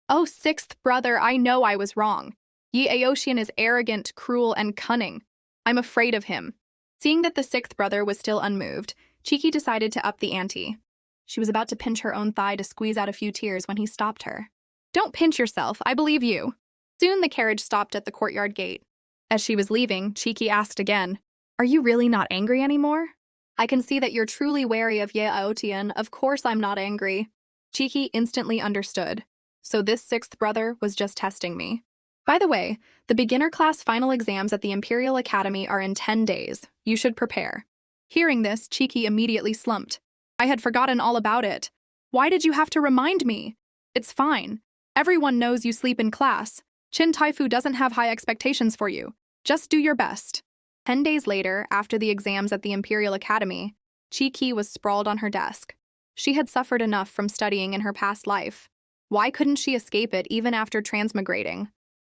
Oh, sixth brother, I know I was wrong. Ye Aotian is arrogant, cruel, and cunning. I'm afraid of him. Seeing that the sixth brother was still unmoved, Cheeky decided to up the ante. She was about to pinch her own thigh to squeeze out a few tears when he stopped her. Don't pinch yourself, I believe you. Soon the carriage stopped at the courtyard gate. As she was leaving, Cheeky asked again, Are you really not angry anymore? I can see that you're truly wary of Ye Aotian. Of course I'm not angry. Cheeky instantly understood. So this sixth brother was just testing me. By the way, the beginner class final exams at the Imperial Academy are in 10 days. You should prepare. Hearing this, Cheeky immediately slumped. I had forgotten all about it. Why did you have to remind me? It's fine. Everyone knows you sleep in class. Chin Taifu doesn't have high expectations for you. Just do your best. 10 days later, after the exams at the Imperial Academy, Cheeky was sprawled on her desk. She had suffered enough from studying in her past life. Why couldn't she escape it even after transmigrating?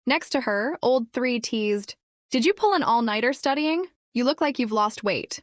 Next to her, old 3 teased, Did you pull an all-nighter studying? You look like you've lost weight.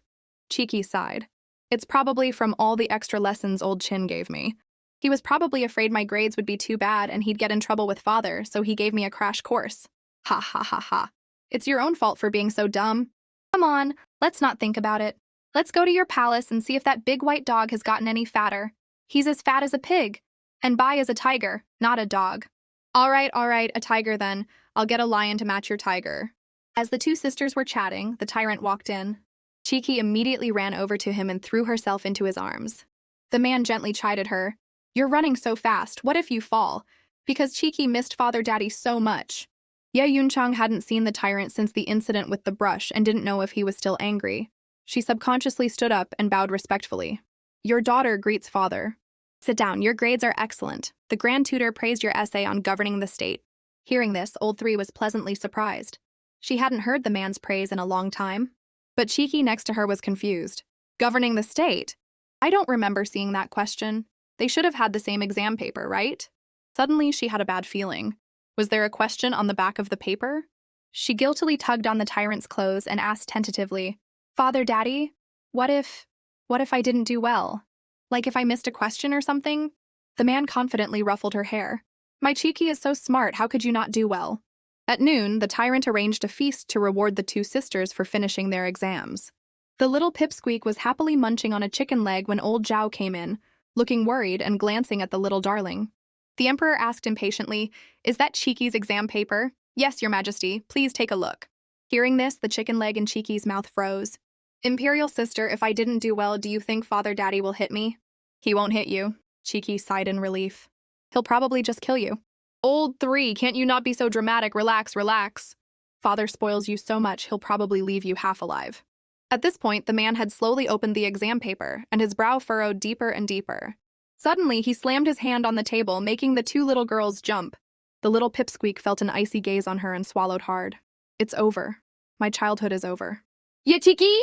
Cheeky sighed. It's probably from all the extra lessons old Chin gave me. He was probably afraid my grades would be too bad and he'd get in trouble with father, so he gave me a crash course. Ha ha ha ha. It's your own fault for being so dumb. Come on, let's not think about it. Let's go to your palace and see if that big white dog has gotten any fatter. He's as fat as a pig, and Bai is a tiger, not a dog. All right, a tiger then. I'll get a lion to match your tiger. As the two sisters were chatting, the tyrant walked in. Cheeky immediately ran over to him and threw herself into his arms. The man gently chided her. You're running so fast, what if you fall? Because Cheeky missed Father Daddy so much. Ye Yunchang hadn't seen the tyrant since the incident with the brush and didn't know if he was still angry. She subconsciously stood up and bowed respectfully. Your daughter greets father. Sit down, your grades are excellent. The grand tutor praised your essay on governing the state. Hearing this, old three was pleasantly surprised. She hadn't heard the man's praise in a long time. But Cheeky next to her was confused. Governing the state? I don't remember seeing that question. They should have had the same exam paper, right? Suddenly, she had a bad feeling. Was there a question on the back of the paper? She guiltily tugged on the tyrant's clothes and asked tentatively, Father, Daddy, what if I didn't do well? Like if I missed a question or something? The man confidently ruffled her hair. My Cheeky is so smart, how could you not do well? At noon, the tyrant arranged a feast to reward the two sisters for finishing their exams. The little pipsqueak was happily munching on a chicken leg when old Zhao came in, looking worried and glancing at the little darling. The emperor asked impatiently, Is that Cheeky's exam paper? Yes, your majesty, please take a look. Hearing this, the chicken leg in Cheeky's mouth froze. Imperial sister, if I didn't do well, do you think Father Daddy will hit me? He won't hit you, Cheeky sighed in relief. He'll probably just kill you. Old three, can't you not be so dramatic? Relax, relax. Father spoils you so much, he'll probably leave you half alive. At this point, the man had slowly opened the exam paper, and his brow furrowed deeper and deeper. Suddenly, he slammed his hand on the table, making the two little girls jump. The little pipsqueak felt an icy gaze on her and swallowed hard. It's over. My childhood is over. Yeah, Cheeky?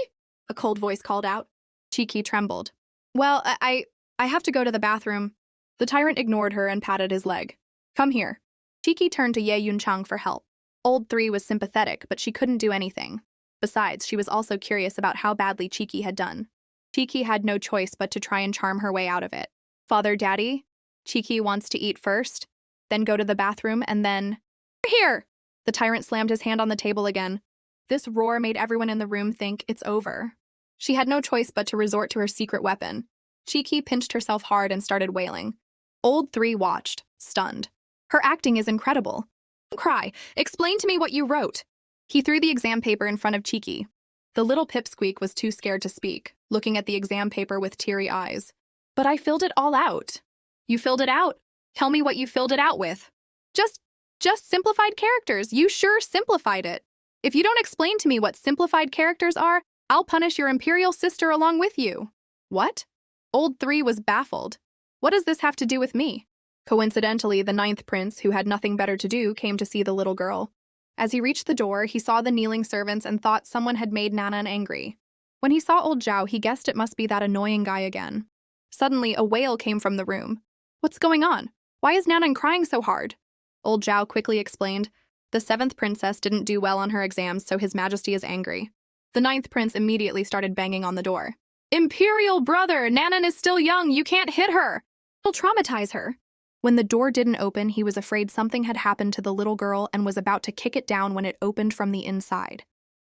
A cold voice called out. Cheeky trembled. Well, I have to go to the bathroom. The tyrant ignored her and patted his leg. Come here. Cheeky turned to Ye Yunchang for help. Old three was sympathetic, but she couldn't do anything. Besides, she was also curious about how badly Cheeky had done. Cheeky had no choice but to try and charm her way out of it. Father, Daddy, Cheeky wants to eat first, then go to the bathroom, and then… Here! The tyrant slammed his hand on the table again. This roar made everyone in the room think it's over. She had no choice but to resort to her secret weapon. Cheeky pinched herself hard and started wailing. Old three watched, stunned. Her acting is incredible. Don't cry. Explain to me what you wrote. He threw the exam paper in front of Cheeky. The little pipsqueak was too scared to speak, looking at the exam paper with teary eyes. But I filled it all out. You filled it out? Tell me what you filled it out with. Just simplified characters. You sure simplified it. If you don't explain to me what simplified characters are, I'll punish your imperial sister along with you. What? Old three was baffled. What does this have to do with me? Coincidentally, the ninth prince, who had nothing better to do, came to see the little girl. As he reached the door, he saw the kneeling servants and thought someone had made Nanan angry. When he saw old Zhao, he guessed it must be that annoying guy again. Suddenly, a wail came from the room. What's going on? Why is Nanan crying so hard? Old Zhao quickly explained. The seventh princess didn't do well on her exams, so His Majesty is angry. The ninth prince immediately started banging on the door. Imperial brother, Nanan is still young, you can't hit her. It'll traumatize her. When the door didn't open, he was afraid something had happened to the little girl and was about to kick it down when it opened from the inside.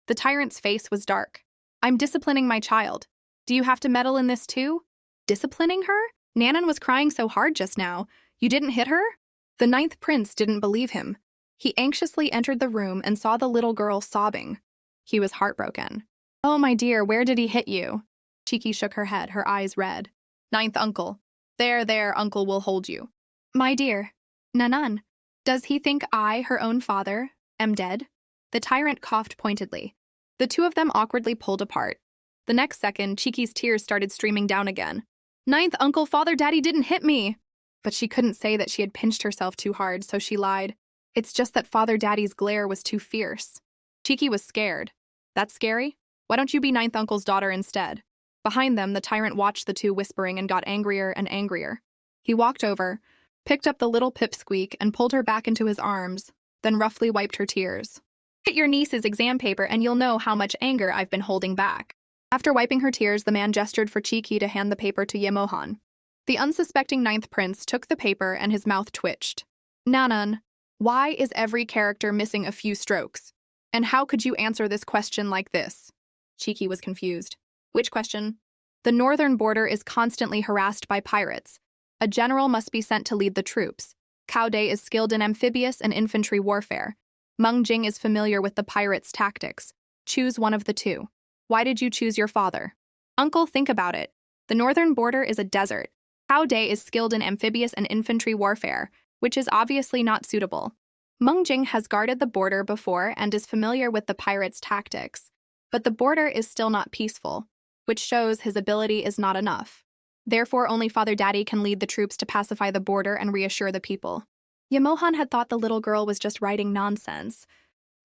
The tyrant's face was dark. I'm disciplining my child. Do you have to meddle in this too? Disciplining her? Nanan was crying so hard just now. You didn't hit her? The ninth prince didn't believe him. He anxiously entered the room and saw the little girl sobbing. He was heartbroken. Oh, my dear, where did he hit you? Cheeky shook her head, her eyes red. Ninth uncle. There, uncle will hold you. My dear. Nanan. Does he think I, her own father, am dead? The tyrant coughed pointedly. The two of them awkwardly pulled apart. The next second, Cheeky's tears started streaming down again. Ninth uncle, Father Daddy didn't hit me. But she couldn't say that she had pinched herself too hard, so she lied. It's just that Father Daddy's glare was too fierce. Cheeky was scared. That's scary? Why don't you be Ninth Uncle's daughter instead? Behind them, the tyrant watched the two whispering and got angrier and angrier. He walked over, picked up the little pipsqueak and pulled her back into his arms, then roughly wiped her tears. Get your niece's exam paper and you'll know how much anger I've been holding back. After wiping her tears, the man gestured for Cheeky to hand the paper to Yemohan. The unsuspecting ninth prince took the paper and his mouth twitched. Nanan, why is every character missing a few strokes? And how could you answer this question like this? Cheeky was confused. Which question? The northern border is constantly harassed by pirates. A general must be sent to lead the troops. Cao Dai is skilled in amphibious and infantry warfare. Meng Jing is familiar with the pirates' tactics. Choose one of the two. Why did you choose your father? Uncle, think about it. The northern border is a desert. Cao Dai is skilled in amphibious and infantry warfare, which is obviously not suitable. Meng Jing has guarded the border before and is familiar with the pirates' tactics, but the border is still not peaceful, which shows his ability is not enough. Therefore, only Father Daddy can lead the troops to pacify the border and reassure the people. Yamohan had thought the little girl was just writing nonsense,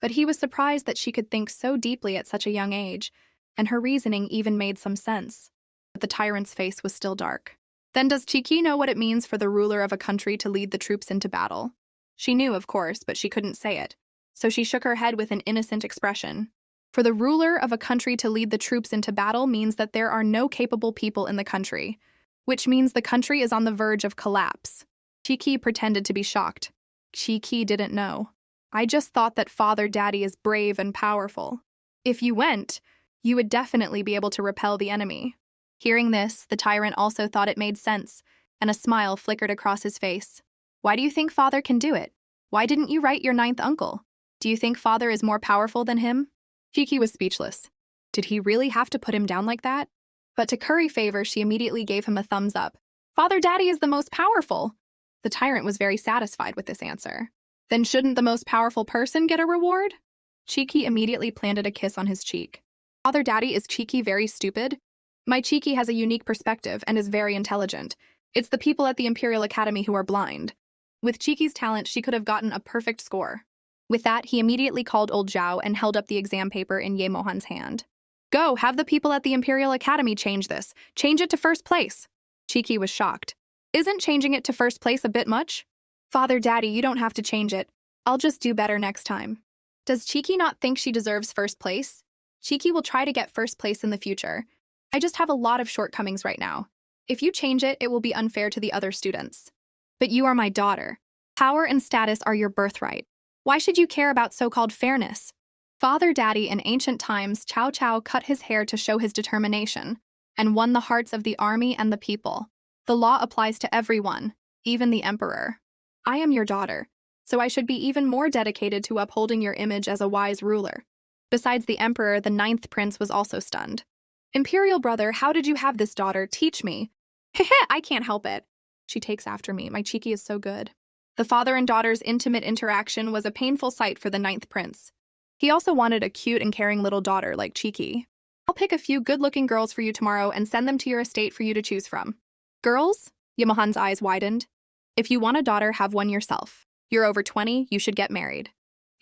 but he was surprised that she could think so deeply at such a young age, and her reasoning even made some sense. But the tyrant's face was still dark. Then does Chiki know what it means for the ruler of a country to lead the troops into battle? She knew, of course, but she couldn't say it, so she shook her head with an innocent expression. For the ruler of a country to lead the troops into battle means that there are no capable people in the country, which means the country is on the verge of collapse. Chiki pretended to be shocked. Chiki didn't know. I just thought that Father Daddy is brave and powerful. If you went, you would definitely be able to repel the enemy. Hearing this, the tyrant also thought it made sense, and a smile flickered across his face. Why do you think Father can do it? Why didn't you write your ninth uncle? Do you think Father is more powerful than him? Chiki was speechless. Did he really have to put him down like that? But to curry favor, she immediately gave him a thumbs up. Father Daddy is the most powerful. The tyrant was very satisfied with this answer. Then shouldn't the most powerful person get a reward? Chiki immediately planted a kiss on his cheek. Father Daddy, is Chiki very stupid? My Chiki has a unique perspective and is very intelligent. It's the people at the Imperial Academy who are blind. With Chiki's talent, she could have gotten a perfect score. With that, he immediately called old Zhao and held up the exam paper in Ye Mohan's hand. Go, have the people at the Imperial Academy change this. Change it to first place. Chiki was shocked. Isn't changing it to first place a bit much? Father Daddy, you don't have to change it. I'll just do better next time. Does Chiki not think she deserves first place? Chiki will try to get first place in the future. I just have a lot of shortcomings right now. If you change it, it will be unfair to the other students. But you are my daughter. Power and status are your birthright. Why should you care about so-called fairness? Father Daddy, in ancient times, Cao Cao cut his hair to show his determination and won the hearts of the army and the people. The law applies to everyone, even the emperor. I am your daughter, so I should be even more dedicated to upholding your image as a wise ruler. Besides the emperor, the ninth prince was also stunned. Imperial brother, how did you have this daughter? Teach me. Heh, I can't help it. She takes after me. My Chiki is so good. The father and daughter's intimate interaction was a painful sight for the ninth prince. He also wanted a cute and caring little daughter like Chiki. I'll pick a few good-looking girls for you tomorrow and send them to your estate for you to choose from. Girls? Yamohan's eyes widened. If you want a daughter, have one yourself. You're over 20, you should get married.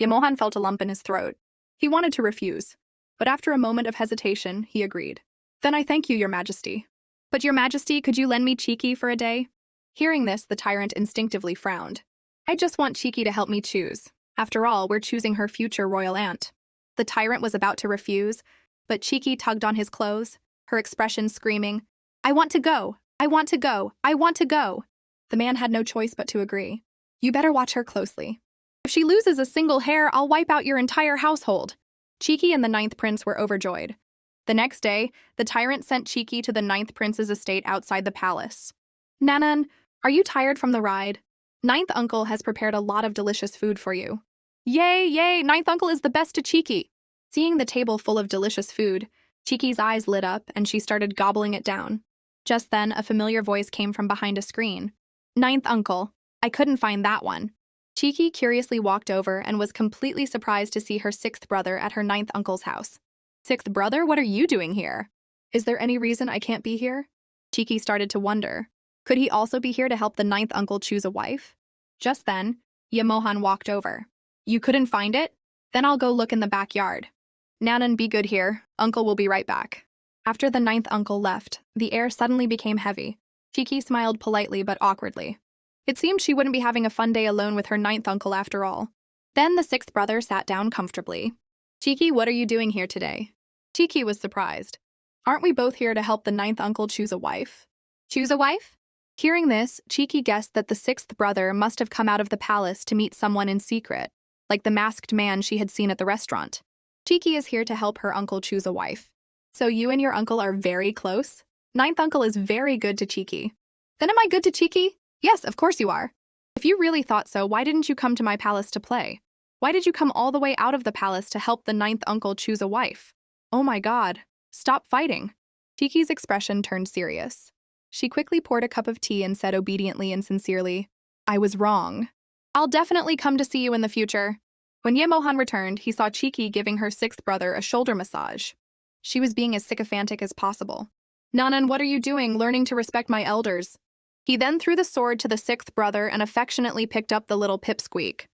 Yamohan felt a lump in his throat. He wanted to refuse, but after a moment of hesitation, he agreed. Then I thank you, Your Majesty. But Your Majesty, could you lend me Chiki for a day? Hearing this, the tyrant instinctively frowned. I just want Chiki to help me choose. After all, we're choosing her future royal aunt. The tyrant was about to refuse, but Chiki tugged on his clothes, her expression screaming, I want to go! I want to go! I want to go! The man had no choice but to agree. You better watch her closely. If she loses a single hair, I'll wipe out your entire household. Chiki and the ninth prince were overjoyed. The next day, the tyrant sent Chiki to the ninth prince's estate outside the palace. Nanan, are you tired from the ride? Ninth uncle has prepared a lot of delicious food for you. Yay, yay, ninth uncle is the best to Chiki. Seeing the table full of delicious food, Chiki's eyes lit up and she started gobbling it down. Just then, a familiar voice came from behind a screen. Ninth uncle, I couldn't find that one. Chiki curiously walked over and was completely surprised to see her sixth brother at her ninth uncle's house. Sixth brother, what are you doing here? Is there any reason I can't be here? Chiki started to wonder. Could he also be here to help the ninth uncle choose a wife? Just then, Yamohan walked over. You couldn't find it? Then I'll go look in the backyard. Nanan, be good here. Uncle will be right back. After the ninth uncle left, the air suddenly became heavy. Chiki smiled politely but awkwardly. It seemed she wouldn't be having a fun day alone with her ninth uncle after all. Then the sixth brother sat down comfortably. Chiki, what are you doing here today? Chiki was surprised. Aren't we both here to help the ninth uncle choose a wife? Choose a wife? Hearing this, Chiki guessed that the sixth brother must have come out of the palace to meet someone in secret, like the masked man she had seen at the restaurant. Chiki is here to help her uncle choose a wife. So you and your uncle are very close? Ninth uncle is very good to Chiki. Then am I good to Chiki? Yes, of course you are. If you really thought so, why didn't you come to my palace to play? Why did you come all the way out of the palace to help the ninth uncle choose a wife? Oh my god. Stop fighting. Chiki's expression turned serious. She quickly poured a cup of tea and said obediently and sincerely, I was wrong. I'll definitely come to see you in the future. When Yemohan returned, he saw Chiki giving her sixth brother a shoulder massage. She was being as sycophantic as possible. Nanan, what are you doing, learning to respect my elders? He then threw the sword to the sixth brother and affectionately picked up the little pipsqueak.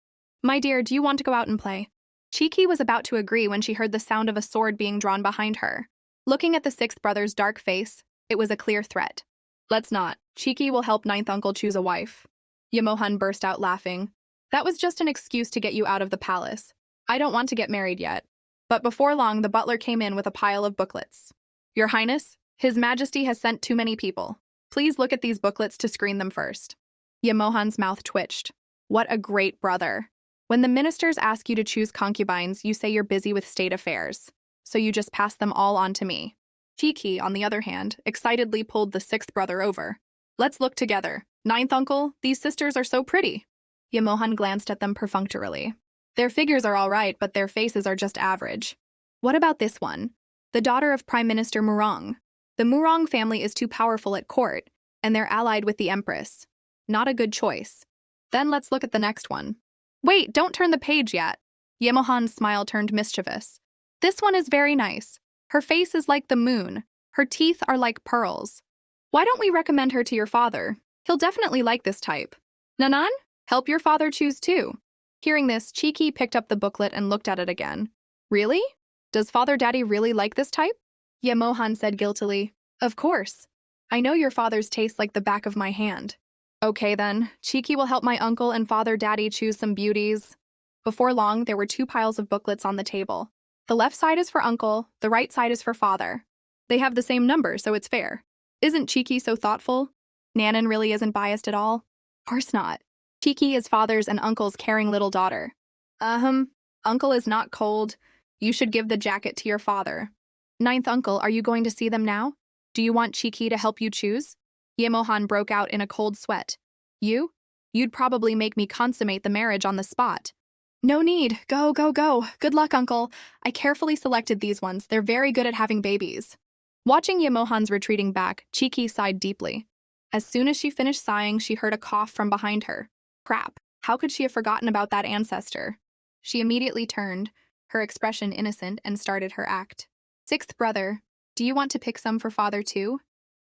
My dear, do you want to go out and play? Chiki was about to agree when she heard the sound of a sword being drawn behind her. Looking at the sixth brother's dark face, it was a clear threat. Let's not. Chiki will help ninth uncle choose a wife. Yemohan burst out laughing. That was just an excuse to get you out of the palace. I don't want to get married yet. But before long, the butler came in with a pile of booklets. Your Highness, His Majesty has sent too many people. Please look at these booklets to screen them first. Yemohan's mouth twitched. What a great brother. When the ministers ask you to choose concubines, you say you're busy with state affairs. So you just pass them all on to me. Chiki, on the other hand, excitedly pulled the sixth brother over. Let's look together. Ninth uncle, these sisters are so pretty. Yemohan glanced at them perfunctorily. Their figures are all right, but their faces are just average. What about this one? The daughter of Prime Minister Murong. The Murong family is too powerful at court, and they're allied with the Empress. Not a good choice. Then let's look at the next one. Wait, don't turn the page yet. Yemohan's smile turned mischievous. This one is very nice. Her face is like the moon. Her teeth are like pearls. Why don't we recommend her to your father? He'll definitely like this type. Nanan, help your father choose too. Hearing this, Chiki picked up the booklet and looked at it again. Really? Does Father Daddy really like this type? Yemohan said guiltily. Of course. I know your father's taste like the back of my hand. Okay then, Chiki will help my uncle and Father Daddy choose some beauties. Before long, there were two piles of booklets on the table. The left side is for uncle, the right side is for father. They have the same number, so it's fair. Isn't Chiki so thoughtful? Nanan really isn't biased at all? Of course not. Chiki is father's and uncle's caring little daughter. Uncle is not cold. You should give the jacket to your father. Ninth uncle, are you going to see them now? Do you want Chiki to help you choose? Yemohan broke out in a cold sweat. You? You'd probably make me consummate the marriage on the spot. No need. Go, go, go. Good luck, uncle. I carefully selected these ones. They're very good at having babies. Watching Yemohan's retreating back, Chiki sighed deeply. As soon as she finished sighing, she heard a cough from behind her. Crap. How could she have forgotten about that ancestor? She immediately turned, her expression innocent, and started her act. Sixth brother, do you want to pick some for father too?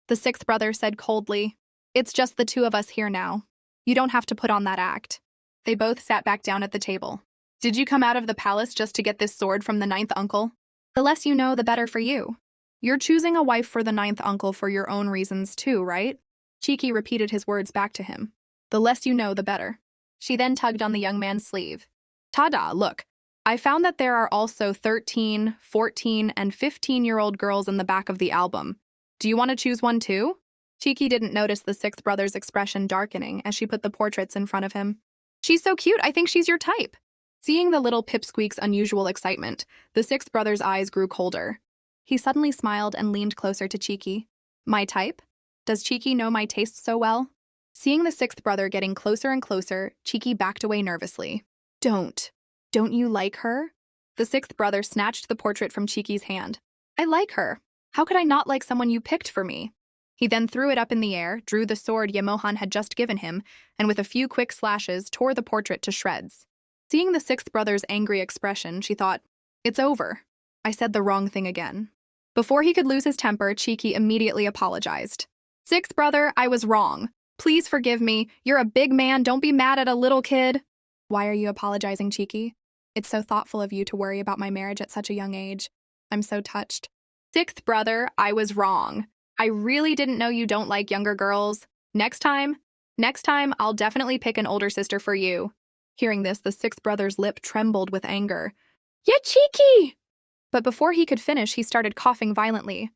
The sixth brother said coldly. It's just the two of us here now. You don't have to put on that act. They both sat back down at the table. Did you come out of the palace just to get this sword from the ninth uncle? The less you know, the better for you. You're choosing a wife for the ninth uncle for your own reasons too, right? Chiki repeated his words back to him. The less you know, the better. She then tugged on the young man's sleeve. Ta-da, look. I found that there are also 13, 14, and 15-year-old girls in the back of the album. Do you want to choose one too? Chiki didn't notice the sixth brother's expression darkening as she put the portraits in front of him. She's so cute, I think she's your type. Seeing the little pipsqueak's unusual excitement, the sixth brother's eyes grew colder. He suddenly smiled and leaned closer to Chiki. My type? Does Chiki know my taste so well? Seeing the sixth brother getting closer and closer, Chiki backed away nervously. Don't you like her? The sixth brother snatched the portrait from Chiki's hand. I like her. How could I not like someone you picked for me? He then threw it up in the air, drew the sword Yemohan had just given him, and with a few quick slashes, tore the portrait to shreds. Seeing the sixth brother's angry expression, she thought, it's over. I said the wrong thing again. Before he could lose his temper, Chiki immediately apologized. Sixth brother, I was wrong. Please forgive me. You're a big man. Don't be mad at a little kid. Why are you apologizing, Chiki? It's so thoughtful of you to worry about my marriage at such a young age. I'm so touched. Sixth brother, I was wrong. I really didn't know you don't like younger girls. Next time, I'll definitely pick an older sister for you. Hearing this, the sixth brother's lip trembled with anger. Yeah, Chiki! But before he could finish, he started coughing violently.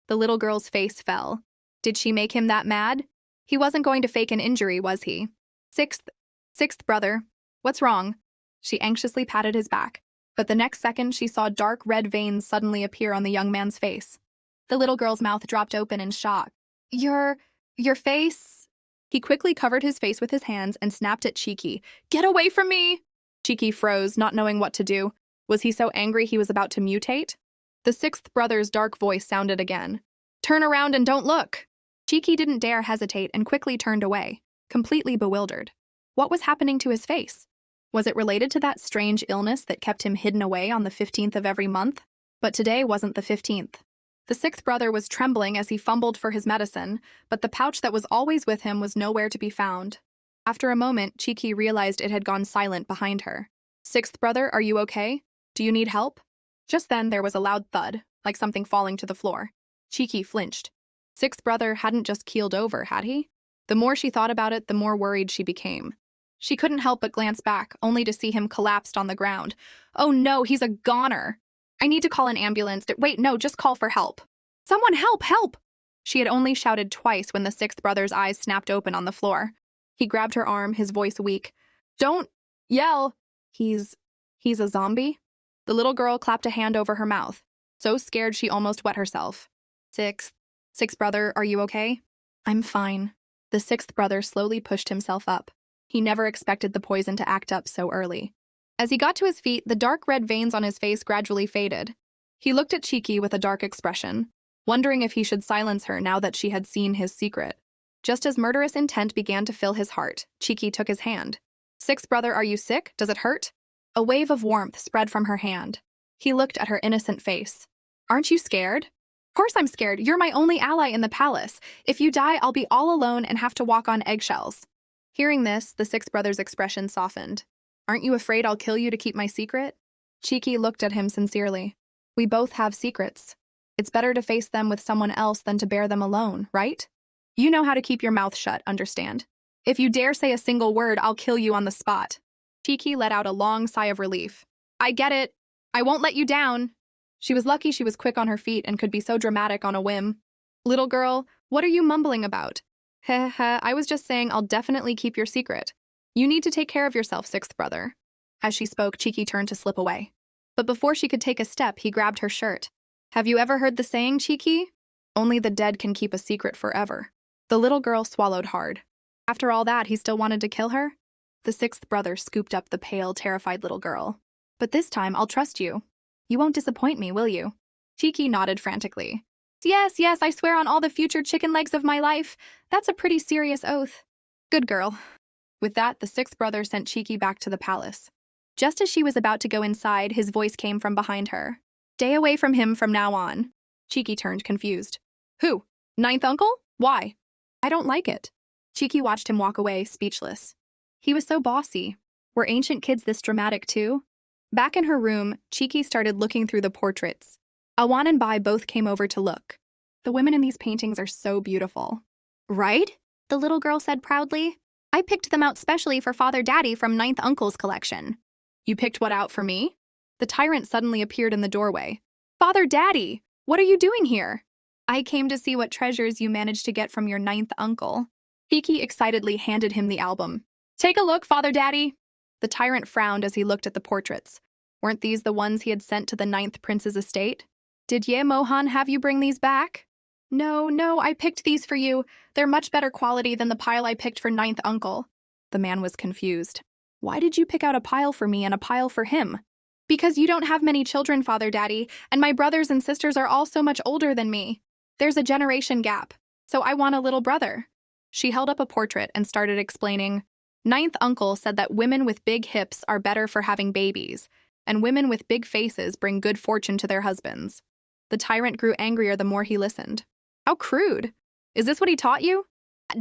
The little girl's face fell. Did she make him that mad? He wasn't going to fake an injury, was he? Sixth brother, what's wrong? She anxiously patted his back, but the next second she saw dark red veins suddenly appear on the young man's face. The little girl's mouth dropped open in shock. Your face? He quickly covered his face with his hands and snapped at Chiki. Get away from me! Chiki froze, not knowing what to do. Was he so angry he was about to mutate? The sixth brother's dark voice sounded again. Turn around and don't look! Chiki didn't dare hesitate and quickly turned away, completely bewildered. What was happening to his face? Was it related to that strange illness that kept him hidden away on the 15th of every month? But today wasn't the 15th. The sixth brother was trembling as he fumbled for his medicine, but the pouch that was always with him was nowhere to be found. After a moment, Cheeky realized it had gone silent behind her. Sixth brother, are you okay? Do you need help? Just then, there was a loud thud, like something falling to the floor. Cheeky flinched. Sixth brother hadn't just keeled over, had he? The more she thought about it, the more worried she became. She couldn't help but glance back, only to see him collapsed on the ground. Oh no, he's a goner! I need to call an ambulance. Wait, no, just call for help. Someone help, help! She had only shouted twice when the sixth brother's eyes snapped open on the floor. He grabbed her arm, his voice weak. Don't yell! He's a zombie? The little girl clapped a hand over her mouth, so scared she almost wet herself. Sixth brother, are you okay? I'm fine. The sixth brother slowly pushed himself up. He never expected the poison to act up so early. As he got to his feet, the dark red veins on his face gradually faded. He looked at Cheeky with a dark expression, wondering if he should silence her now that she had seen his secret. Just as murderous intent began to fill his heart, Cheeky took his hand. Sixth brother, are you sick? Does it hurt? A wave of warmth spread from her hand. He looked at her innocent face. Aren't you scared? Of course I'm scared. You're my only ally in the palace. If you die, I'll be all alone and have to walk on eggshells. Hearing this, the sixth brother's expression softened. Aren't you afraid I'll kill you to keep my secret? Cheeky looked at him sincerely. We both have secrets. It's better to face them with someone else than to bear them alone, right? You know how to keep your mouth shut, understand? If you dare say a single word, I'll kill you on the spot. Cheeky let out a long sigh of relief. I get it. I won't let you down. She was lucky she was quick on her feet and could be so dramatic on a whim. Little girl, what are you mumbling about? Heh heh, I was just saying I'll definitely keep your secret. You need to take care of yourself, sixth brother. As she spoke, Cheeky turned to slip away. But before she could take a step, he grabbed her shirt. Have you ever heard the saying, Cheeky? Only the dead can keep a secret forever. The little girl swallowed hard. After all that, he still wanted to kill her? The sixth brother scooped up the pale, terrified little girl. But this time, I'll trust you. You won't disappoint me, will you? Cheeky nodded frantically. Yes, yes, I swear on all the future chicken legs of my life. That's a pretty serious oath. Good girl. With that, the sixth brother sent Cheeky back to the palace. Just as she was about to go inside, his voice came from behind her. Stay away from him from now on. Cheeky turned confused. Who? Ninth uncle? Why? I don't like it. Cheeky watched him walk away, speechless. He was so bossy. Were ancient kids this dramatic too? Back in her room, Cheeky started looking through the portraits. Awan and Bai both came over to look. The women in these paintings are so beautiful. Right? The little girl said proudly. I picked them out specially for Father Daddy from Ninth Uncle's collection. You picked what out for me? The tyrant suddenly appeared in the doorway. Father Daddy, what are you doing here? I came to see what treasures you managed to get from your ninth uncle. Cheeky excitedly handed him the album. Take a look, Father Daddy. The tyrant frowned as he looked at the portraits. Weren't these the ones he had sent to the ninth prince's estate? Did Ye Mohan have you bring these back? No, I picked these for you. They're much better quality than the pile I picked for ninth uncle. The man was confused. Why did you pick out a pile for me and a pile for him? Because you don't have many children, Father Daddy, and my brothers and sisters are all so much older than me. There's a generation gap, so I want a little brother. She held up a portrait and started explaining. Ninth uncle said that women with big hips are better for having babies, and women with big faces bring good fortune to their husbands. The tyrant grew angrier the more he listened. How crude. Is this what he taught you?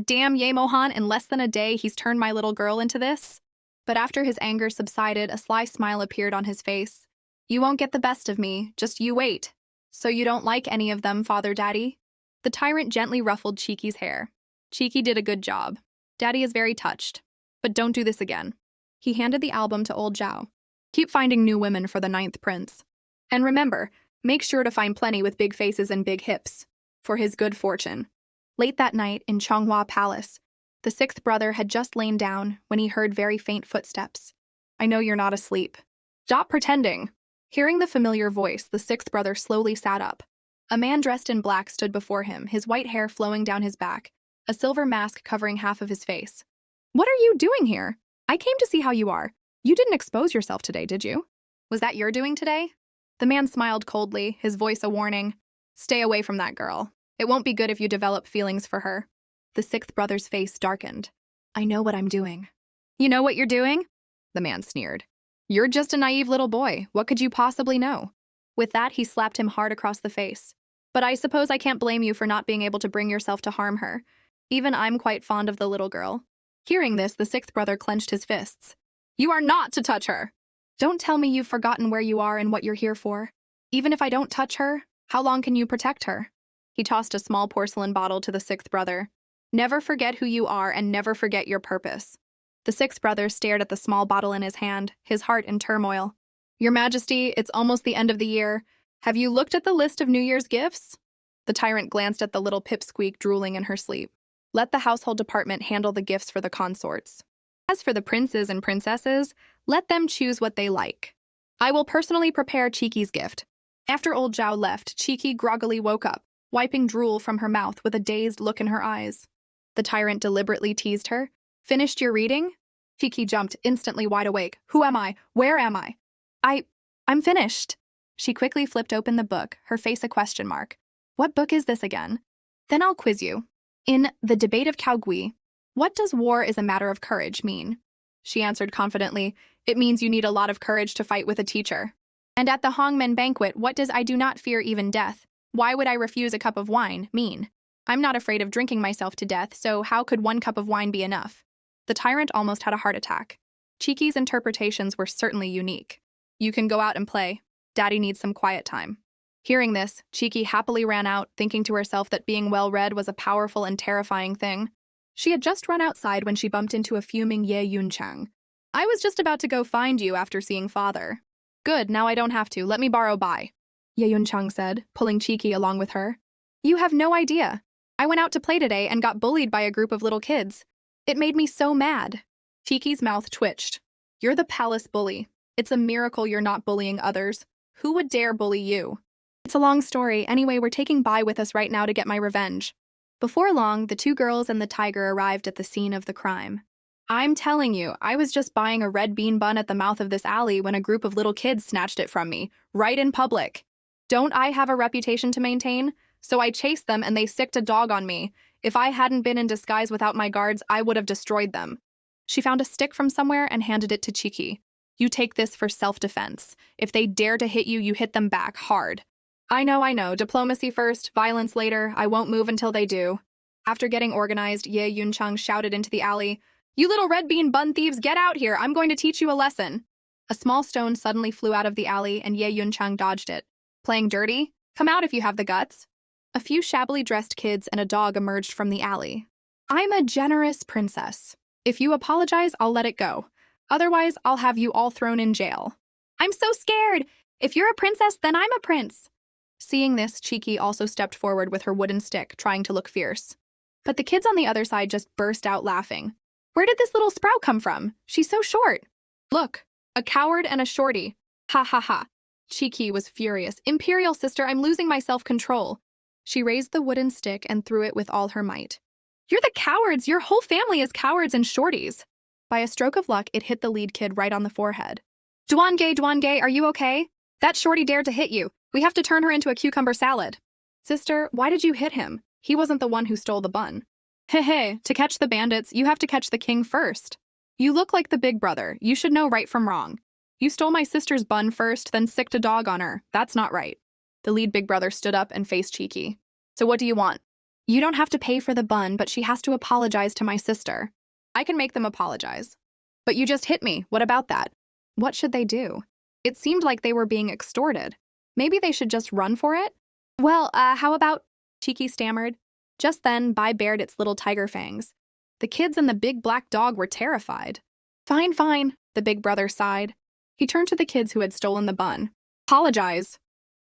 Damn Ye Mohan, in less than a day he's turned my little girl into this? But after his anger subsided, a sly smile appeared on his face. You won't get the best of me, just you wait. So you don't like any of them, Father Daddy? The tyrant gently ruffled Cheeky's hair. Cheeky did a good job. Daddy is very touched. But don't do this again. He handed the album to old Zhao. Keep finding new women for the ninth prince. And remember, make sure to find plenty with big faces and big hips. For his good fortune. Late that night in Changhua Palace, the sixth brother had just lain down when he heard very faint footsteps. I know you're not asleep. Stop pretending. Hearing the familiar voice, the sixth brother slowly sat up. A man dressed in black stood before him, his white hair flowing down his back, a silver mask covering half of his face. What are you doing here? I came to see how you are. You didn't expose yourself today, did you? Was that your doing today? The man smiled coldly, his voice a warning. Stay away from that girl. It won't be good if you develop feelings for her. The sixth brother's face darkened. I know what I'm doing. You know what you're doing? The man sneered. You're just a naive little boy. What could you possibly know? With that, he slapped him hard across the face. But I suppose I can't blame you for not being able to bring yourself to harm her. Even I'm quite fond of the little girl. Hearing this, the sixth brother clenched his fists. You are not to touch her! Don't tell me you've forgotten where you are and what you're here for. Even if I don't touch her, how long can you protect her? He tossed a small porcelain bottle to the sixth brother. Never forget who you are and never forget your purpose. The sixth brother stared at the small bottle in his hand, his heart in turmoil. Your Majesty, it's almost the end of the year. Have you looked at the list of New Year's gifts? The tyrant glanced at the little pipsqueak drooling in her sleep. Let the household department handle the gifts for the consorts. As for the princes and princesses, let them choose what they like. I will personally prepare Cheeky's gift. After old Zhao left, Cheeky groggily woke up, wiping drool from her mouth with a dazed look in her eyes. The tyrant deliberately teased her. Finished your reading? Cheeky jumped, instantly wide awake. Who am I? Where am I? I'm finished. She quickly flipped open the book, her face a question mark. What book is this again? Then I'll quiz you. In The Debate of Kaogui, what does war is a matter of courage mean? She answered confidently, it means you need a lot of courage to fight with a teacher. And at the Hongmen banquet, what does I do not fear even death? Why would I refuse a cup of wine mean? I'm not afraid of drinking myself to death, so how could one cup of wine be enough? The tyrant almost had a heart attack. Cheeky's interpretations were certainly unique. You can go out and play. Daddy needs some quiet time. Hearing this, Cheeky happily ran out, thinking to herself that being well-read was a powerful and terrifying thing. She had just run outside when she bumped into a fuming Ye Yunchang. I was just about to go find you after seeing father. Good, now I don't have to. Let me borrow Bai. Ye Yunchang said, pulling Cheeky along with her. You have no idea. I went out to play today and got bullied by a group of little kids. It made me so mad. Cheeky's mouth twitched. You're the palace bully. It's a miracle you're not bullying others. Who would dare bully you? It's a long story. Anyway, we're taking Bai with us right now to get my revenge. Before long, the two girls and the tiger arrived at the scene of the crime. I'm telling you, I was just buying a red bean bun at the mouth of this alley when a group of little kids snatched it from me, right in public. Don't I have a reputation to maintain? So I chased them and they sicked a dog on me. If I hadn't been in disguise without my guards, I would have destroyed them. She found a stick from somewhere and handed it to Cheeky. You take this for self-defense. If they dare to hit you, you hit them back hard. I know. Diplomacy first, violence later. I won't move until they do. After getting organized, Ye Yunchang shouted into the alley, You little red bean bun thieves, get out here. I'm going to teach you a lesson. A small stone suddenly flew out of the alley and Ye Yunchang dodged it. Playing dirty? Come out if you have the guts. A few shabbily dressed kids and a dog emerged from the alley. I'm a generous princess. If you apologize, I'll let it go. Otherwise, I'll have you all thrown in jail. I'm so scared. If you're a princess, then I'm a prince. Seeing this, Cheeky also stepped forward with her wooden stick, trying to look fierce. But the kids on the other side just burst out laughing. Where did this little sprout come from? She's so short. Look, a coward and a shorty. Ha ha ha. Cheeky was furious. Imperial sister, I'm losing my self-control. She raised the wooden stick and threw it with all her might. You're the cowards! Your whole family is cowards and shorties. By a stroke of luck, it hit the lead kid right on the forehead. Duan-gay, are you okay? That shorty dared to hit you. We have to turn her into a cucumber salad. Sister, why did you hit him? He wasn't the one who stole the bun. Hey, to catch the bandits, you have to catch the king first. You look like the big brother. You should know right from wrong. You stole my sister's bun first, then sicked a dog on her. That's not right. The lead big brother stood up and faced Cheeky. So what do you want? You don't have to pay for the bun, but she has to apologize to my sister. I can make them apologize. But you just hit me. What about that? What should they do? It seemed like they were being extorted. Maybe they should just run for it? Well, how about... Cheeky stammered. Just then, Bai bared its little tiger fangs. The kids and the big black dog were terrified. Fine, the big brother sighed. He turned to the kids who had stolen the bun. Apologize.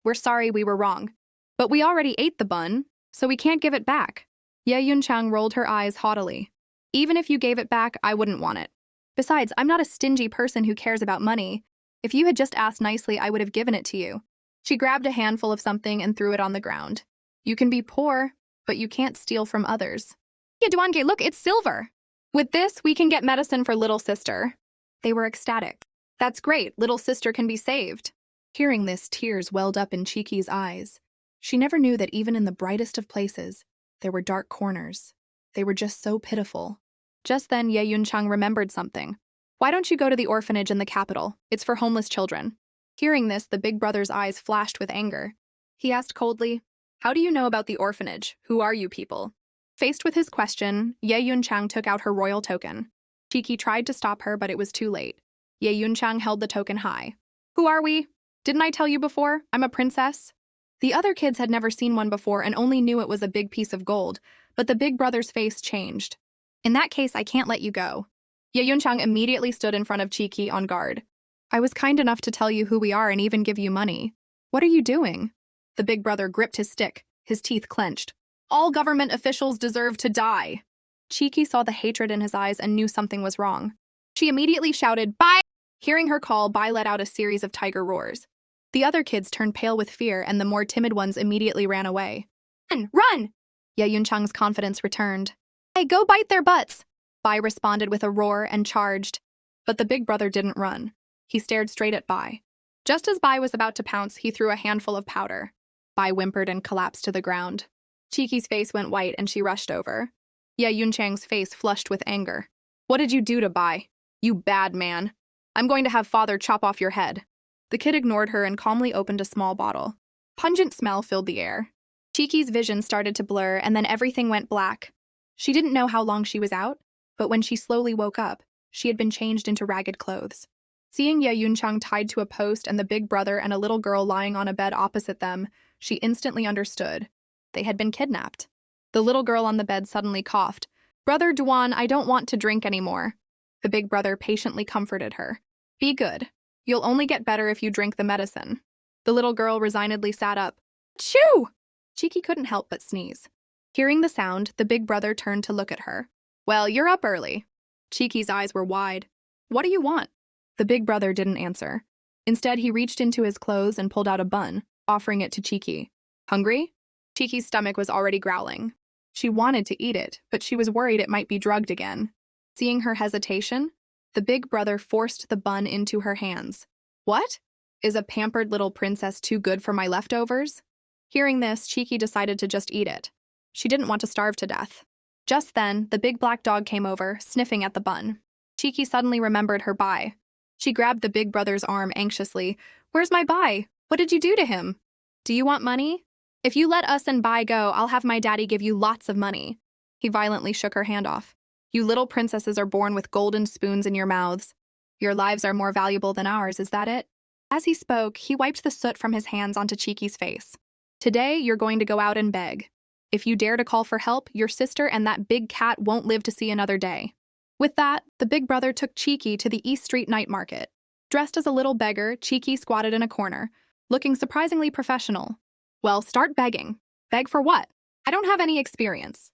We're sorry we were wrong. But we already ate the bun, so we can't give it back. Ye Yunchang rolled her eyes haughtily. Even if you gave it back, I wouldn't want it. Besides, I'm not a stingy person who cares about money. If you had just asked nicely, I would have given it to you. She grabbed a handful of something and threw it on the ground. You can be poor, but you can't steal from others. Yeah, Duange, look, it's silver. With this, we can get medicine for little sister. They were ecstatic. That's great, little sister can be saved. Hearing this, tears welled up in Cheeky's eyes. She never knew that even in the brightest of places, there were dark corners. They were just so pitiful. Just then, Ye Yun-chang remembered something. Why don't you go to the orphanage in the capital? It's for homeless children. Hearing this, the big brother's eyes flashed with anger. He asked coldly, how do you know about the orphanage? Who are you people? Faced with his question, Ye Yun-chang took out her royal token. Cheeky tried to stop her, but it was too late. Ye Yun-chang held the token high. Who are we? Didn't I tell you before? I'm a princess. The other kids had never seen one before and only knew it was a big piece of gold, but the big brother's face changed. In that case, I can't let you go. Ye Yun-chang immediately stood in front of Cheeky on guard. I was kind enough to tell you who we are and even give you money. What are you doing? The big brother gripped his stick, his teeth clenched. All government officials deserve to die. Cheeky saw the hatred in his eyes and knew something was wrong. She immediately shouted, Bai! Hearing her call, Bai let out a series of tiger roars. The other kids turned pale with fear and the more timid ones immediately ran away. Run! Run! Ye Yun-chang's confidence returned. Hey, go bite their butts! Bai responded with a roar and charged. But the big brother didn't run. He stared straight at Bai. Just as Bai was about to pounce, he threw a handful of powder. Bai whimpered and collapsed to the ground. Cheeky's face went white and she rushed over. Ye Yun-chang's face flushed with anger. What did you do to Bai? You bad man. I'm going to have father chop off your head. The kid ignored her and calmly opened a small bottle. Pungent smell filled the air. Cheeky's vision started to blur and then everything went black. She didn't know how long she was out, but when she slowly woke up, she had been changed into ragged clothes. Seeing Ye Yun-chang tied to a post and the big brother and a little girl lying on a bed opposite them, she instantly understood. They had been kidnapped. The little girl on the bed suddenly coughed. Brother Duan, I don't want to drink anymore. The big brother patiently comforted her. Be good. You'll only get better if you drink the medicine. The little girl resignedly sat up. Achoo! Cheeky couldn't help but sneeze. Hearing the sound, the big brother turned to look at her. Well, you're up early. Cheeky's eyes were wide. What do you want? The big brother didn't answer. Instead, he reached into his clothes and pulled out a bun, offering it to Cheeky. Hungry? Cheeky's stomach was already growling. She wanted to eat it, but she was worried it might be drugged again. Seeing her hesitation, the big brother forced the bun into her hands. What? Is a pampered little princess too good for my leftovers? Hearing this, Cheeky decided to just eat it. She didn't want to starve to death. Just then, the big black dog came over, sniffing at the bun. Cheeky suddenly remembered her Bai. She grabbed the big brother's arm anxiously. Where's my Bai? What did you do to him? Do you want money? If you let us and Bai go, I'll have my daddy give you lots of money. He violently shook her hand off. You little princesses are born with golden spoons in your mouths. Your lives are more valuable than ours, is that it? As he spoke, he wiped the soot from his hands onto Cheeky's face. Today, you're going to go out and beg. If you dare to call for help, your sister and that big cat won't live to see another day. With that, the big brother took Cheeky to the East Street night market. Dressed as a little beggar, Cheeky squatted in a corner, looking surprisingly professional. Well, start begging. Beg for what? I don't have any experience.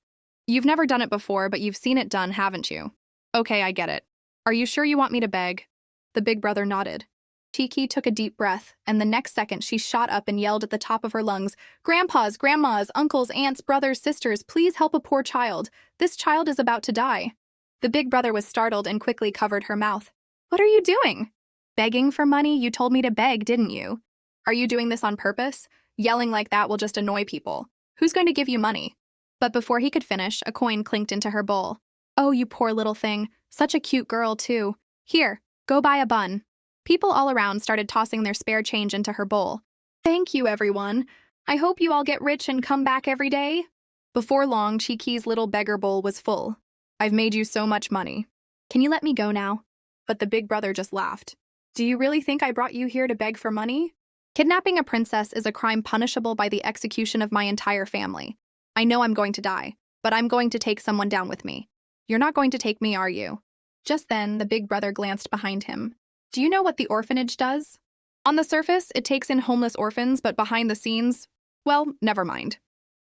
You've never done it before, but you've seen it done, haven't you? Okay, I get it. Are you sure you want me to beg? The big brother nodded. Cheeky took a deep breath, and the next second she shot up and yelled at the top of her lungs, Grandpas, grandmas, uncles, aunts, brothers, sisters, please help a poor child. This child is about to die. The big brother was startled and quickly covered her mouth. What are you doing? Begging for money? You told me to beg, didn't you? Are you doing this on purpose? Yelling like that will just annoy people. Who's going to give you money? But before he could finish, a coin clinked into her bowl. Oh, you poor little thing. Such a cute girl, too. Here, go buy a bun. People all around started tossing their spare change into her bowl. Thank you, everyone. I hope you all get rich and come back every day. Before long, Cheeky's little beggar bowl was full. I've made you so much money. Can you let me go now? But the big brother just laughed. Do you really think I brought you here to beg for money? Kidnapping a princess is a crime punishable by the execution of my entire family. I know I'm going to die, but I'm going to take someone down with me. You're not going to take me, are you? Just then, the big brother glanced behind him. Do you know what the orphanage does? On the surface, it takes in homeless orphans, but behind the scenes, well, never mind.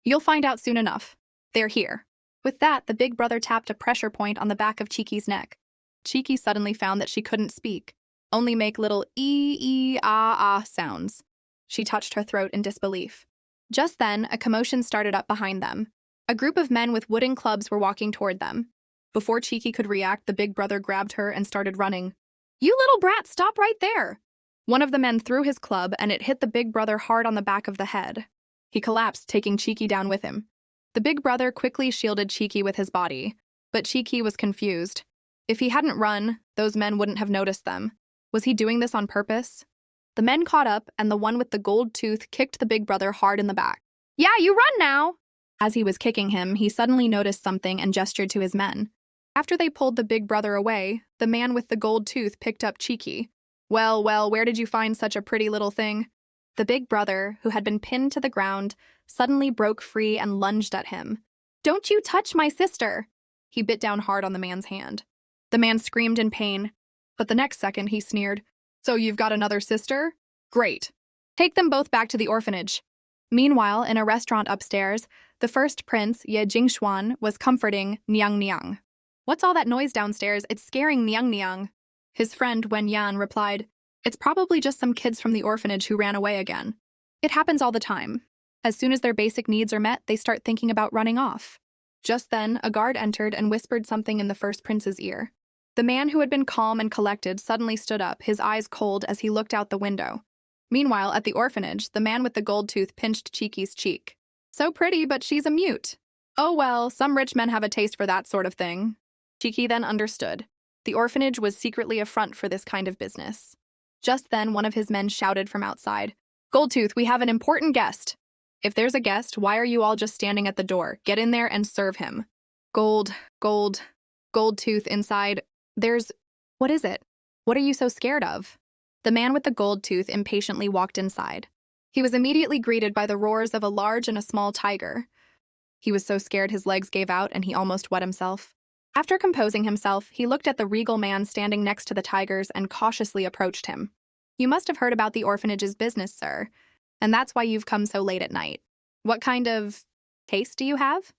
You'll find out soon enough. They're here. With that, the big brother tapped a pressure point on the back of Cheeky's neck. Cheeky suddenly found that she couldn't speak, only make little ee-ah-ah sounds. She touched her throat in disbelief. Just then, a commotion started up behind them. A group of men with wooden clubs were walking toward them. Before Cheeky could react, the big brother grabbed her and started running. You little brat, stop right there! One of the men threw his club and it hit the big brother hard on the back of the head. He collapsed, taking Cheeky down with him. The big brother quickly shielded Cheeky with his body. But Cheeky was confused. If he hadn't run, those men wouldn't have noticed them. Was he doing this on purpose? The men caught up, and the one with the gold tooth kicked the big brother hard in the back. Yeah, you run now! As he was kicking him, he suddenly noticed something and gestured to his men. After they pulled the big brother away, the man with the gold tooth picked up Cheeky. Well, well, where did you find such a pretty little thing? The big brother, who had been pinned to the ground, suddenly broke free and lunged at him. Don't you touch my sister! He bit down hard on the man's hand. The man screamed in pain, but the next second he sneered. So you've got another sister? Great. Take them both back to the orphanage. Meanwhile, in a restaurant upstairs, the first prince, Ye Jingshuan, was comforting Niang Niang. What's all that noise downstairs? It's scaring Niang Niang. His friend Wen Yan replied, It's probably just some kids from the orphanage who ran away again. It happens all the time. As soon as their basic needs are met, they start thinking about running off. Just then, a guard entered and whispered something in the first prince's ear. The man who had been calm and collected suddenly stood up, his eyes cold as he looked out the window. Meanwhile, at the orphanage, the man with the gold tooth pinched Cheeky's cheek. So pretty, but she's a mute. Oh well, some rich men have a taste for that sort of thing. Cheeky then understood. The orphanage was secretly a front for this kind of business. Just then, one of his men shouted from outside, Goldtooth, we have an important guest. If there's a guest, why are you all just standing at the door? Get in there and serve him. Goldtooth inside. What is it? What are you so scared of? The man with the gold tooth impatiently walked inside. He was immediately greeted by the roars of a large and a small tiger. He was so scared his legs gave out and he almost wet himself. After composing himself, he looked at the regal man standing next to the tigers and cautiously approached him. You must have heard about the orphanage's business, sir, and that's why you've come so late at night. What kind of taste do you have?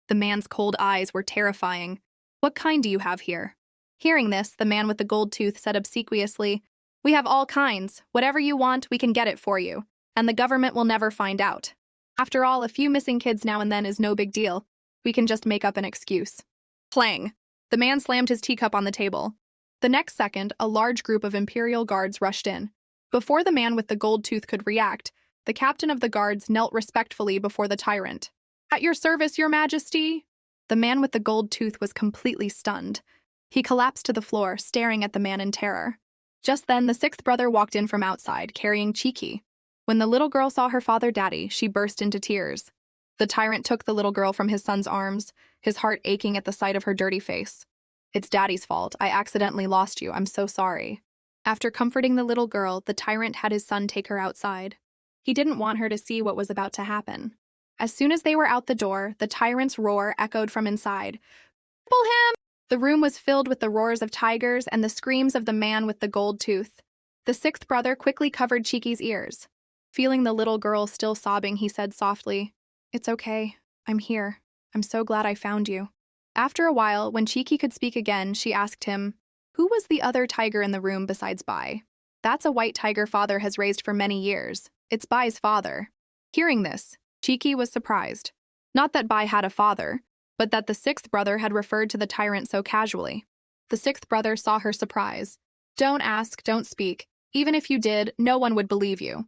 The man's cold eyes were terrifying. What kind do you have here? Hearing this, the man with the gold tooth said obsequiously, We have all kinds. Whatever you want, we can get it for you, and the government will never find out. After all, a few missing kids now and then is no big deal. We can just make up an excuse. Clang! The man slammed his teacup on the table. The next second, a large group of Imperial guards rushed in. Before the man with the gold tooth could react, the captain of the guards knelt respectfully before the tyrant. At your service, your majesty! The man with the gold tooth was completely stunned. He collapsed to the floor, staring at the man in terror. Just then, the sixth brother walked in from outside, carrying Cheeky. When the little girl saw her father daddy, she burst into tears. The tyrant took the little girl from his son's arms, his heart aching at the sight of her dirty face. It's daddy's fault. I accidentally lost you. I'm so sorry. After comforting the little girl, the tyrant had his son take her outside. He didn't want her to see what was about to happen. As soon as they were out the door, the tyrant's roar echoed from inside. Pull him! The room was filled with the roars of tigers and the screams of the man with the gold tooth. The sixth brother quickly covered Cheeky's ears. Feeling the little girl still sobbing, he said softly, It's okay. I'm here. I'm so glad I found you. After a while, when Cheeky could speak again, she asked him, Who was the other tiger in the room besides Bai? That's a white tiger father has raised for many years. It's Bai's father. Hearing this, Cheeky was surprised. Not that Bai had a father, but that the sixth brother had referred to the tyrant so casually. The sixth brother saw her surprise. Don't ask, don't speak. Even if you did, no one would believe you.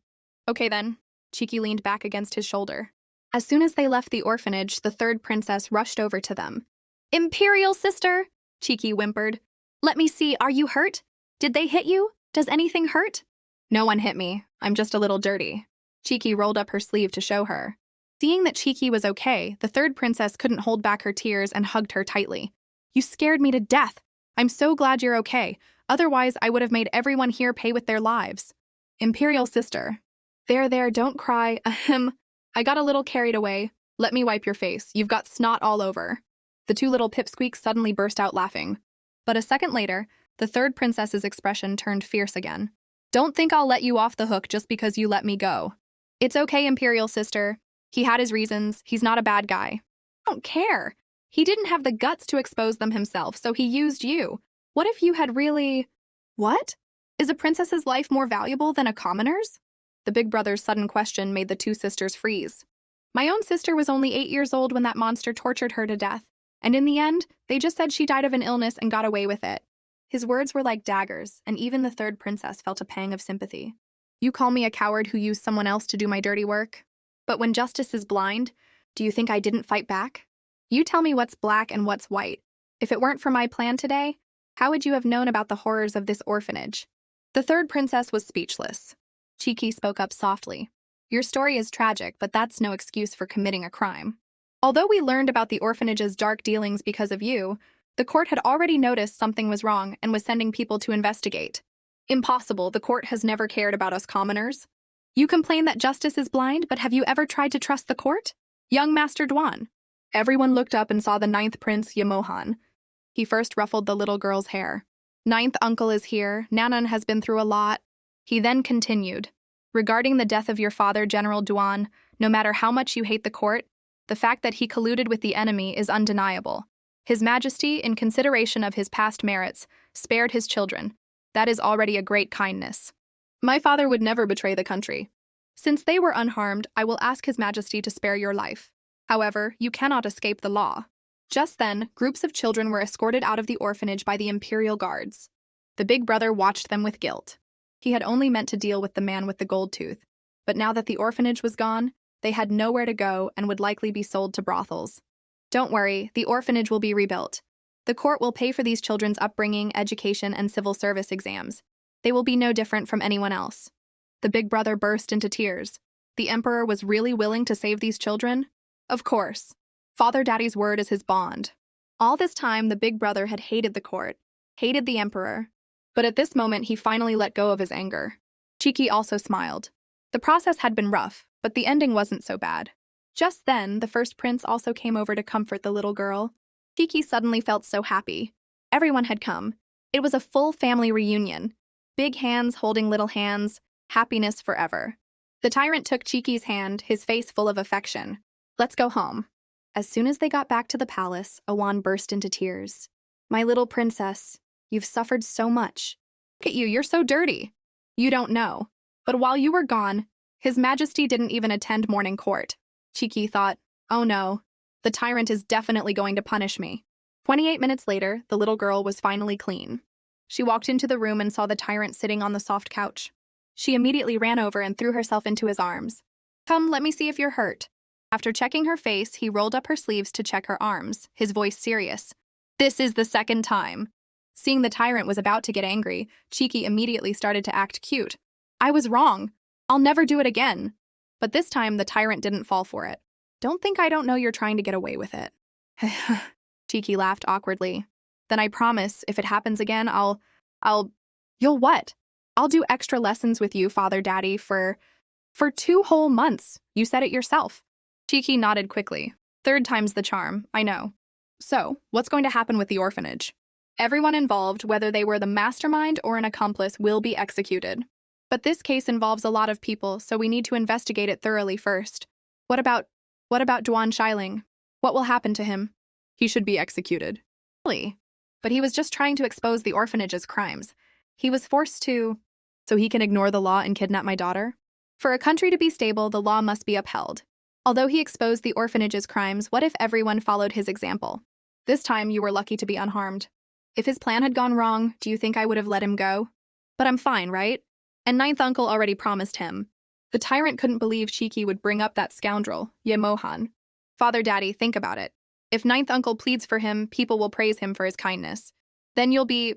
Okay then. Cheeky leaned back against his shoulder. As soon as they left the orphanage, the third princess rushed over to them. Imperial sister, Cheeky whimpered. Let me see, are you hurt? Did they hit you? Does anything hurt? No one hit me. I'm just a little dirty. Cheeky rolled up her sleeve to show her. Seeing that Cheeky was okay, the third princess couldn't hold back her tears and hugged her tightly. You scared me to death. I'm so glad you're okay. Otherwise, I would have made everyone here pay with their lives. Imperial sister. There, don't cry. Ahem. I got a little carried away. Let me wipe your face. You've got snot all over. The two little pipsqueaks suddenly burst out laughing. But a second later, the third princess's expression turned fierce again. Don't think I'll let you off the hook just because you let me go. It's okay, Imperial sister. He had his reasons. He's not a bad guy. I don't care. He didn't have the guts to expose them himself, so he used you. What if you had really... What? Is a princess's life more valuable than a commoner's? The big brother's sudden question made the two sisters freeze. My own sister was only 8 years old when that monster tortured her to death, and in the end, they just said she died of an illness and got away with it. His words were like daggers, and even the third princess felt a pang of sympathy. You call me a coward who used someone else to do my dirty work? But when justice is blind, do you think I didn't fight back? You tell me what's black and what's white. If it weren't for my plan today, how would you have known about the horrors of this orphanage? The third princess was speechless. Cheeky spoke up softly. Your story is tragic, but that's no excuse for committing a crime. Although we learned about the orphanage's dark dealings because of you, the court had already noticed something was wrong and was sending people to investigate. Impossible, the court has never cared about us commoners. You complain that justice is blind, but have you ever tried to trust the court? Young Master Dwan. Everyone looked up and saw the ninth prince, Yamohan. He first ruffled the little girl's hair. Ninth uncle is here. Nanan has been through a lot. He then continued. Regarding the death of your father, General Duan, no matter how much you hate the court, the fact that he colluded with the enemy is undeniable. His Majesty, in consideration of his past merits, spared his children. That is already a great kindness. My father would never betray the country. Since they were unharmed, I will ask His Majesty to spare your life. However, you cannot escape the law. Just then, groups of children were escorted out of the orphanage by the Imperial guards. The big brother watched them with guilt. He had only meant to deal with the man with the gold tooth, but now that the orphanage was gone, they had nowhere to go and would likely be sold to brothels. Don't worry, the orphanage will be rebuilt. The court will pay for these children's upbringing, education, and civil service exams. They will be no different from anyone else. The big brother burst into tears. The emperor was really willing to save these children? Of course. Father Daddy's word is his bond. All this time, the big brother had hated the court, hated the emperor. But at this moment, he finally let go of his anger. Cheeky also smiled. The process had been rough, but the ending wasn't so bad. Just then, the first prince also came over to comfort the little girl. Cheeky suddenly felt so happy. Everyone had come. It was a full family reunion. Big hands holding little hands, happiness forever. The tyrant took Cheeky's hand, his face full of affection. Let's go home. As soon as they got back to the palace, Awan burst into tears. My little princess, you've suffered so much. Look at you, you're so dirty. You don't know. But while you were gone, His Majesty didn't even attend morning court. Cheeky thought, oh no, the tyrant is definitely going to punish me. 28 minutes later, the little girl was finally clean. She walked into the room and saw the tyrant sitting on the soft couch. She immediately ran over and threw herself into his arms. Come, let me see if you're hurt. After checking her face, he rolled up her sleeves to check her arms, his voice serious. This is the second time. Seeing the tyrant was about to get angry, Cheeky immediately started to act cute. I was wrong. I'll never do it again. But this time, the tyrant didn't fall for it. Don't think I don't know you're trying to get away with it. Cheeky laughed awkwardly. Then I promise, if it happens again, You'll what? I'll do extra lessons with you, Father Daddy, for 2 whole months. You said it yourself. Cheeky nodded quickly. Third time's the charm, I know. So, what's going to happen with the orphanage? Everyone involved, whether they were the mastermind or an accomplice, will be executed. But this case involves a lot of people, so we need to investigate it thoroughly first. What about Duan Shiling? What will happen to him? He should be executed. Really? But he was just trying to expose the orphanage's crimes. He was forced to, so he can ignore the law and kidnap my daughter? For a country to be stable, the law must be upheld. Although he exposed the orphanage's crimes, what if everyone followed his example? This time, you were lucky to be unharmed. If his plan had gone wrong, do you think I would have let him go? But I'm fine, right? And ninth uncle already promised him. The tyrant couldn't believe Cheeky would bring up that scoundrel, Yemohan. Father Daddy, think about it. If ninth uncle pleads for him, people will praise him for his kindness. Then you'll be...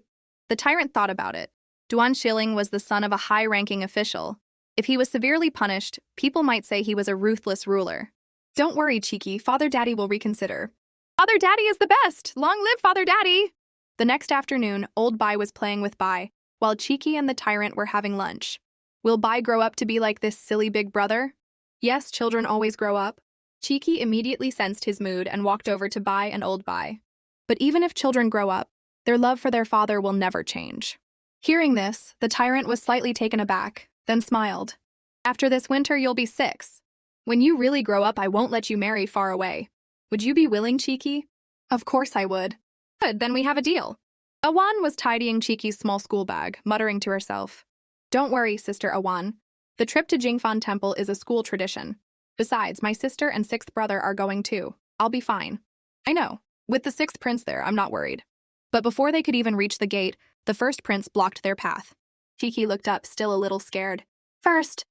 The tyrant thought about it. Duan Shilling was the son of a high-ranking official. If he was severely punished, people might say he was a ruthless ruler. Don't worry, Cheeky, Father Daddy will reconsider. Father Daddy is the best! Long live Father Daddy! The next afternoon, old Bai was playing with Bai, while Cheeky and the tyrant were having lunch. Will Bai grow up to be like this silly big brother? Yes, children always grow up. Cheeky immediately sensed his mood and walked over to Bai and old Bai. But even if children grow up, their love for their father will never change. Hearing this, the tyrant was slightly taken aback, then smiled. After this winter, you'll be 6. When you really grow up, I won't let you marry far away. Would you be willing, Cheeky? Of course I would. Good, then we have a deal. Awan was tidying Cheeky's small school bag, muttering to herself. Don't worry, Sister Awan. The trip to Jingfan Temple is a school tradition. Besides, my sister and 6th brother are going too. I'll be fine. I know. With the 6th prince there, I'm not worried. But before they could even reach the gate, the 1st prince blocked their path. Cheeky looked up, still a little scared. First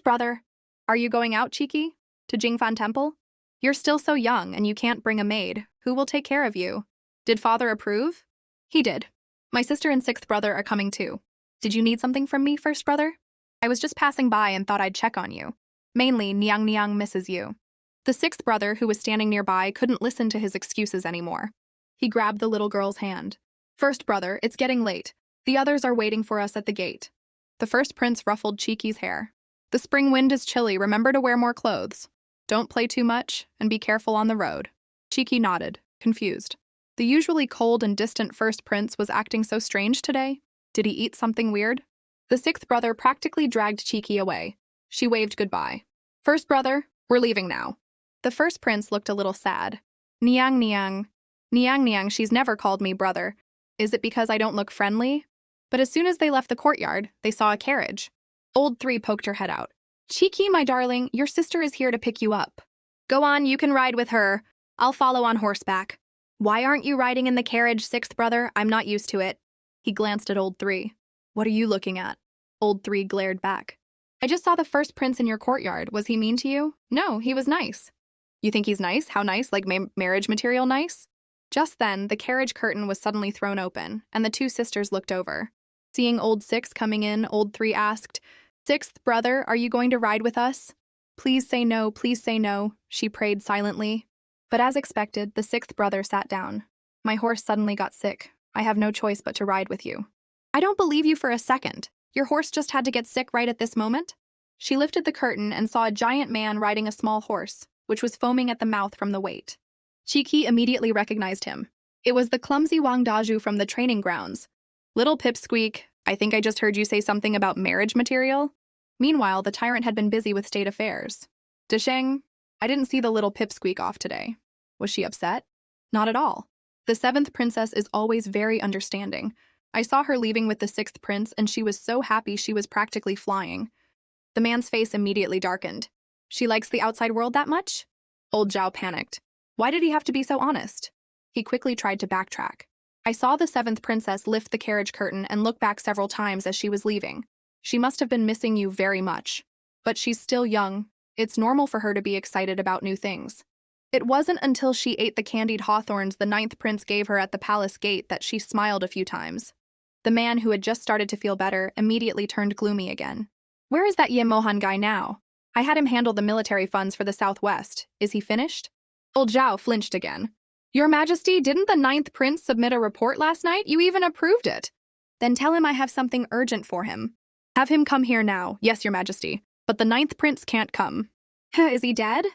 brother. Are you going out, Cheeky? To Jingfan Temple? You're still so young, and you can't bring a maid. Who will take care of you? Did father approve? He did. My sister and sixth brother are coming too. Did you need something from me, first brother? I was just passing by and thought I'd check on you. Mainly, Niang Niang misses you. The sixth brother, who was standing nearby, couldn't listen to his excuses anymore. He grabbed the little girl's hand. First brother, it's getting late. The others are waiting for us at the gate. The first prince ruffled Cheeky's hair. The spring wind is chilly, remember to wear more clothes. Don't play too much, and be careful on the road. Cheeky nodded, confused. The usually cold and distant first prince was acting so strange today. Did he eat something weird? The sixth brother practically dragged Cheeky away. She waved goodbye. First brother, we're leaving now. The first prince looked a little sad. Niang Niang. Niang Niang, she's never called me brother. Is it because I don't look friendly? But as soon as they left the courtyard, they saw a carriage. Old Three poked her head out. Cheeky, my darling, your sister is here to pick you up. Go on, you can ride with her. I'll follow on horseback. Why aren't you riding in the carriage, sixth brother? I'm not used to it. He glanced at Old Three. What are you looking at? Old Three glared back. I just saw the first prince in your courtyard. Was he mean to you? No, he was nice. You think he's nice? How nice? Like marriage material nice? Just then, the carriage curtain was suddenly thrown open, and the two sisters looked over. Seeing Old Six coming in, Old Three asked, Sixth brother, are you going to ride with us? Please say no, she prayed silently. But as expected, the sixth brother sat down. My horse suddenly got sick. I have no choice but to ride with you. I don't believe you for a second. Your horse just had to get sick right at this moment? She lifted the curtain and saw a giant man riding a small horse, which was foaming at the mouth from the weight. Cheeky immediately recognized him. It was the clumsy Wang Daju from the training grounds. Little Pipsqueak, I think I just heard you say something about marriage material. Meanwhile, the tyrant had been busy with state affairs. Desheng, I didn't see the little Pipsqueak off today. Was she upset? Not at all. The seventh princess is always very understanding. I saw her leaving with the sixth prince, and she was so happy she was practically flying. The man's face immediately darkened. She likes the outside world that much? Old Zhao panicked. Why did he have to be so honest? He quickly tried to backtrack. I saw the seventh princess lift the carriage curtain and look back several times as she was leaving. She must have been missing you very much. But she's still young. It's normal for her to be excited about new things. It wasn't until she ate the candied hawthorns the ninth prince gave her at the palace gate that she smiled a few times. The man, who had just started to feel better, immediately turned gloomy again. Where is that Ye Mohan guy now? I had him handle the military funds for the Southwest. Is he finished? Old Zhao flinched again. Your Majesty, didn't the ninth prince submit a report last night? You even approved it. Then tell him I have something urgent for him. Have him come here now. Yes, Your Majesty. But the ninth prince can't come. Is he dead?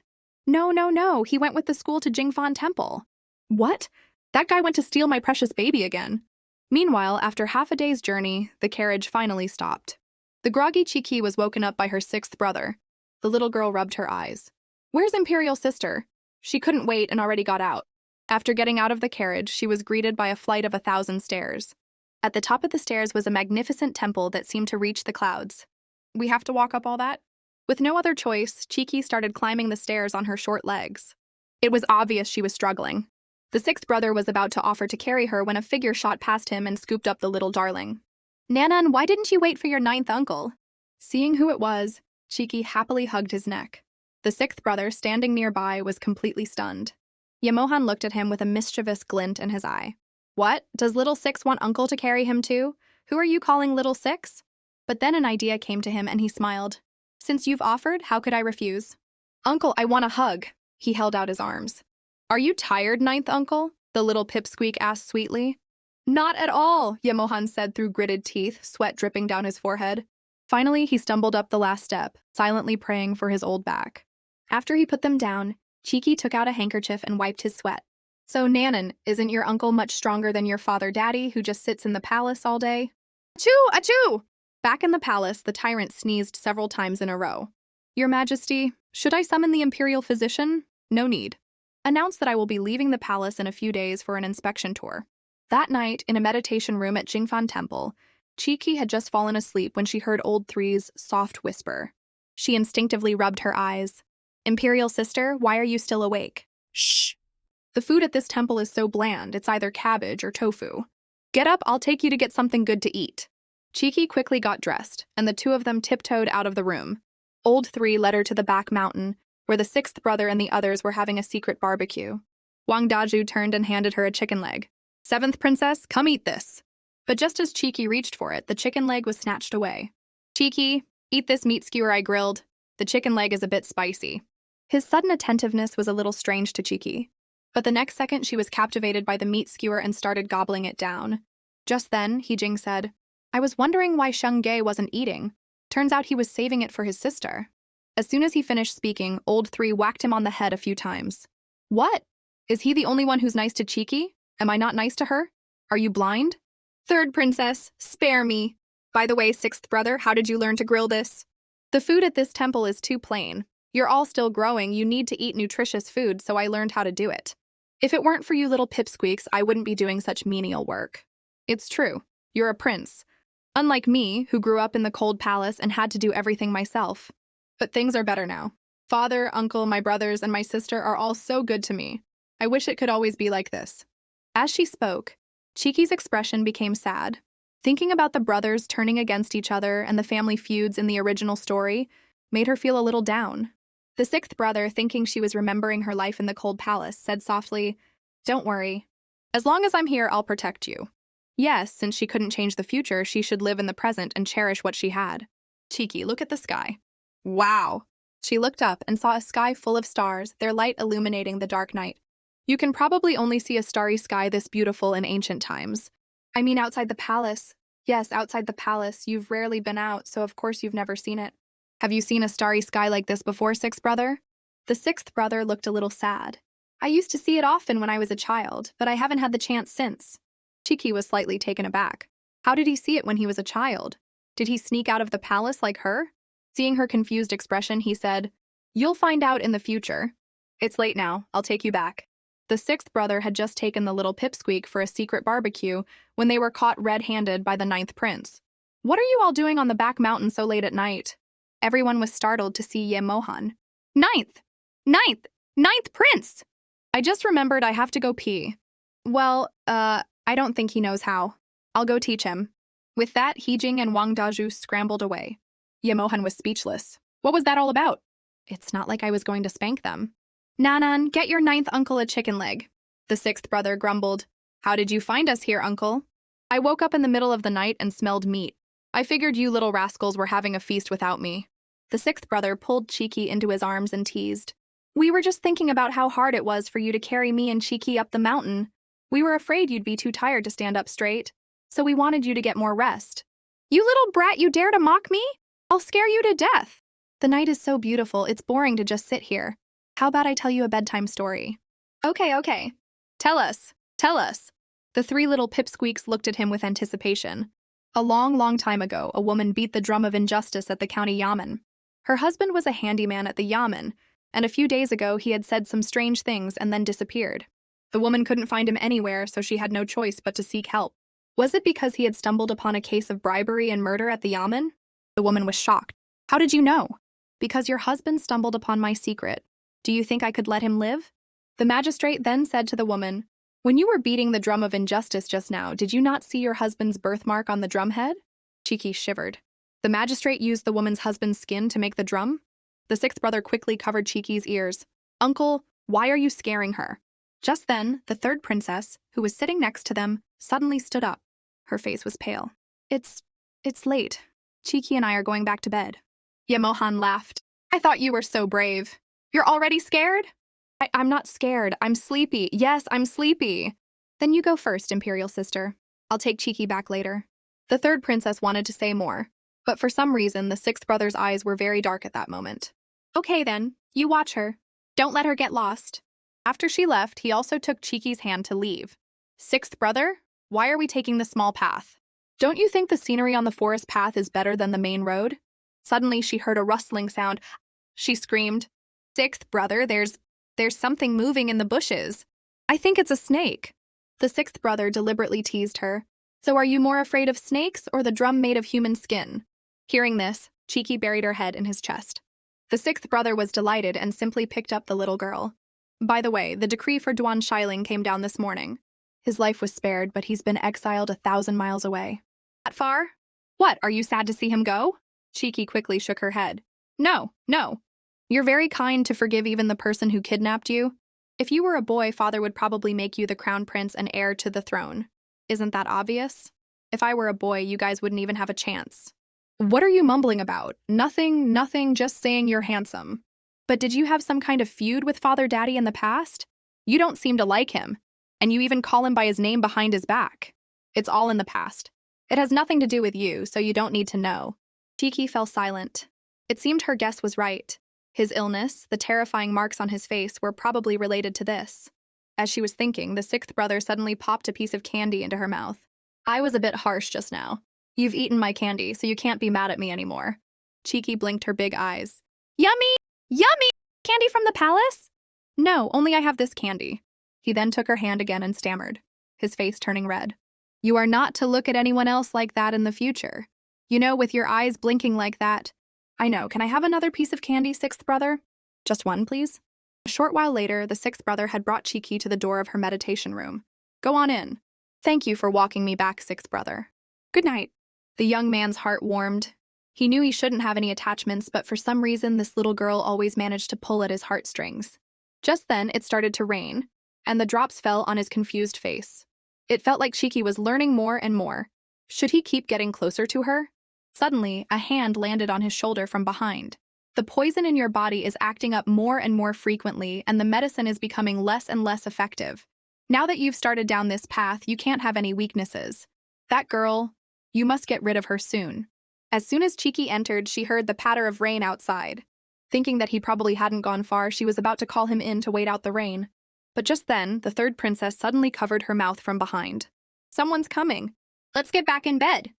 No. He went with the school to Jingfan Temple. What? That guy went to steal my precious baby again. Meanwhile, after half a day's journey, the carriage finally stopped. The groggy Cheeky was woken up by her sixth brother. The little girl rubbed her eyes. Where's Imperial sister? She couldn't wait and already got out. After getting out of the carriage, she was greeted by a flight of 1,000 stairs. At the top of the stairs was a magnificent temple that seemed to reach the clouds. We have to walk up all that? With no other choice, Cheeky started climbing the stairs on her short legs. It was obvious she was struggling. The sixth brother was about to offer to carry her when a figure shot past him and scooped up the little darling. Nanan, why didn't you wait for your ninth uncle? Seeing who it was, Cheeky happily hugged his neck. The sixth brother, standing nearby, was completely stunned. Yemohan looked at him with a mischievous glint in his eye. What? Does little Six want uncle to carry him too? Who are you calling little Six? But then an idea came to him and he smiled. Since you've offered, how could I refuse? Uncle, I want a hug. He held out his arms. Are you tired, ninth uncle? The little pipsqueak asked sweetly. Not at all, Yemohan said through gritted teeth, sweat dripping down his forehead. Finally, he stumbled up the last step, silently praying for his old back. After he put them down, Cheeky took out a handkerchief and wiped his sweat. So, Nanan, isn't your uncle much stronger than your father-daddy, who just sits in the palace all day? Achoo! Achoo! Back in the palace, the tyrant sneezed several times in a row. Your Majesty, should I summon the Imperial physician? No need. Announce that I will be leaving the palace in a few days for an inspection tour. That night, in a meditation room at Jingfan Temple, Cheeky had just fallen asleep when she heard Old Three's soft whisper. She instinctively rubbed her eyes. Imperial sister, why are you still awake? Shh! The food at this temple is so bland, it's either cabbage or tofu. Get up, I'll take you to get something good to eat. Cheeky quickly got dressed, and the two of them tiptoed out of the room. Old Three led her to the back mountain, where the sixth brother and the others were having a secret barbecue. Wang Daju turned and handed her a chicken leg. Seventh princess, come eat this. But just as Cheeky reached for it, the chicken leg was snatched away. Cheeky, eat this meat skewer I grilled. The chicken leg is a bit spicy. His sudden attentiveness was a little strange to Cheeky. But the next second she was captivated by the meat skewer and started gobbling it down. Just then, Heejing said, I was wondering why Sheng Ge wasn't eating. Turns out he was saving it for his sister. As soon as he finished speaking, Old Three whacked him on the head a few times. What? Is he the only one who's nice to Cheeky? Am I not nice to her? Are you blind? Third princess, spare me. By the way, sixth brother, how did you learn to grill this? The food at this temple is too plain. You're all still growing, you need to eat nutritious food, so I learned how to do it. If it weren't for you little pipsqueaks, I wouldn't be doing such menial work. It's true. You're a prince. Unlike me, who grew up in the cold palace and had to do everything myself. But things are better now. Father, uncle, my brothers, and my sister are all so good to me. I wish it could always be like this. As she spoke, Cheeky's expression became sad. Thinking about the brothers turning against each other and the family feuds in the original story made her feel a little down. The sixth brother, thinking she was remembering her life in the cold palace, said softly, Don't worry. As long as I'm here, I'll protect you. Yes, since she couldn't change the future, she should live in the present and cherish what she had. Cheeky, look at the sky. Wow. She looked up and saw a sky full of stars, their light illuminating the dark night. You can probably only see a starry sky this beautiful in ancient times. I mean outside the palace. Yes, outside the palace. You've rarely been out, so of course you've never seen it. Have you seen a starry sky like this before, sixth brother? The sixth brother looked a little sad. I used to see it often when I was a child, but I haven't had the chance since. Cheeky was slightly taken aback. How did he see it when he was a child? Did he sneak out of the palace like her? Seeing her confused expression, he said, You'll find out in the future. It's late now. I'll take you back. The sixth brother had just taken the little pipsqueak for a secret barbecue when they were caught red-handed by the ninth prince. What are you all doing on the back mountain so late at night? Everyone was startled to see Ye Mohan. Ninth! Ninth! Ninth prince! I just remembered I have to go pee. Well, I don't think he knows how. I'll go teach him. With that, Heejing and Wang Daju scrambled away. Ye Mohan was speechless. What was that all about? It's not like I was going to spank them. Nanan, get your ninth uncle a chicken leg. The sixth brother grumbled. How did you find us here, uncle? I woke up in the middle of the night and smelled meat. I figured you little rascals were having a feast without me. The sixth brother pulled Cheeky into his arms and teased. We were just thinking about how hard it was for you to carry me and Cheeky up the mountain. We were afraid you'd be too tired to stand up straight, so we wanted you to get more rest. You little brat, you dare to mock me? I'll scare you to death. The night is so beautiful, it's boring to just sit here. How about I tell you a bedtime story? Okay. Tell us. The three little pipsqueaks looked at him with anticipation. A long time ago, a woman beat the drum of injustice at the county yamen. Her husband was a handyman at the yamen, and a few days ago he had said some strange things and then disappeared. The woman couldn't find him anywhere, so she had no choice but to seek help. Was it because he had stumbled upon a case of bribery and murder at the yamen? The woman was shocked. How did you know? Because your husband stumbled upon my secret. Do you think I could let him live? The magistrate then said to the woman, When you were beating the drum of injustice just now, did you not see your husband's birthmark on the drumhead? Cheeky shivered. The magistrate used the woman's husband's skin to make the drum? The sixth brother quickly covered Cheeky's ears. Uncle, why are you scaring her? Just then, the third princess, who was sitting next to them, suddenly stood up. Her face was pale. It's late. Cheeky and I are going back to bed. Ye Mohan laughed. I thought you were so brave. You're already scared? I'm not scared. I'm sleepy. Yes, I'm sleepy. Then you go first, Imperial sister. I'll take Cheeky back later. The third princess wanted to say more, but for some reason, the sixth brother's eyes were very dark at that moment. Okay then, you watch her. Don't let her get lost. After she left, he also took Cheeky's hand to leave. Sixth brother, why are we taking the small path? Don't you think the scenery on the forest path is better than the main road? Suddenly, she heard a rustling sound. She screamed. Sixth brother, there's something moving in the bushes. I think it's a snake. The sixth brother deliberately teased her. So are you more afraid of snakes or the drum made of human skin? Hearing this, Cheeky buried her head in his chest. The sixth brother was delighted and simply picked up the little girl. By the way, the decree for Duan Shiling came down this morning. His life was spared, but he's been exiled 1,000 miles away. That far? What, are you sad to see him go? Cheeky quickly shook her head. No. You're very kind to forgive even the person who kidnapped you. If you were a boy, father would probably make you the crown prince and heir to the throne. Isn't that obvious? If I were a boy, you guys wouldn't even have a chance. What are you mumbling about? Nothing, nothing, just saying you're handsome. But did you have some kind of feud with Father Daddy in the past? You don't seem to like him, and you even call him by his name behind his back. It's all in the past. It has nothing to do with you, so you don't need to know. Cheeky fell silent. It seemed her guess was right. His illness, the terrifying marks on his face, were probably related to this. As she was thinking, the sixth brother suddenly popped a piece of candy into her mouth. I was a bit harsh just now. You've eaten my candy, so you can't be mad at me anymore. Cheeky blinked her big eyes. Yummy! Yummy! Candy from the palace? No, only I have this candy. He then took her hand again and stammered, his face turning red. You are not to look at anyone else like that in the future. You know, with your eyes blinking like that. I know, can I have another piece of candy, sixth brother? Just one, please? A short while later, the sixth brother had brought Cheeky to the door of her meditation room. Go on in. Thank you for walking me back, sixth brother. Good night. The young man's heart warmed. He knew he shouldn't have any attachments, but for some reason this little girl always managed to pull at his heartstrings. Just then, it started to rain, and the drops fell on his confused face. It felt like Cheeky was learning more and more. Should he keep getting closer to her? Suddenly, a hand landed on his shoulder from behind. The poison in your body is acting up more and more frequently, and the medicine is becoming less and less effective. Now that you've started down this path, you can't have any weaknesses. That girl, you must get rid of her soon. As soon as Cheeky entered, she heard the patter of rain outside. Thinking that he probably hadn't gone far, she was about to call him in to wait out the rain. But just then, the third princess suddenly covered her mouth from behind. Someone's coming. Let's get back in bed.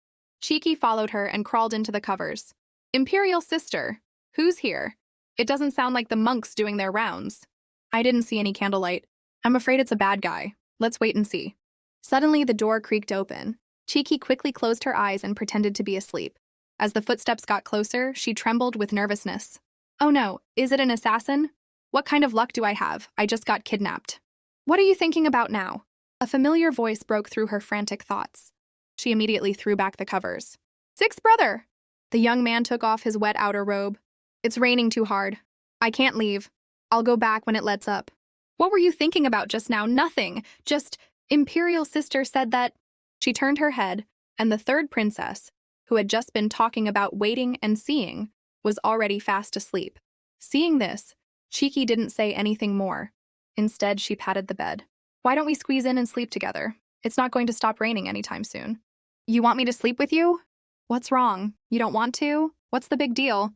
Cheeky followed her and crawled into the covers. Imperial sister, who's here? It doesn't sound like the monks doing their rounds. I didn't see any candlelight. I'm afraid it's a bad guy. Let's wait and see. Suddenly, the door creaked open. Cheeky quickly closed her eyes and pretended to be asleep. As the footsteps got closer, she trembled with nervousness. Oh no, is it an assassin? What kind of luck do I have? I just got kidnapped. What are you thinking about now? A familiar voice broke through her frantic thoughts. She immediately threw back the covers. Sixth brother! The young man took off his wet outer robe. It's raining too hard. I can't leave. I'll go back when it lets up. What were you thinking about just now? Nothing. Just, Imperial sister said that. She turned her head, and the third princess, who had just been talking about waiting and seeing, was already fast asleep. Seeing this, Cheeky didn't say anything more. Instead, she patted the bed. Why don't we squeeze in and sleep together? It's not going to stop raining anytime soon. You want me to sleep with you? What's wrong? You don't want to? What's the big deal?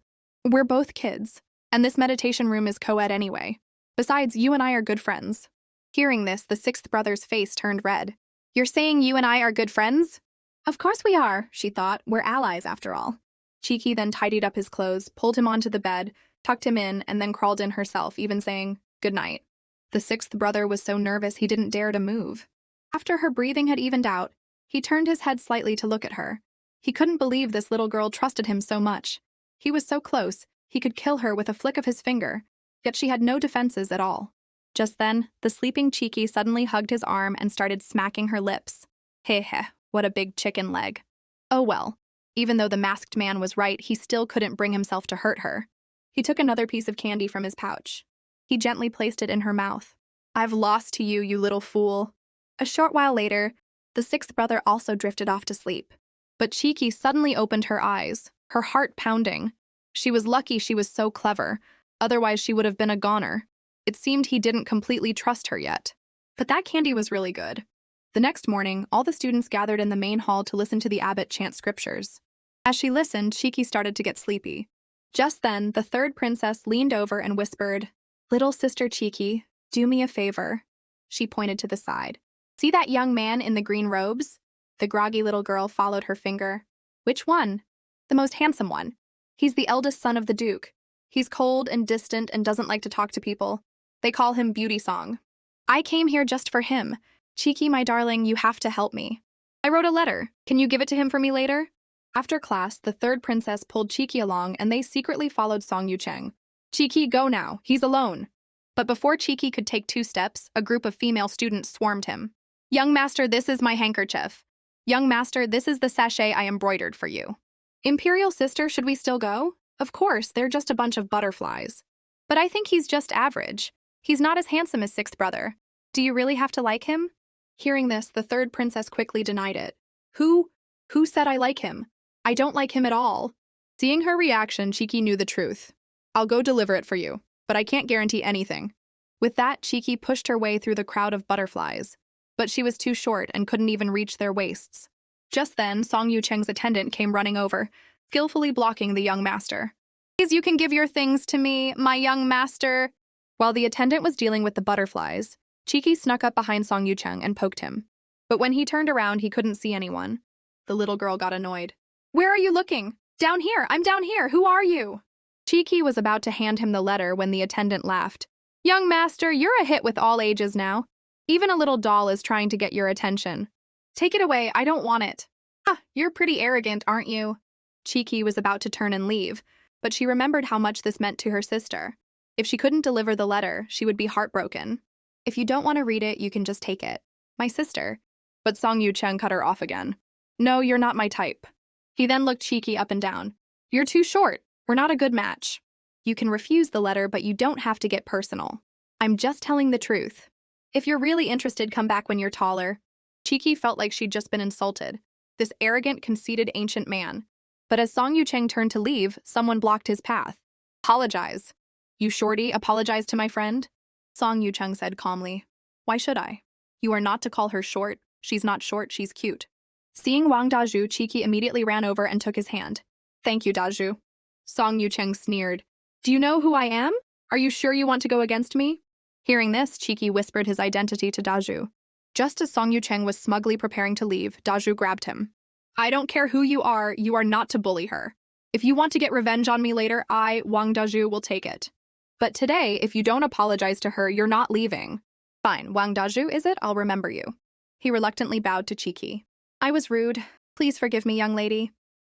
We're both kids, and this meditation room is co-ed anyway. Besides, you and I are good friends. Hearing this, the sixth brother's face turned red. You're saying you and I are good friends? Of course we are, she thought. We're allies after all. Cheeky then tidied up his clothes, pulled him onto the bed, tucked him in, and then crawled in herself, even saying, good night. The sixth brother was so nervous he didn't dare to move. After her breathing had evened out, he turned his head slightly to look at her. He couldn't believe this little girl trusted him so much. He was so close, he could kill her with a flick of his finger, yet she had no defenses at all. Just then, the sleeping Cheeky suddenly hugged his arm and started smacking her lips. Heh heh, what a big chicken leg. Oh well, even though the masked man was right, he still couldn't bring himself to hurt her. He took another piece of candy from his pouch. He gently placed it in her mouth. I've lost to you, you little fool. A short while later, the sixth brother also drifted off to sleep. But Cheeky suddenly opened her eyes, her heart pounding. She was lucky she was so clever, otherwise she would have been a goner. It seemed he didn't completely trust her yet. But that candy was really good. The next morning, all the students gathered in the main hall to listen to the abbot chant scriptures. As she listened, Cheeky started to get sleepy. Just then, the third princess leaned over and whispered, Little sister Cheeky, do me a favor. She pointed to the side. See that young man in the green robes? The groggy little girl followed her finger. Which one? The most handsome one. He's the eldest son of the Duke. He's cold and distant and doesn't like to talk to people. They call him Beauty Song. I came here just for him. Cheeky, my darling, you have to help me. I wrote a letter. Can you give it to him for me later? After class, the third princess pulled Cheeky along and they secretly followed Song Yucheng. Cheeky, go now. He's alone. But before Cheeky could take 2 steps, a group of female students swarmed him. Young master, this is my handkerchief. Young master, this is the sachet I embroidered for you. Imperial sister, should we still go? Of course, they're just a bunch of butterflies. But I think he's just average. He's not as handsome as sixth brother. Do you really have to like him? Hearing this, the third princess quickly denied it. Who? Who said I like him? I don't like him at all. Seeing her reaction, Cheeky knew the truth. I'll go deliver it for you, but I can't guarantee anything. With that, Cheeky pushed her way through the crowd of butterflies, but she was too short and couldn't even reach their waists. Just then, Song Yucheng's attendant came running over, skillfully blocking the young master. Please, you can give your things to me, my young master. While the attendant was dealing with the butterflies, Cheeky snuck up behind Song Yucheng and poked him. But when he turned around, he couldn't see anyone. The little girl got annoyed. Where are you looking? Down here, I'm down here, who are you? Cheeky was about to hand him the letter when the attendant laughed. Young master, you're a hit with all ages now. Even a little doll is trying to get your attention. Take it away, I don't want it. Ah, you're pretty arrogant, aren't you? Cheeky was about to turn and leave, but she remembered how much this meant to her sister. If she couldn't deliver the letter, she would be heartbroken. If you don't want to read it, you can just take it. My sister. But Song Yucheng cut her off again. No, you're not my type. He then looked Cheeky up and down. You're too short. We're not a good match. You can refuse the letter, but you don't have to get personal. I'm just telling the truth. If you're really interested, come back when you're taller. Cheeky felt like she'd just been insulted. This arrogant, conceited ancient man. But as Song Yucheng turned to leave, someone blocked his path. Apologize. You shorty, apologize to my friend? Song Yucheng said calmly. Why should I? You are not to call her short. She's not short, she's cute. Seeing Wang Dazhu, Cheeky immediately ran over and took his hand. Thank you, Dazhu. Song Yucheng sneered. Do you know who I am? Are you sure you want to go against me? Hearing this, Cheeky whispered his identity to Dazhu. Just as Song Yucheng was smugly preparing to leave, Dazhu grabbed him. I don't care who you are not to bully her. If you want to get revenge on me later, I, Wang Dazhu, will take it. But today, if you don't apologize to her, you're not leaving. Fine, Wang Dazhu, is it? I'll remember you. He reluctantly bowed to Cheeky. I was rude. Please forgive me, young lady.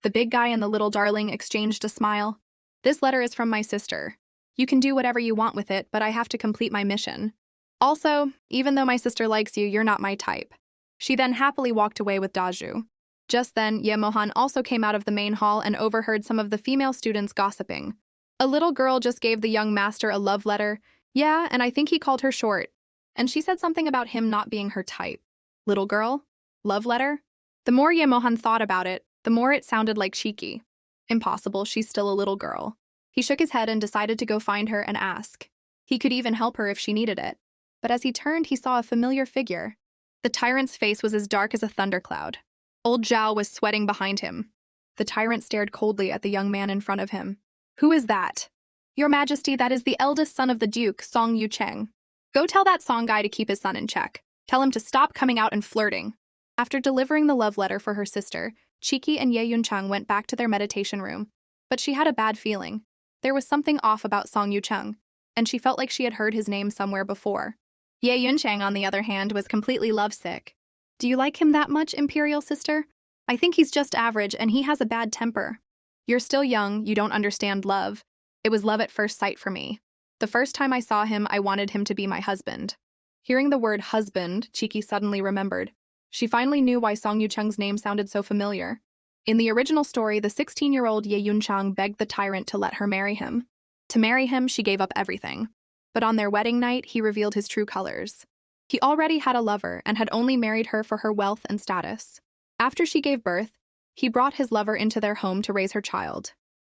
The big guy and the little darling exchanged a smile. This letter is from my sister. You can do whatever you want with it, but I have to complete my mission. Also, even though my sister likes you, you're not my type. She then happily walked away with Dazhu. Just then, Ye Mohan also came out of the main hall and overheard some of the female students gossiping. A little girl just gave the young master a love letter. Yeah, and I think he called her short. And she said something about him not being her type. Little girl? Love letter? The more Ye Mohan thought about it, the more it sounded like Cheeky. Impossible, she's still a little girl. He shook his head and decided to go find her and ask. He could even help her if she needed it. But as he turned, he saw a familiar figure. The tyrant's face was as dark as a thundercloud. Old Zhao was sweating behind him. The tyrant stared coldly at the young man in front of him. Who is that? Your Majesty, that is the eldest son of the Duke, Song Yucheng. Go tell that Song guy to keep his son in check. Tell him to stop coming out and flirting. After delivering the love letter for her sister, Cheeky and Ye Yunchang went back to their meditation room. But she had a bad feeling. There was something off about Song Yucheng, and she felt like she had heard his name somewhere before. Ye Yunchang, on the other hand, was completely lovesick. Do you like him that much, Imperial sister? I think he's just average, and he has a bad temper. You're still young, you don't understand love. It was love at first sight for me. The first time I saw him, I wanted him to be my husband. Hearing the word husband, Cheeky suddenly remembered. She finally knew why Song Yucheng's name sounded so familiar. In the original story, the 16-year-old Ye Yunchang begged the tyrant to let her marry him. To marry him, she gave up everything. But on their wedding night, he revealed his true colors. He already had a lover and had only married her for her wealth and status. After she gave birth, he brought his lover into their home to raise her child.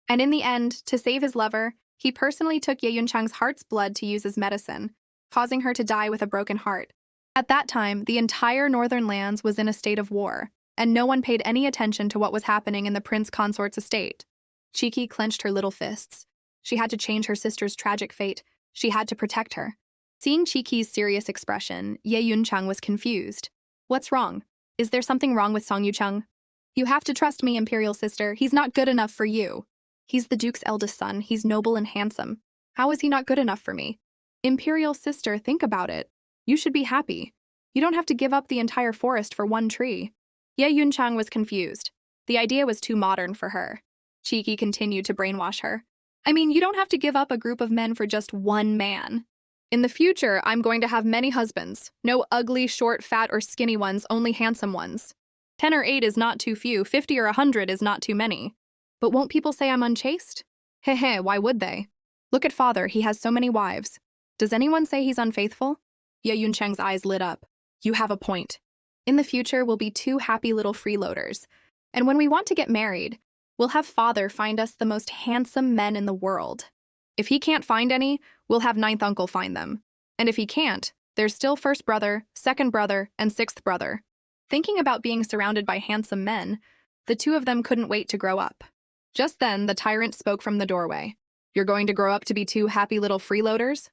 And in the end, to save his lover, he personally took Ye Yunchang's heart's blood to use as medicine, causing her to die with a broken heart. At that time, the entire northern lands was in a state of war, and no one paid any attention to what was happening in the prince consort's estate. Cheeky clenched her little fists. She had to change her sister's tragic fate. She had to protect her. Seeing Cheeky's serious expression, Ye Yunchang was confused. What's wrong? Is there something wrong with Song Yucheng? You have to trust me, Imperial sister. He's not good enough for you. He's the Duke's eldest son. He's noble and handsome. How is he not good enough for me? Imperial sister, think about it. You should be happy. You don't have to give up the entire forest for one tree. Ye Yunchang was confused. The idea was too modern for her. Cheeky continued to brainwash her. I mean, you don't have to give up a group of men for just one man. In the future, I'm going to have many husbands. No ugly, short, fat, or skinny ones, only handsome ones. 10 or 8 is not too few, 50 or 100 is not too many. But won't people say I'm unchaste? Heh, why would they? Look at father, he has so many wives. Does anyone say he's unfaithful? Ye Yuncheng's eyes lit up. You have a point. In the future, we'll be two happy little freeloaders. And when we want to get married, we'll have father find us the most handsome men in the world. If he can't find any, we'll have ninth uncle find them. And if he can't, there's still first brother, second brother, and sixth brother. Thinking about being surrounded by handsome men, the two of them couldn't wait to grow up. Just then, the tyrant spoke from the doorway. You're going to grow up to be two happy little freeloaders?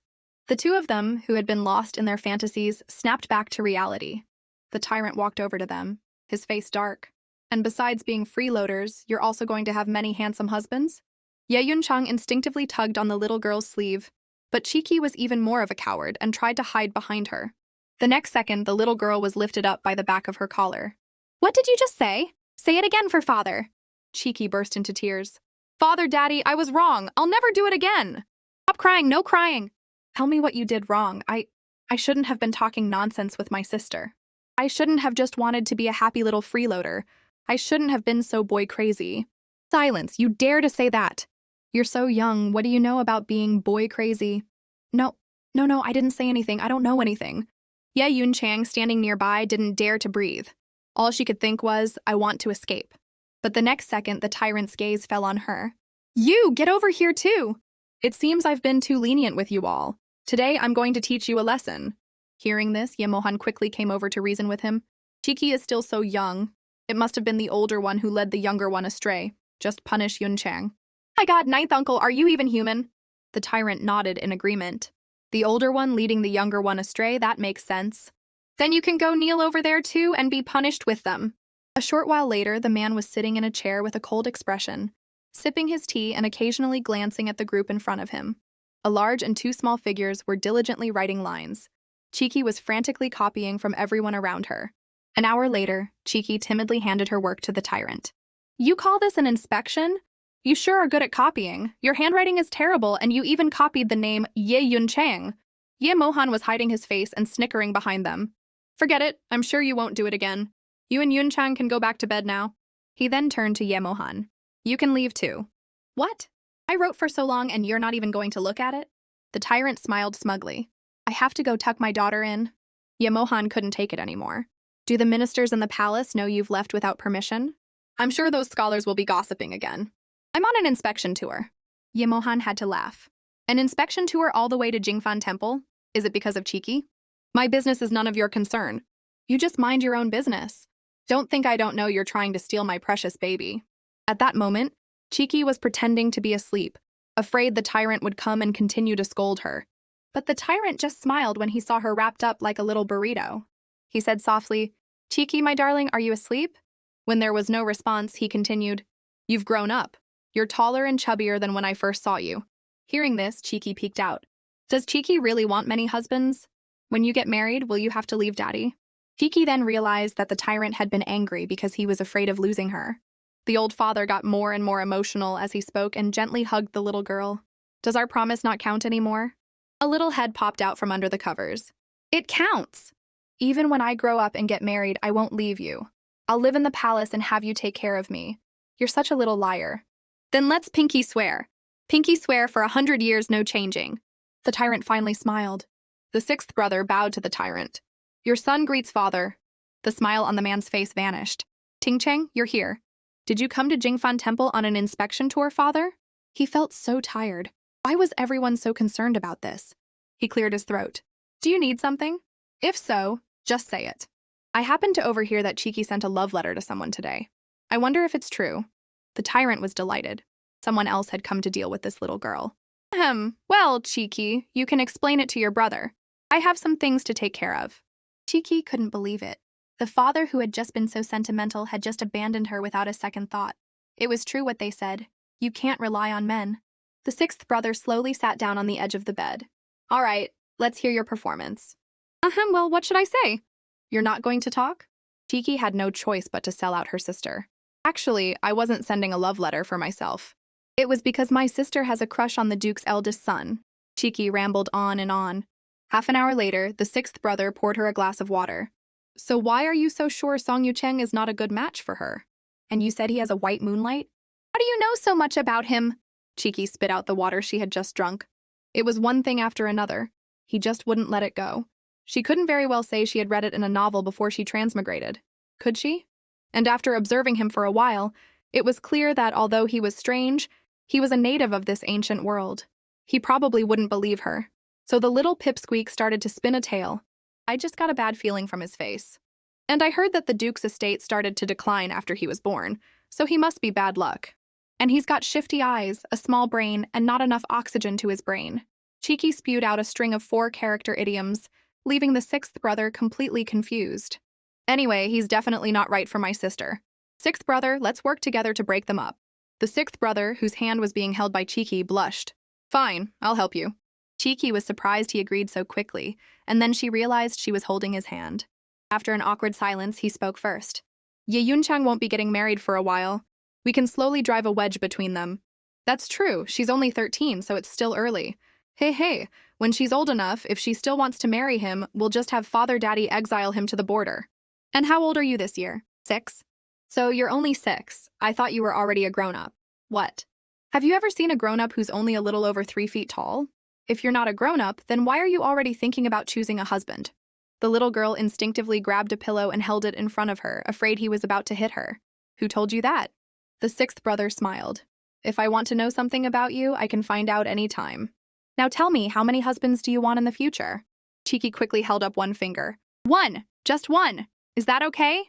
The two of them, who had been lost in their fantasies, snapped back to reality. The tyrant walked over to them, his face dark. And besides being freeloaders, you're also going to have many handsome husbands? Ye Yunchang instinctively tugged on the little girl's sleeve, but Cheeky was even more of a coward and tried to hide behind her. The next second, the little girl was lifted up by the back of her collar. What did you just say? Say it again for father. Cheeky burst into tears. Father, Daddy, I was wrong. I'll never do it again. Stop crying, no crying. Tell me what you did wrong. I shouldn't have been talking nonsense with my sister. I shouldn't have just wanted to be a happy little freeloader. I shouldn't have been so boy crazy. Silence, you dare to say that. You're so young, what do you know about being boy crazy? No, I didn't say anything. I don't know anything. Ye Yunchang, standing nearby, didn't dare to breathe. All she could think was, I want to escape. But the next second, the tyrant's gaze fell on her. You, get over here too! It seems I've been too lenient with you all. Today, I'm going to teach you a lesson. Hearing this, Ye Mohan quickly came over to reason with him. Cheeky is still so young. It must have been the older one who led the younger one astray. Just punish Yunchang. My God, ninth uncle, are you even human? The tyrant nodded in agreement. The older one leading the younger one astray, that makes sense. Then you can go kneel over there too and be punished with them. A short while later, the man was sitting in a chair with a cold expression, sipping his tea and occasionally glancing at the group in front of him. A large and two small figures were diligently writing lines. Cheeky was frantically copying from everyone around her. An hour later, Cheeky timidly handed her work to the tyrant. You call this an inspection? You sure are good at copying. Your handwriting is terrible, and you even copied the name Ye Yunchang. Ye Mohan was hiding his face and snickering behind them. Forget it. I'm sure you won't do it again. You and Yunchang can go back to bed now. He then turned to Ye Mohan. You can leave too. What? I wrote for so long and you're not even going to look at it? The tyrant smiled smugly. I have to go tuck my daughter in. Ye Mohan couldn't take it anymore. Do the ministers in the palace know you've left without permission? I'm sure those scholars will be gossiping again. I'm on an inspection tour. Ye Mohan had to laugh. An inspection tour all the way to Jingfan Temple? Is it because of Cheeky? My business is none of your concern. You just mind your own business. Don't think I don't know you're trying to steal my precious baby. At that moment, Cheeky was pretending to be asleep, afraid the tyrant would come and continue to scold her. But the tyrant just smiled when he saw her wrapped up like a little burrito. He said softly, Cheeky, my darling, are you asleep? When there was no response, he continued, You've grown up. You're taller and chubbier than when I first saw you. Hearing this, Cheeky peeked out. Does Cheeky really want many husbands? When you get married, will you have to leave Daddy? Cheeky then realized that the tyrant had been angry because he was afraid of losing her. The old father got more and more emotional as he spoke and gently hugged the little girl. Does our promise not count anymore? A little head popped out from under the covers. It counts! Even when I grow up and get married, I won't leave you. I'll live in the palace and have you take care of me. You're such a little liar. Then let's pinky swear. Pinky swear for 100 years no changing. The tyrant finally smiled. The sixth brother bowed to the tyrant. Your son greets father. The smile on the man's face vanished. Tingcheng, you're here. Did you come to Jingfan Temple on an inspection tour, father? He felt so tired. Why was everyone so concerned about this? He cleared his throat. Do you need something? If so, just say it. I happened to overhear that Cheeky sent a love letter to someone today. I wonder if it's true. The tyrant was delighted. Someone else had come to deal with this little girl. Well, Cheeky, you can explain it to your brother. I have some things to take care of. Cheeky couldn't believe it. The father who had just been so sentimental had just abandoned her without a second thought. It was true what they said. You can't rely on men. The sixth brother slowly sat down on the edge of the bed. All right, let's hear your performance. Well, what should I say? You're not going to talk? Cheeky had no choice but to sell out her sister. Actually, I wasn't sending a love letter for myself. It was because my sister has a crush on the Duke's eldest son. Cheeky rambled on and on. Half an hour later, the sixth brother poured her a glass of water. So why are you so sure Song Yucheng is not a good match for her? And you said he has a white moonlight? How do you know so much about him? Cheeky spit out the water she had just drunk. It was one thing after another. He just wouldn't let it go. She couldn't very well say she had read it in a novel before she transmigrated. Could she? And after observing him for a while, it was clear that although he was strange, he was a native of this ancient world. He probably wouldn't believe her. So the little pipsqueak started to spin a tale. I just got a bad feeling from his face. And I heard that the Duke's estate started to decline after he was born, so he must be bad luck. And he's got shifty eyes, a small brain, and not enough oxygen to his brain. Cheeky spewed out a string of 4-character idioms, leaving the sixth brother completely confused. Anyway, he's definitely not right for my sister. Sixth brother, let's work together to break them up. The sixth brother, whose hand was being held by Cheeky, blushed. Fine, I'll help you. Cheeky was surprised he agreed so quickly, and then she realized she was holding his hand. After an awkward silence, he spoke first. Ye Yunchang won't be getting married for a while. We can slowly drive a wedge between them. That's true, she's only 13, so it's still early. Hey, when she's old enough, if she still wants to marry him, we'll just have father-daddy exile him to the border. And how old are you this year? 6? So you're only 6. I thought you were already a grown-up. What? Have you ever seen a grown-up who's only a little over 3 feet tall? If you're not a grown-up, then why are you already thinking about choosing a husband? The little girl instinctively grabbed a pillow and held it in front of her, afraid he was about to hit her. Who told you that? The sixth brother smiled. If I want to know something about you, I can find out any time. Now tell me, how many husbands do you want in the future? Cheeky quickly held up one finger. 1! Just 1! Is that okay?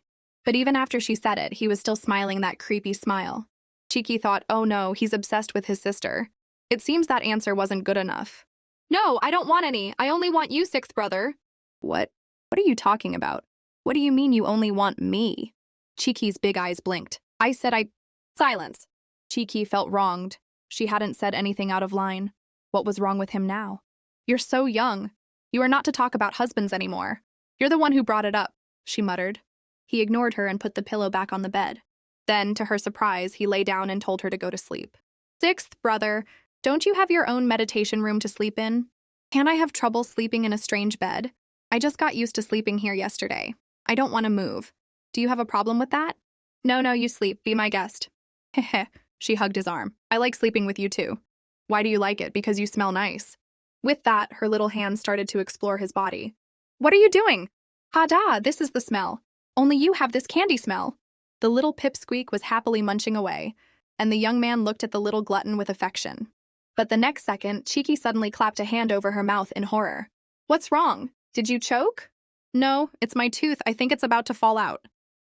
But even after she said it, he was still smiling that creepy smile. Cheeky thought, oh no, he's obsessed with his sister. It seems that answer wasn't good enough. No, I don't want any. I only want you, sixth brother. What are you talking about? What do you mean you only want me? Cheeky's big eyes blinked. I said Silence. Cheeky felt wronged. She hadn't said anything out of line. What was wrong with him now? You're so young. You are not to talk about husbands anymore. You're the one who brought it up, she muttered. He ignored her and put the pillow back on the bed. Then, to her surprise, he lay down and told her to go to sleep. Sixth brother, don't you have your own meditation room to sleep in? Can I have trouble sleeping in a strange bed? I just got used to sleeping here yesterday. I don't want to move. Do you have a problem with that? No, you sleep. Be my guest. Heh. She hugged his arm. I like sleeping with you too. Why do you like it? Because you smell nice. With that, her little hand started to explore his body. What are you doing? Ha-da, this is the smell. Only you have this candy smell. The little pipsqueak was happily munching away, and the young man looked at the little glutton with affection. But the next second, Cheeky suddenly clapped a hand over her mouth in horror. What's wrong? Did you choke? No, it's my tooth. I think it's about to fall out.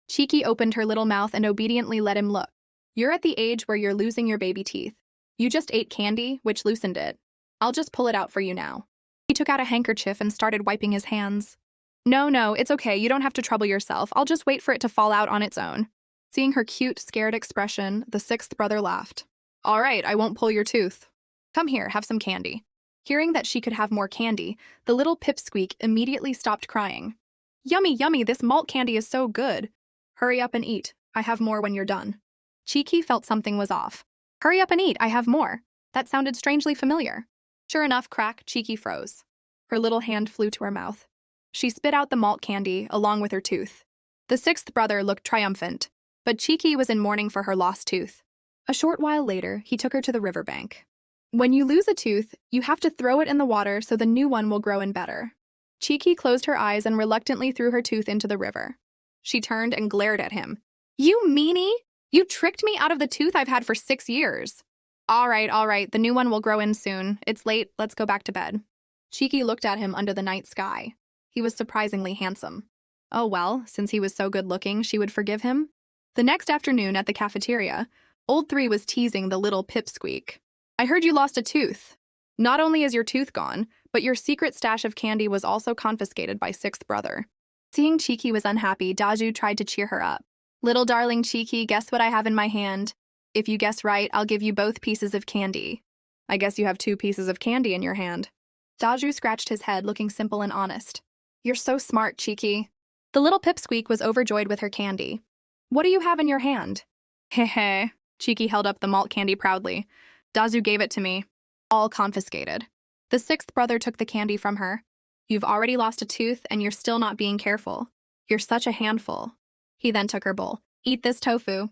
Cheeky opened her little mouth and obediently let him look. You're at the age where you're losing your baby teeth. You just ate candy, which loosened it. I'll just pull it out for you now. He took out a handkerchief and started wiping his hands. No, it's okay. You don't have to trouble yourself. I'll just wait for it to fall out on its own. Seeing her cute, scared expression, the sixth brother laughed. All right, I won't pull your tooth. Come here, have some candy. Hearing that she could have more candy, the little pipsqueak immediately stopped crying. Yummy, this malt candy is so good. Hurry up and eat. I have more when you're done. Cheeky felt something was off. Hurry up and eat, I have more. That sounded strangely familiar. Sure enough, crack, Cheeky froze. Her little hand flew to her mouth. She spit out the malt candy, along with her tooth. The sixth brother looked triumphant, but Cheeky was in mourning for her lost tooth. A short while later, he took her to the riverbank. When you lose a tooth, you have to throw it in the water so the new one will grow in better. Cheeky closed her eyes and reluctantly threw her tooth into the river. She turned and glared at him. You meanie! You tricked me out of the tooth I've had for 6 years. All right, the new one will grow in soon. It's late, let's go back to bed. Cheeky looked at him under the night sky. He was surprisingly handsome. Oh well, since he was so good-looking, she would forgive him? The next afternoon at the cafeteria, Old Three was teasing the little pipsqueak. I heard you lost a tooth. Not only is your tooth gone, but your secret stash of candy was also confiscated by sixth brother. Seeing Cheeky was unhappy, Daju tried to cheer her up. Little darling Cheeky, guess what I have in my hand? If you guess right, I'll give you both pieces of candy. I guess you have 2 pieces of candy in your hand. Daju scratched his head, looking simple and honest. You're so smart, Cheeky. The little pipsqueak was overjoyed with her candy. What do you have in your hand? Heh. Cheeky held up the malt candy proudly. Dazu gave it to me. All confiscated. The sixth brother took the candy from her. You've already lost a tooth and you're still not being careful. You're such a handful. He then took her bowl. Eat this tofu.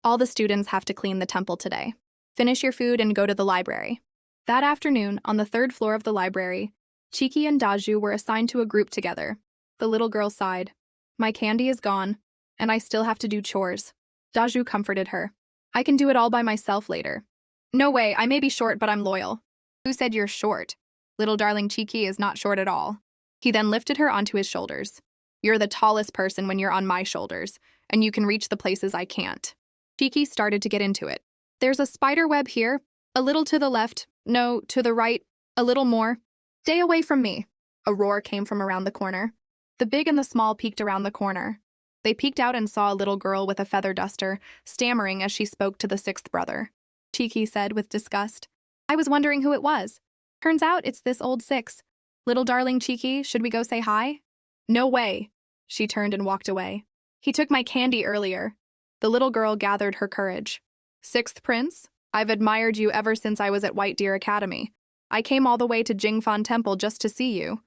All the students have to clean the temple today. Finish your food and go to the library. That afternoon, on the 3rd floor of the library, Chiki and Daju were assigned to a group together. The little girl sighed. My candy is gone, and I still have to do chores. Daju comforted her. I can do it all by myself later. No way, I may be short, but I'm loyal. Who said you're short? Little darling Chiki is not short at all. He then lifted her onto his shoulders. You're the tallest person when you're on my shoulders, and you can reach the places I can't. Chiki started to get into it. There's a spider web here, a little to the left, no, to the right, a little more. Stay away from me. A roar came from around the corner. The big and the small peeked around the corner. They peeked out and saw a little girl with a feather duster, stammering as she spoke to the sixth brother. Chiki said with disgust. I was wondering who it was. Turns out it's this old six. Little darling Chiki, should we go say hi? No way. She turned and walked away. He took my candy earlier. The little girl gathered her courage. Sixth Prince, I've admired you ever since I was at White Deer Academy. I came all the way to Jingfan Temple just to see you.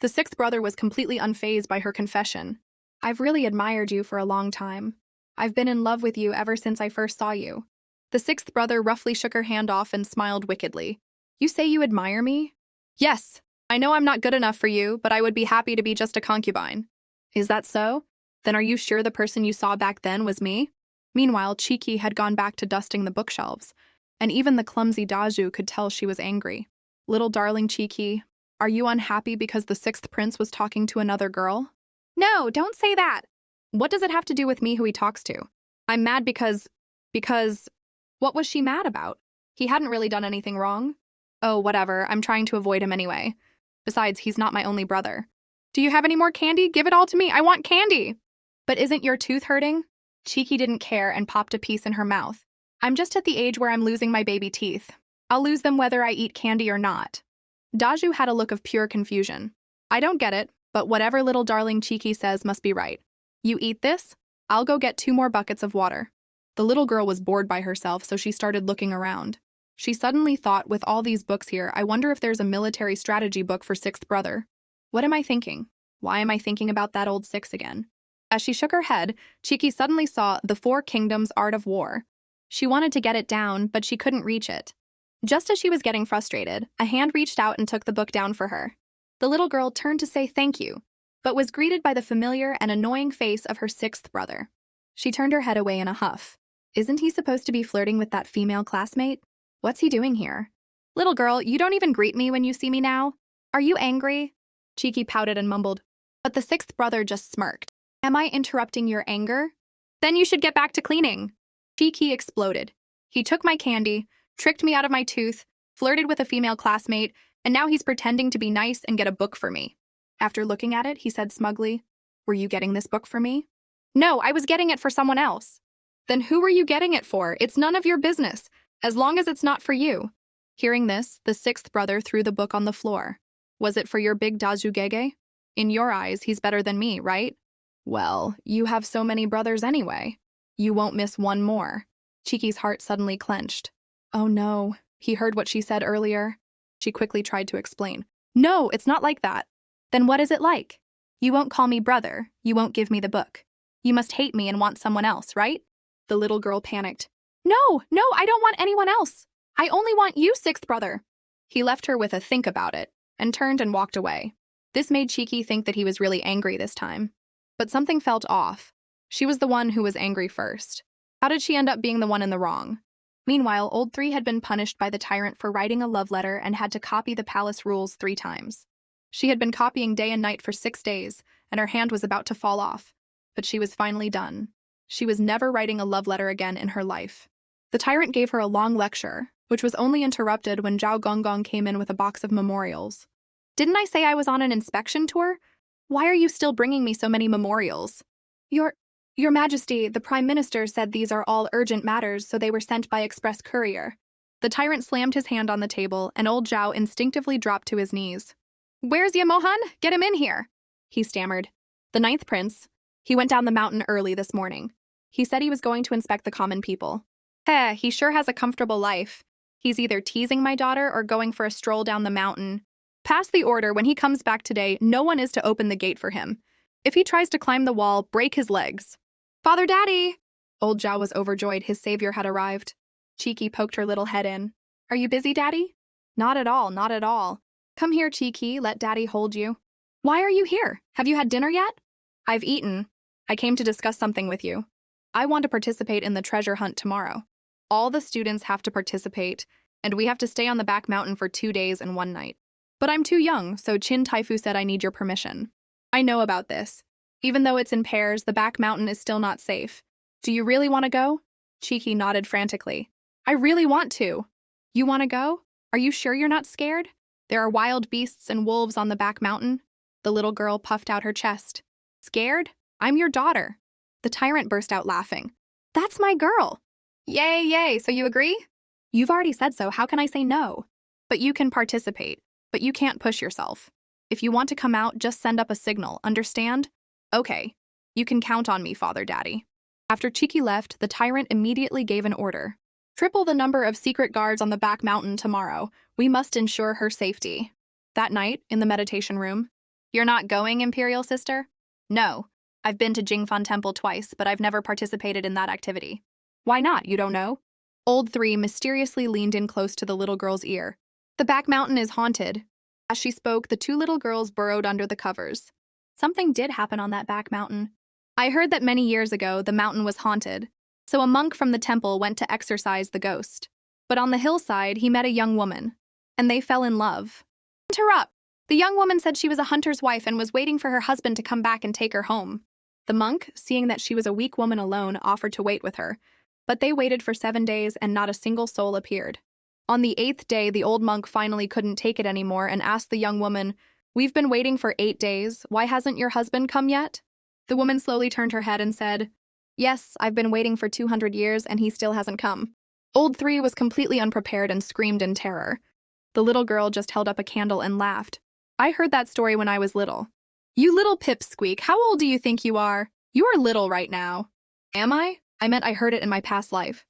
The sixth brother was completely unfazed by her confession. I've really admired you for a long time. I've been in love with you ever since I first saw you. The sixth brother roughly shook her hand off and smiled wickedly. You say you admire me? Yes. I know I'm not good enough for you, but I would be happy to be just a concubine. Is that so? Then are you sure the person you saw back then was me? Meanwhile, Chiki had gone back to dusting the bookshelves, and even the clumsy Daju could tell she was angry. Little darling Chiki, are you unhappy because the sixth prince was talking to another girl? No, don't say that. What does it have to do with me who he talks to? I'm mad because... What was she mad about? He hadn't really done anything wrong. Oh, whatever, I'm trying to avoid him anyway. Besides, he's not my only brother. Do you have any more candy? Give it all to me. I want candy. But isn't your tooth hurting? Chiki didn't care and popped a piece in her mouth. I'm just at the age where I'm losing my baby teeth. I'll lose them whether I eat candy or not. Daju had a look of pure confusion. I don't get it, but whatever little darling Chiki says must be right. You eat this? I'll go get 2 more buckets of water. The little girl was bored by herself, so she started looking around. She suddenly thought, with all these books here, I wonder if there's a military strategy book for sixth brother. What am I thinking? Why am I thinking about that old six again? As she shook her head, Chiki suddenly saw The Four Kingdoms' Art of War. She wanted to get it down, but she couldn't reach it. Just as she was getting frustrated, a hand reached out and took the book down for her. The little girl turned to say thank you, but was greeted by the familiar and annoying face of her sixth brother. She turned her head away in a huff. Isn't he supposed to be flirting with that female classmate? What's he doing here? Little girl, you don't even greet me when you see me now? Are you angry? Chiki pouted and mumbled. But the sixth brother just smirked. Am I interrupting your anger? Then you should get back to cleaning. Chiki exploded. He took my candy, tricked me out of my tooth, flirted with a female classmate, and now he's pretending to be nice and get a book for me. After looking at it, he said smugly, Were you getting this book for me? No, I was getting it for someone else. Then who were you getting it for? It's none of your business, as long as it's not for you. Hearing this, the sixth brother threw the book on the floor. Was it for your big Dazugege? In your eyes, he's better than me, right? Well, you have so many brothers anyway. You won't miss one more. Chiki's heart suddenly clenched. Oh no, he heard what she said earlier. She quickly tried to explain. No, it's not like that. Then what is it like? You won't call me brother, you won't give me the book. You must hate me and want someone else, right? The little girl panicked. No, I don't want anyone else. I only want you, sixth brother. He left her with a think about it, and turned and walked away. This made Chiki think that he was really angry this time. But something felt off. She was the one who was angry first. How did she end up being the one in the wrong? Meanwhile, Old Three had been punished by the tyrant for writing a love letter and had to copy the palace rules 3 times. She had been copying day and night for 6 days, and her hand was about to fall off. But she was finally done. She was never writing a love letter again in her life. The tyrant gave her a long lecture, which was only interrupted when Zhao Gonggong came in with a box of memorials. Didn't I say I was on an inspection tour? Why are you still bringing me so many memorials? Your Majesty, the Prime Minister said these are all urgent matters, so they were sent by express courier. The tyrant slammed his hand on the table, and old Zhao instinctively dropped to his knees. Where's Yamohan? Get him in here, he stammered. The 9th prince. He went down the mountain early this morning. He said he was going to inspect the common people. Heh, he sure has a comfortable life. He's either teasing my daughter or going for a stroll down the mountain. Pass the order, when he comes back today, no one is to open the gate for him. If he tries to climb the wall, break his legs. Father Daddy! Old Zhao was overjoyed his savior had arrived. Chiki poked her little head in. Are you busy, Daddy? Not at all, not at all. Come here, Cheeky, let Daddy hold you. Why are you here? Have you had dinner yet? I've eaten. I came to discuss something with you. I want to participate in the treasure hunt tomorrow. All the students have to participate, and we have to stay on the back mountain for 2 days and 1 night. But I'm too young, so Chin Taifu said I need your permission. I know about this. Even though it's in pairs, the back mountain is still not safe. Do you really want to go? Cheeky nodded frantically. I really want to. You want to go? Are you sure you're not scared? There are wild beasts and wolves on the back mountain. The little girl puffed out her chest. Scared? I'm your daughter. The tyrant burst out laughing. That's my girl. Yay, yay, so you agree? You've already said so, how can I say no? But you can participate, but you can't push yourself. If you want to come out, just send up a signal, understand? Okay. You can count on me, Father Daddy. After Cheeky left, the tyrant immediately gave an order. Triple the number of secret guards on the back mountain tomorrow. We must ensure her safety. That night, in the meditation room, you're not going, Imperial sister? No. I've been to Jingfan Temple twice, but I've never participated in that activity. Why not, you don't know? Old 3 mysteriously leaned in close to the little girl's ear. The back mountain is haunted. As she spoke, the 2 little girls burrowed under the covers. Something did happen on that back mountain. I heard that many years ago, the mountain was haunted, so a monk from the temple went to exorcise the ghost. But on the hillside, he met a young woman, and they fell in love. Interrupt! The young woman said she was a hunter's wife and was waiting for her husband to come back and take her home. The monk, seeing that she was a weak woman alone, offered to wait with her, but they waited for 7 days and not a single soul appeared. On the 8th day, the old monk finally couldn't take it anymore and asked the young woman, "We've been waiting for 8 days. Why hasn't your husband come yet?" The woman slowly turned her head and said, "Yes, I've been waiting for 200 years and he still hasn't come." Old 3 was completely unprepared and screamed in terror. The little girl just held up a candle and laughed. I heard that story when I was little. You little pipsqueak, how old do you think you are? You are little right now. Am I? I meant I heard it in my past life.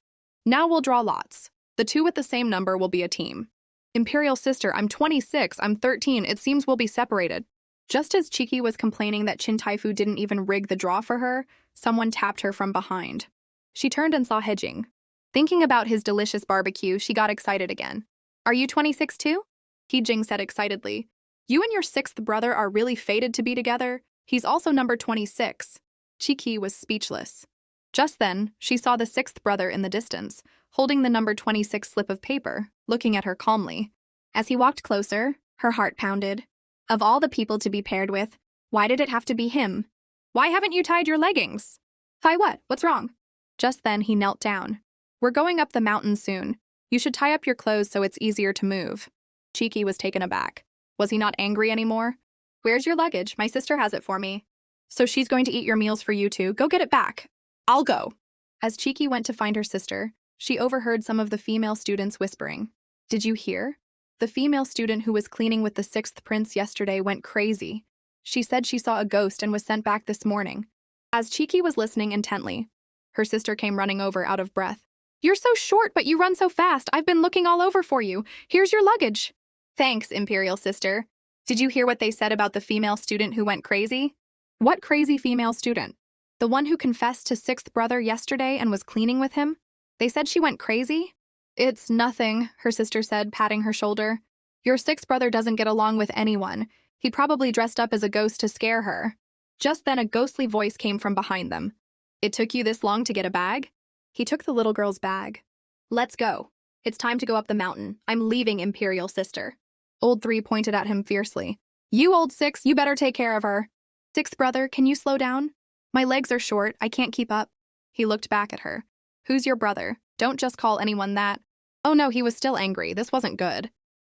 Now we'll draw lots. The 2 with the same number will be a team. Imperial sister, I'm 26, I'm 13, it seems we'll be separated. Just as Cheeky was complaining that Chin Taifu didn't even rig the draw for her, someone tapped her from behind. She turned and saw Hejing. Thinking about his delicious barbecue, she got excited again. Are you 26 too? Hejing said excitedly. You and your 6th brother are really fated to be together. He's also number 26. Cheeky was speechless. Just then, she saw the 6th brother in the distance, holding the number 26 slip of paper, looking at her calmly. As he walked closer, her heart pounded. Of all the people to be paired with, why did it have to be him? Why haven't you tied your leggings? Tie what? What's wrong? Just then, he knelt down. We're going up the mountain soon. You should tie up your clothes so it's easier to move. Cheeky was taken aback. Was he not angry anymore? Where's your luggage? My sister has it for me. So she's going to eat your meals for you two. Go get it back. I'll go. As Cheeky went to find her sister, she overheard some of the female students whispering. Did you hear? The female student who was cleaning with the 6th prince yesterday went crazy. She said she saw a ghost and was sent back this morning. As Cheeky was listening intently, her sister came running over out of breath. You're so short, but you run so fast. I've been looking all over for you. Here's your luggage. Thanks, Imperial sister. Did you hear what they said about the female student who went crazy? What crazy female student? The one who confessed to 6th brother yesterday and was cleaning with him? They said she went crazy? It's nothing, her sister said, patting her shoulder. Your 6th brother doesn't get along with anyone. He probably dressed up as a ghost to scare her. Just then a ghostly voice came from behind them. It took you this long to get a bag? He took the little girl's bag. Let's go. It's time to go up the mountain. I'm leaving, Imperial sister. Old 3 pointed at him fiercely. You old 6, you better take care of her. 6th brother, can you slow down? My legs are short, I can't keep up. He looked back at her. Who's your brother? Don't just call anyone that. Oh no, he was still angry. This wasn't good.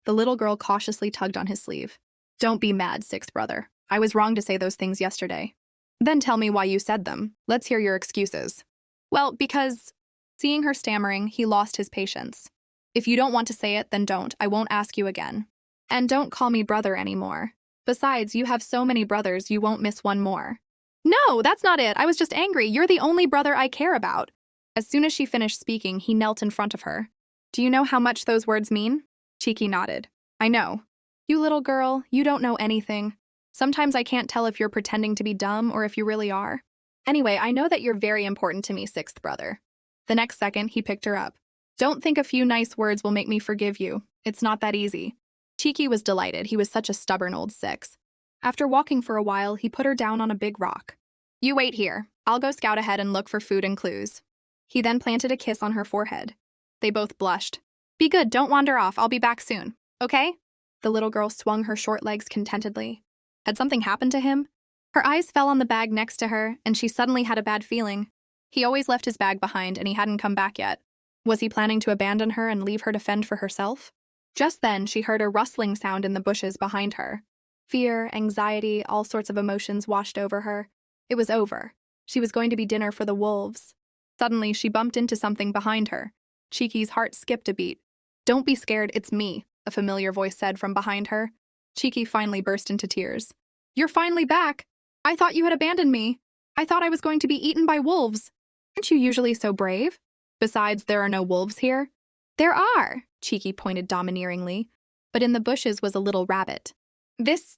The little girl cautiously tugged on his sleeve. Don't be mad, 6th brother. I was wrong to say those things yesterday. Then tell me why you said them. Let's hear your excuses. Well, because... Seeing her stammering, he lost his patience. If you don't want to say it, then don't. I won't ask you again. And don't call me brother anymore. Besides, you have so many brothers, you won't miss one more. No, that's not it. I was just angry. You're the only brother I care about. As soon as she finished speaking, he knelt in front of her. Do you know how much those words mean? Cheeky nodded. I know. You little girl, you don't know anything. Sometimes I can't tell if you're pretending to be dumb or if you really are. Anyway, I know that you're very important to me, 6th brother. The next second, he picked her up. Don't think a few nice words will make me forgive you. It's not that easy. Cheeky was delighted. He was such a stubborn old six. After walking for a while, he put her down on a big rock. You wait here. I'll go scout ahead and look for food and clues. He then planted a kiss on her forehead. They both blushed. Be good, don't wander off. I'll be back soon. Okay? The little girl swung her short legs contentedly. Had something happened to him? Her eyes fell on the bag next to her, and she suddenly had a bad feeling. He always left his bag behind, and he hadn't come back yet. Was he planning to abandon her and leave her to fend for herself? Just then, she heard a rustling sound in the bushes behind her. Fear, anxiety, all sorts of emotions washed over her. It was over. She was going to be dinner for the wolves. Suddenly, she bumped into something behind her. Cheeky's heart skipped a beat. Don't be scared, it's me, a familiar voice said from behind her. Cheeky finally burst into tears. You're finally back. I thought you had abandoned me. I thought I was going to be eaten by wolves. Aren't you usually so brave? Besides, there are no wolves here. There are, Cheeky pointed domineeringly, but in the bushes was a little rabbit. This,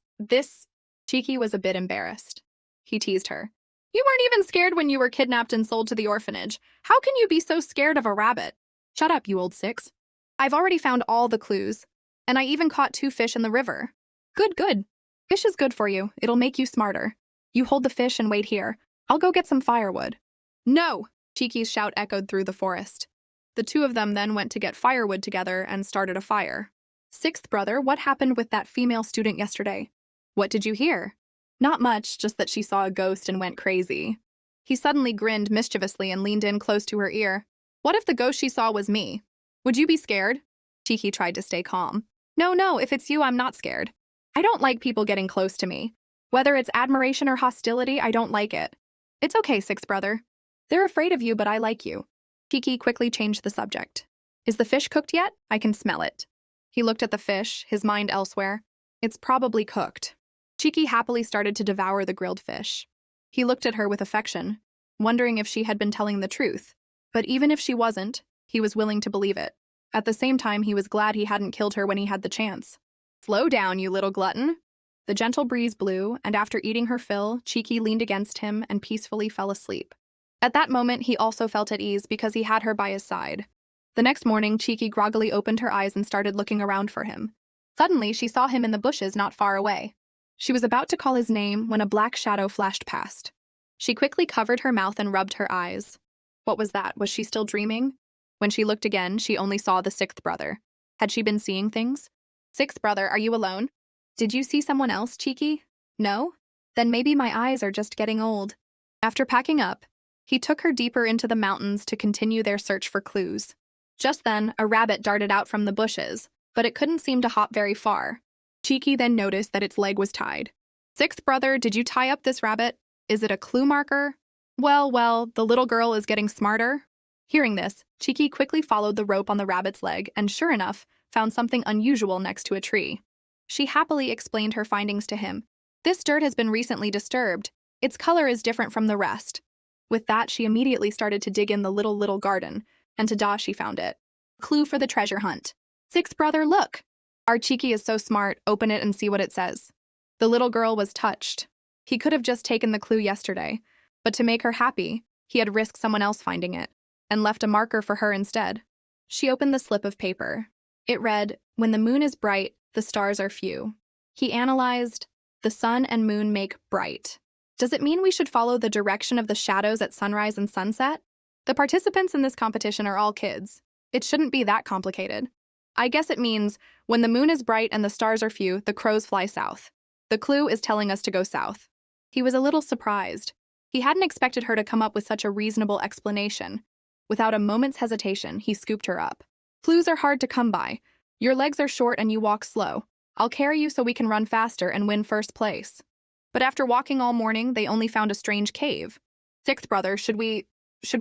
Cheeky was a bit embarrassed. He teased her. You weren't even scared when you were kidnapped and sold to the orphanage. How can you be so scared of a rabbit? Shut up, you old six. I've already found all the clues, and I even caught 2 fish in the river. Good, good. Fish is good for you. It'll make you smarter. You hold the fish and wait here. I'll go get some firewood. No! Cheeky's shout echoed through the forest. The two of them then went to get firewood together and started a fire. Sixth brother, what happened with that female student yesterday? What did you hear? Not much, just that she saw a ghost and went crazy. He suddenly grinned mischievously and leaned in close to her ear. What if the ghost she saw was me? Would you be scared? Cheeky tried to stay calm. No, if it's you, I'm not scared. I don't like people getting close to me. Whether it's admiration or hostility, I don't like it. It's okay, sixth brother. They're afraid of you, but I like you. Cheeky quickly changed the subject. Is the fish cooked yet? I can smell it. He looked at the fish, his mind elsewhere. It's probably cooked. Cheeky happily started to devour the grilled fish. He looked at her with affection, wondering if she had been telling the truth. But even if she wasn't, he was willing to believe it. At the same time, he was glad he hadn't killed her when he had the chance. Slow down, you little glutton. The gentle breeze blew, and after eating her fill, Cheeky leaned against him and peacefully fell asleep. At that moment, he also felt at ease because he had her by his side. The next morning, Cheeky groggily opened her eyes and started looking around for him. Suddenly, she saw him in the bushes not far away. She was about to call his name when a black shadow flashed past. She quickly covered her mouth and rubbed her eyes. What was that? Was she still dreaming? When she looked again, she only saw the sixth brother. Had she been seeing things? Sixth brother, are you alone? Did you see someone else, Cheeky? No? Then maybe my eyes are just getting old. After packing up, he took her deeper into the mountains to continue their search for clues. Just then, a rabbit darted out from the bushes, but it couldn't seem to hop very far. Cheeky then noticed that its leg was tied. Sixth brother, did you tie up this rabbit? Is it a clue marker? Well, the little girl is getting smarter. Hearing this, Cheeky quickly followed the rope on the rabbit's leg and, sure enough, found something unusual next to a tree. She happily explained her findings to him. This dirt has been recently disturbed. Its color is different from the rest. With that, she immediately started to dig in the little garden, and ta-da, she found it. Clue for the treasure hunt. Sixth brother, look! Our Cheeky is so smart, open it and see what it says. The little girl was touched. He could have just taken the clue yesterday, but to make her happy, he had risked someone else finding it, and left a marker for her instead. She opened the slip of paper. It read, when the moon is bright, the stars are few. He analyzed, the sun and moon make bright. Does it mean we should follow the direction of the shadows at sunrise and sunset? The participants in this competition are all kids. It shouldn't be that complicated. I guess it means, when the moon is bright and the stars are few, the crows fly south. The clue is telling us to go south. He was a little surprised. He hadn't expected her to come up with such a reasonable explanation. Without a moment's hesitation, he scooped her up. Clues are hard to come by. Your legs are short and you walk slow. I'll carry you so we can run faster and win first place. But after walking all morning, they only found a strange cave. Sixth brother, should we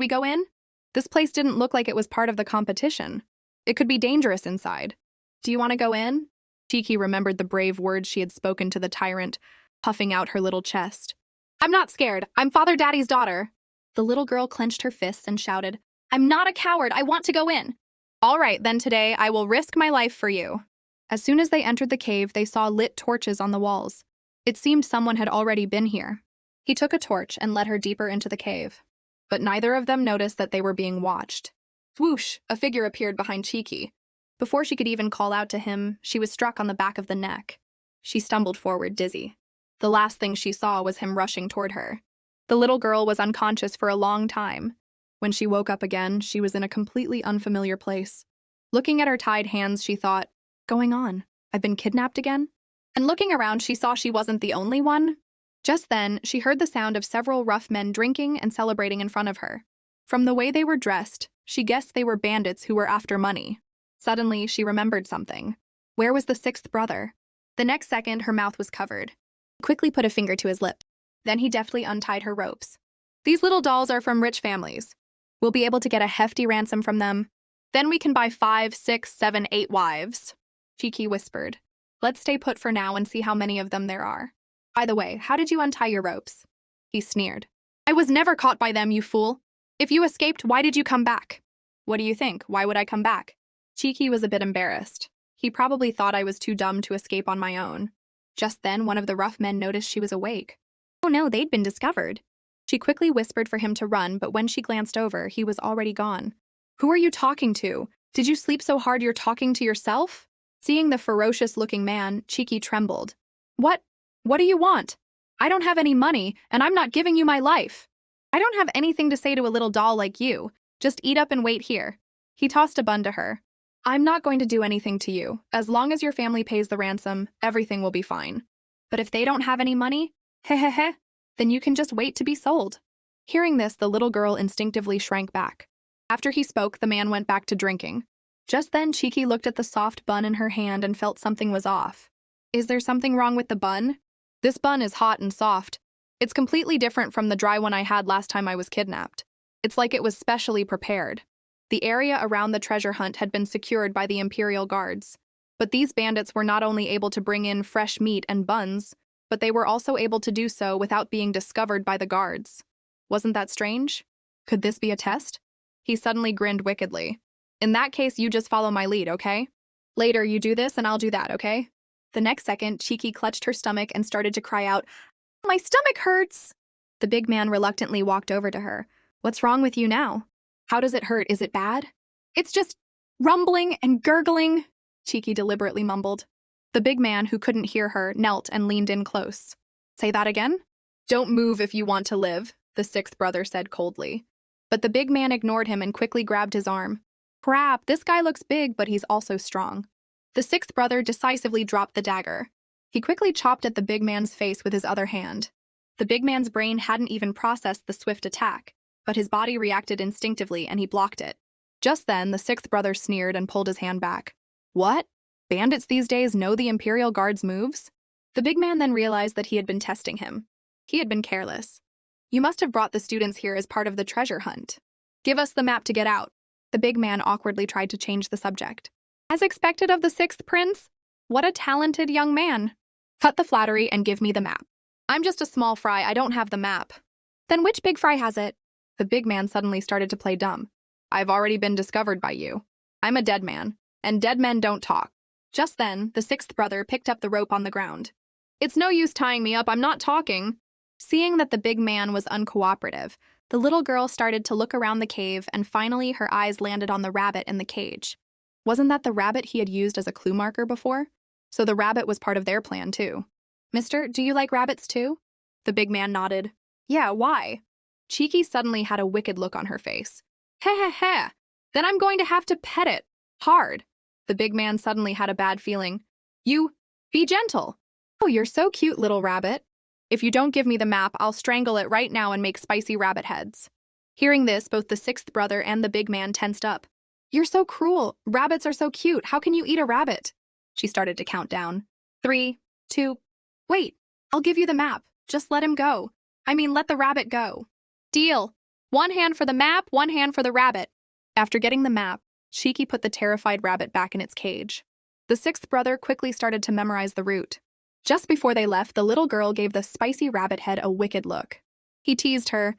go in? This place didn't look like it was part of the competition. It could be dangerous inside. Do you want to go in? Cheeky remembered the brave words she had spoken to the tyrant, puffing out her little chest. I'm not scared. I'm Father Daddy's daughter. The little girl clenched her fists and shouted, I'm not a coward. I want to go in. All right, then today I will risk my life for you. As soon as they entered the cave, they saw lit torches on the walls. It seemed someone had already been here. He took a torch and led her deeper into the cave. But neither of them noticed that they were being watched. Swoosh! A figure appeared behind Cheeky. Before she could even call out to him, she was struck on the back of the neck. She stumbled forward, dizzy. The last thing she saw was him rushing toward her. The little girl was unconscious for a long time. When she woke up again, she was in a completely unfamiliar place. Looking at her tied hands, she thought, "Going on? I've been kidnapped again?" And looking around, she saw she wasn't the only one. Just then, she heard the sound of several rough men drinking and celebrating in front of her. From the way they were dressed, she guessed they were bandits who were after money. Suddenly, she remembered something. Where was the sixth brother? The next second, her mouth was covered. He quickly put a finger to his lip. Then he deftly untied her ropes. "These little dolls are from rich families. We'll be able to get a hefty ransom from them. Then we can buy 5, 6, 7, 8 wives," Cheeky whispered. "Let's stay put for now and see how many of them there are. By the way, how did you untie your ropes?" He sneered. "I was never caught by them, you fool. If you escaped, why did you come back?" "What do you think? Why would I come back?" Cheeky was a bit embarrassed. He probably thought I was too dumb to escape on my own. Just then, one of the rough men noticed she was awake. Oh no, they'd been discovered. She quickly whispered for him to run, but when she glanced over, he was already gone. "Who are you talking to? Did you sleep so hard you're talking to yourself?" Seeing the ferocious-looking man, Cheeky trembled. What do you want? I don't have any money, and I'm not giving you my life. I don't have anything to say to a little doll like you. Just eat up and wait here." He tossed a bun to her. "I'm not going to do anything to you. As long as your family pays the ransom, everything will be fine. But if they don't have any money, heh, then you can just wait to be sold." Hearing this, the little girl instinctively shrank back. After he spoke, the man went back to drinking. Just then, Cheeky looked at the soft bun in her hand and felt something was off. "Is there something wrong with the bun? This bun is hot and soft. It's completely different from the dry one I had last time I was kidnapped. It's like it was specially prepared." The area around the treasure hunt had been secured by the Imperial guards. But these bandits were not only able to bring in fresh meat and buns, but they were also able to do so without being discovered by the guards. Wasn't that strange? Could this be a test? He suddenly grinned wickedly. "In that case, you just follow my lead, okay? Later, you do this and I'll do that, okay?" The next second, Cheeky clutched her stomach and started to cry out, "My stomach hurts!" The big man reluctantly walked over to her. "What's wrong with you now? How does it hurt? Is it bad?" "It's just rumbling and gurgling," Cheeky deliberately mumbled. The big man, who couldn't hear her, knelt and leaned in close. "Say that again?" "Don't move if you want to live," the sixth brother said coldly. But the big man ignored him and quickly grabbed his arm. "Crap, this guy looks big, but he's also strong." The sixth brother decisively dropped the dagger. He quickly chopped at the big man's face with his other hand. The big man's brain hadn't even processed the swift attack, but his body reacted instinctively and he blocked it. Just then, the sixth brother sneered and pulled his hand back. "What? Bandits these days know the Imperial Guard's moves?" The big man then realized that he had been testing him. He had been careless. "You must have brought the students here as part of the treasure hunt. Give us the map to get out." The big man awkwardly tried to change the subject. "As expected of the sixth prince? What a talented young man. Cut the flattery and give me the map. I'm just a small fry, I don't have the map." "Then which big fry has it?" The big man suddenly started to play dumb. "I've already been discovered by you. I'm a dead man, and dead men don't talk." Just then, the sixth brother picked up the rope on the ground. "It's no use tying me up, I'm not talking." Seeing that the big man was uncooperative, the little girl started to look around the cave and finally her eyes landed on the rabbit in the cage. Wasn't that the rabbit he had used as a clue marker before? So the rabbit was part of their plan too. "Mister, do you like rabbits too?" The big man nodded. "Yeah, why?" Cheeky suddenly had a wicked look on her face. Heh. Then I'm going to have to pet it. Hard." The big man suddenly had a bad feeling. "You, be gentle." "Oh, you're so cute, little rabbit. If you don't give me the map, I'll strangle it right now and make spicy rabbit heads." Hearing this, both the sixth brother and the big man tensed up. "You're so cruel. Rabbits are so cute. How can you eat a rabbit?" She started to count down. 3, 2, wait, I'll give you the map. Just let him go. Let the rabbit go. Deal. 1 hand for the map, 1 hand for the rabbit. After getting the map, Cheeky put the terrified rabbit back in its cage. The sixth brother quickly started to memorize the route. Just before they left, the little girl gave the spicy rabbit head a wicked look. He teased her,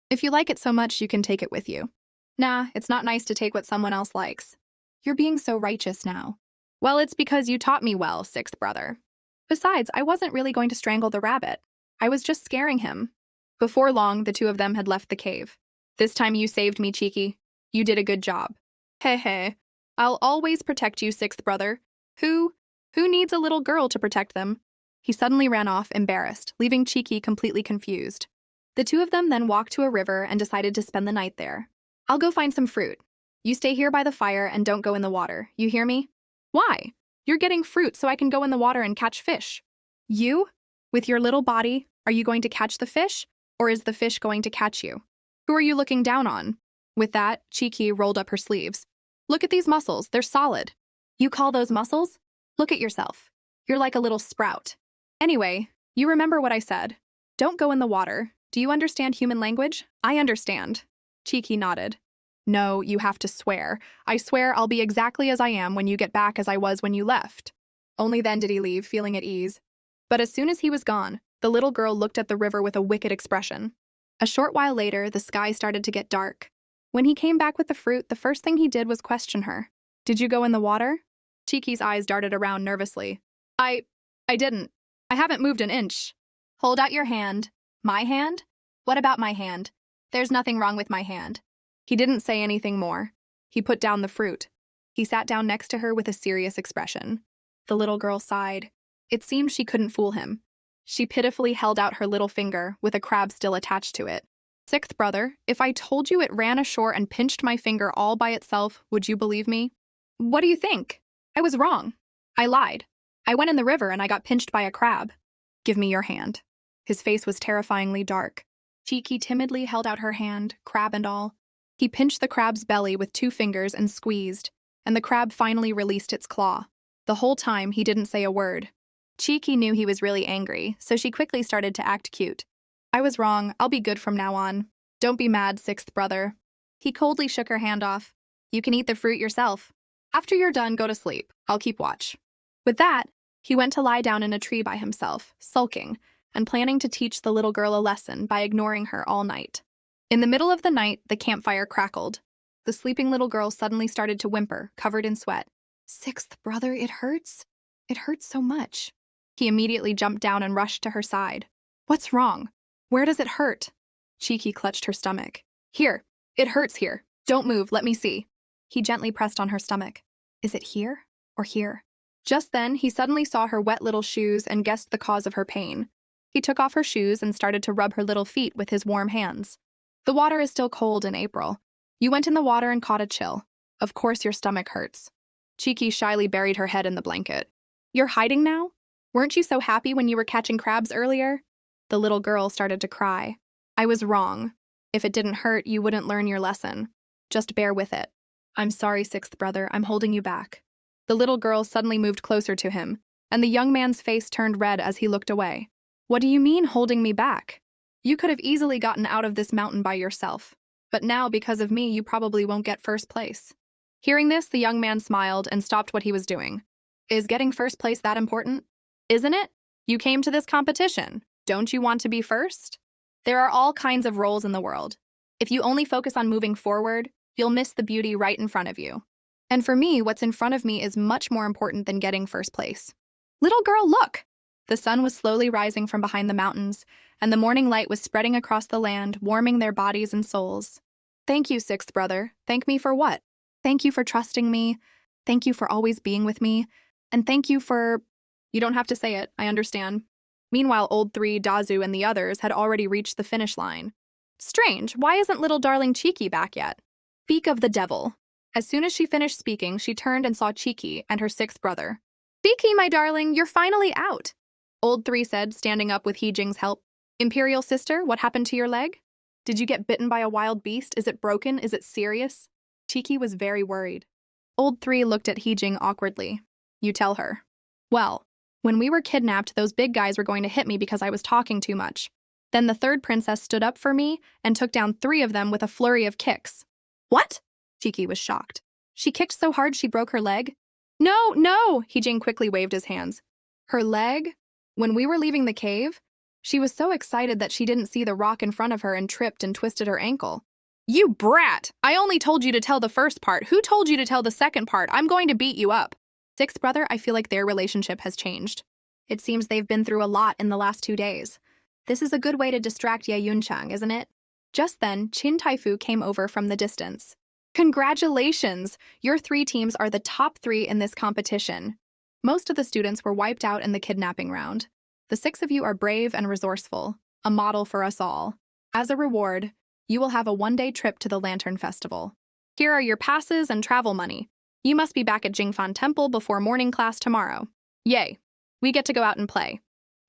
"If you like it so much, you can take it with you." "Nah, it's not nice to take what someone else likes." "You're being so righteous now." "Well, it's because you taught me well, sixth brother. Besides, I wasn't really going to strangle the rabbit. I was just scaring him." Before long, the two of them had left the cave. "This time you saved me, Cheeky. You did a good job." Hey. I'll always protect you, sixth brother. Who? Who needs a little girl to protect them? He suddenly ran off, embarrassed, leaving Cheeky completely confused. The two of them then walked to a river and decided to spend the night there. I'll go find some fruit. You stay here by the fire and don't go in the water, you hear me? Why? You're getting fruit so I can go in the water and catch fish. You? With your little body, are you going to catch the fish? Or is the fish going to catch you? Who are you looking down on? With that, Cheeky rolled up her sleeves. Look at these muscles, they're solid. You call those muscles? Look at yourself. You're like a little sprout. Anyway, you remember what I said. Don't go in the water. Do you understand human language? I understand. Cheeky nodded. No, you have to swear. I swear I'll be exactly as I am when you get back as I was when you left. Only then did he leave, feeling at ease. But as soon as he was gone, the little girl looked at the river with a wicked expression. A short while later, the sky started to get dark. When he came back with the fruit, the first thing he did was question her. Did you go in the water? Cheeky's eyes darted around nervously. I didn't. I haven't moved an inch. Hold out your hand. My hand? What about my hand? There's nothing wrong with my hand. He didn't say anything more. He put down the fruit. He sat down next to her with a serious expression. The little girl sighed. It seemed she couldn't fool him. She pitifully held out her little finger, with a crab still attached to it. Sixth brother, if I told you it ran ashore and pinched my finger all by itself, would you believe me? What do you think? I was wrong. I lied. I went in the river and I got pinched by a crab. Give me your hand. His face was terrifyingly dark. Cheeky timidly held out her hand, crab and all. He pinched the crab's belly with 2 fingers and squeezed, and the crab finally released its claw. The whole time, he didn't say a word. Cheeky knew he was really angry, so she quickly started to act cute. I was wrong. I'll be good from now on. Don't be mad, sixth brother. He coldly shook her hand off. You can eat the fruit yourself. After you're done, go to sleep. I'll keep watch. With that, he went to lie down in a tree by himself, sulking, and planning to teach the little girl a lesson by ignoring her all night. In the middle of the night, the campfire crackled. The sleeping little girl suddenly started to whimper, covered in sweat. Sixth brother, it hurts. It hurts so much. He immediately jumped down and rushed to her side. What's wrong? Where does it hurt? Cheeky clutched her stomach. Here. It hurts here. Don't move, let me see. He gently pressed on her stomach. Is it here or here? Just then, he suddenly saw her wet little shoes and guessed the cause of her pain. He took off her shoes and started to rub her little feet with his warm hands. The water is still cold in April. You went in the water and caught a chill. Of course your stomach hurts. Cheeky shyly buried her head in the blanket. You're hiding now? Weren't you so happy when you were catching crabs earlier? The little girl started to cry. I was wrong. If it didn't hurt, you wouldn't learn your lesson. Just bear with it. I'm sorry, sixth brother, I'm holding you back. The little girl suddenly moved closer to him, and the young man's face turned red as he looked away. What do you mean, holding me back? You could have easily gotten out of this mountain by yourself, but now, because of me, you probably won't get first place. Hearing this, the young man smiled and stopped what he was doing. Is getting first place that important? Isn't it? You came to this competition. Don't you want to be first? There are all kinds of roles in the world. If you only focus on moving forward, you'll miss the beauty right in front of you. And for me, what's in front of me is much more important than getting first place. Little girl, look! The sun was slowly rising from behind the mountains, and the morning light was spreading across the land, warming their bodies and souls. Thank you, sixth brother. Thank me for what? Thank you for trusting me. Thank you for always being with me. And thank you for... You don't have to say it, I understand. Meanwhile, old 3, Dazu, and the others had already reached the finish line. Strange, why isn't little darling Cheeky back yet? Speak of the devil. As soon as she finished speaking, she turned and saw Cheeky and her sixth brother. Cheeky, my darling, you're finally out. Old 3 said, standing up with Heejing's help. Imperial sister, what happened to your leg? Did you get bitten by a wild beast? Is it broken? Is it serious? Cheeky was very worried. Old 3 looked at Heejing awkwardly. You tell her. Well, when we were kidnapped, those big guys were going to hit me because I was talking too much. Then the third princess stood up for me and took down 3 of them with a flurry of kicks. What? Cheeky was shocked. She kicked so hard she broke her leg? No, no! Heejing quickly waved his hands. Her leg? When we were leaving the cave, she was so excited that she didn't see the rock in front of her and tripped and twisted her ankle. You brat! I only told you to tell the first part. Who told you to tell the second part? I'm going to beat you up. Sixth brother, I feel like their relationship has changed. It seems they've been through a lot in the last 2 days. This is a good way to distract Ye Yunchang, isn't it? Just then, Chin Taifu came over from the distance. Congratulations! Your three teams are the top three in this competition. Most of the students were wiped out in the kidnapping round. The six of you are brave and resourceful, a model for us all. As a reward, you will have a one-day trip to the Lantern Festival. Here are your passes and travel money. You must be back at Jingfan Temple before morning class tomorrow. Yay! We get to go out and play.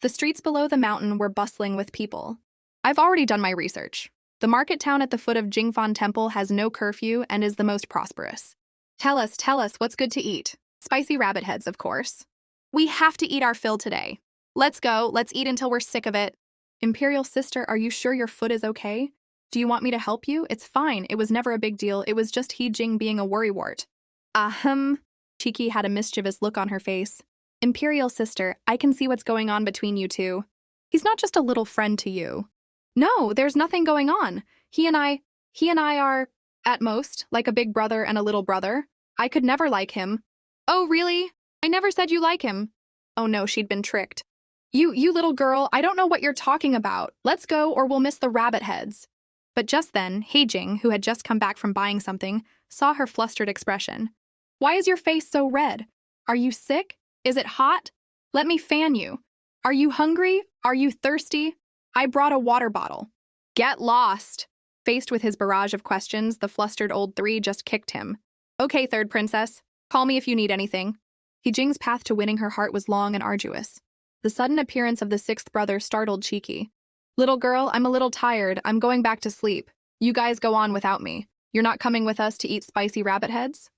The streets below the mountain were bustling with people. I've already done my research. The market town at the foot of Jingfan Temple has no curfew and is the most prosperous. Tell us, what's good to eat? Spicy rabbit heads, of course. We have to eat our fill today. Let's go, let's eat until we're sick of it. Imperial sister, are you sure your foot is okay? Do you want me to help you? It's fine, it was never a big deal, it was just He Jing being a worrywart. Ahem. Cheeky had a mischievous look on her face. Imperial sister, I can see what's going on between you two. He's not just a little friend to you. No, there's nothing going on. He and I are, at most, like a big brother and a little brother. I could never like him. Oh, really? I never said you like him. Oh no, she'd been tricked. You little girl, I don't know what you're talking about. Let's go or we'll miss the rabbit heads. But just then, Heijing, who had just come back from buying something, saw her flustered expression. Why is your face so red? Are you sick? Is it hot? Let me fan you. Are you hungry? Are you thirsty? I brought a water bottle. Get lost. Faced with his barrage of questions, the flustered old three just kicked him. Okay, third princess. Call me if you need anything. Heijing's path to winning her heart was long and arduous. The sudden appearance of the sixth brother startled Cheeky. Little girl, I'm a little tired. I'm going back to sleep. You guys go on without me. You're not coming with us to eat spicy rabbit heads?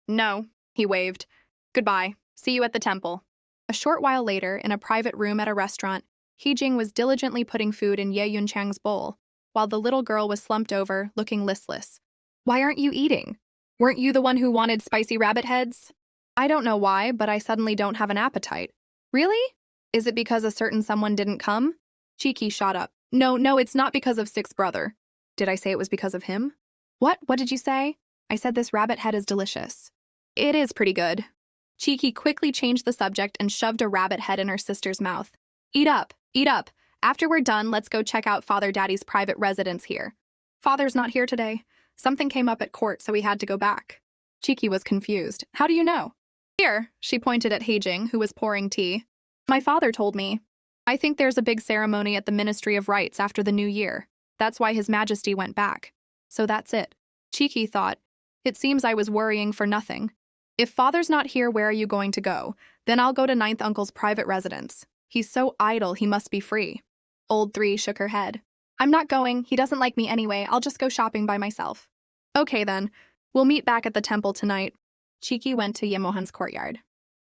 No, he waved. Goodbye. See you at the temple. A short while later, in a private room at a restaurant, Heijing was diligently putting food in Ye Yunchang's bowl, while the little girl was slumped over, looking listless. Why aren't you eating? Weren't you the one who wanted spicy rabbit heads? I don't know why, but I suddenly don't have an appetite. Really? Is it because a certain someone didn't come? Cheeky shot up. No, it's not because of sixth brother. Did I say it was because of him? What did you say? I said this rabbit head is delicious. It is pretty good. Cheeky quickly changed the subject and shoved a rabbit head in her sister's mouth. Eat up. After we're done, let's go check out Father Daddy's private residence here. Father's not here today. Something came up at court, so we had to go back. Cheeky was confused. How do you know? Here, she pointed at Heijing, who was pouring tea. My father told me. I think there's a big ceremony at the Ministry of Rites after the New Year. That's why His Majesty went back. So that's it. Cheeky thought. It seems I was worrying for nothing. If Father's not here, where are you going to go? Then I'll go to Ninth Uncle's private residence. He's so idle, he must be free. Old Three shook her head. I'm not going, he doesn't like me anyway, I'll just go shopping by myself. Okay then, we'll meet back at the temple tonight. Cheeky went to Yemohan's courtyard.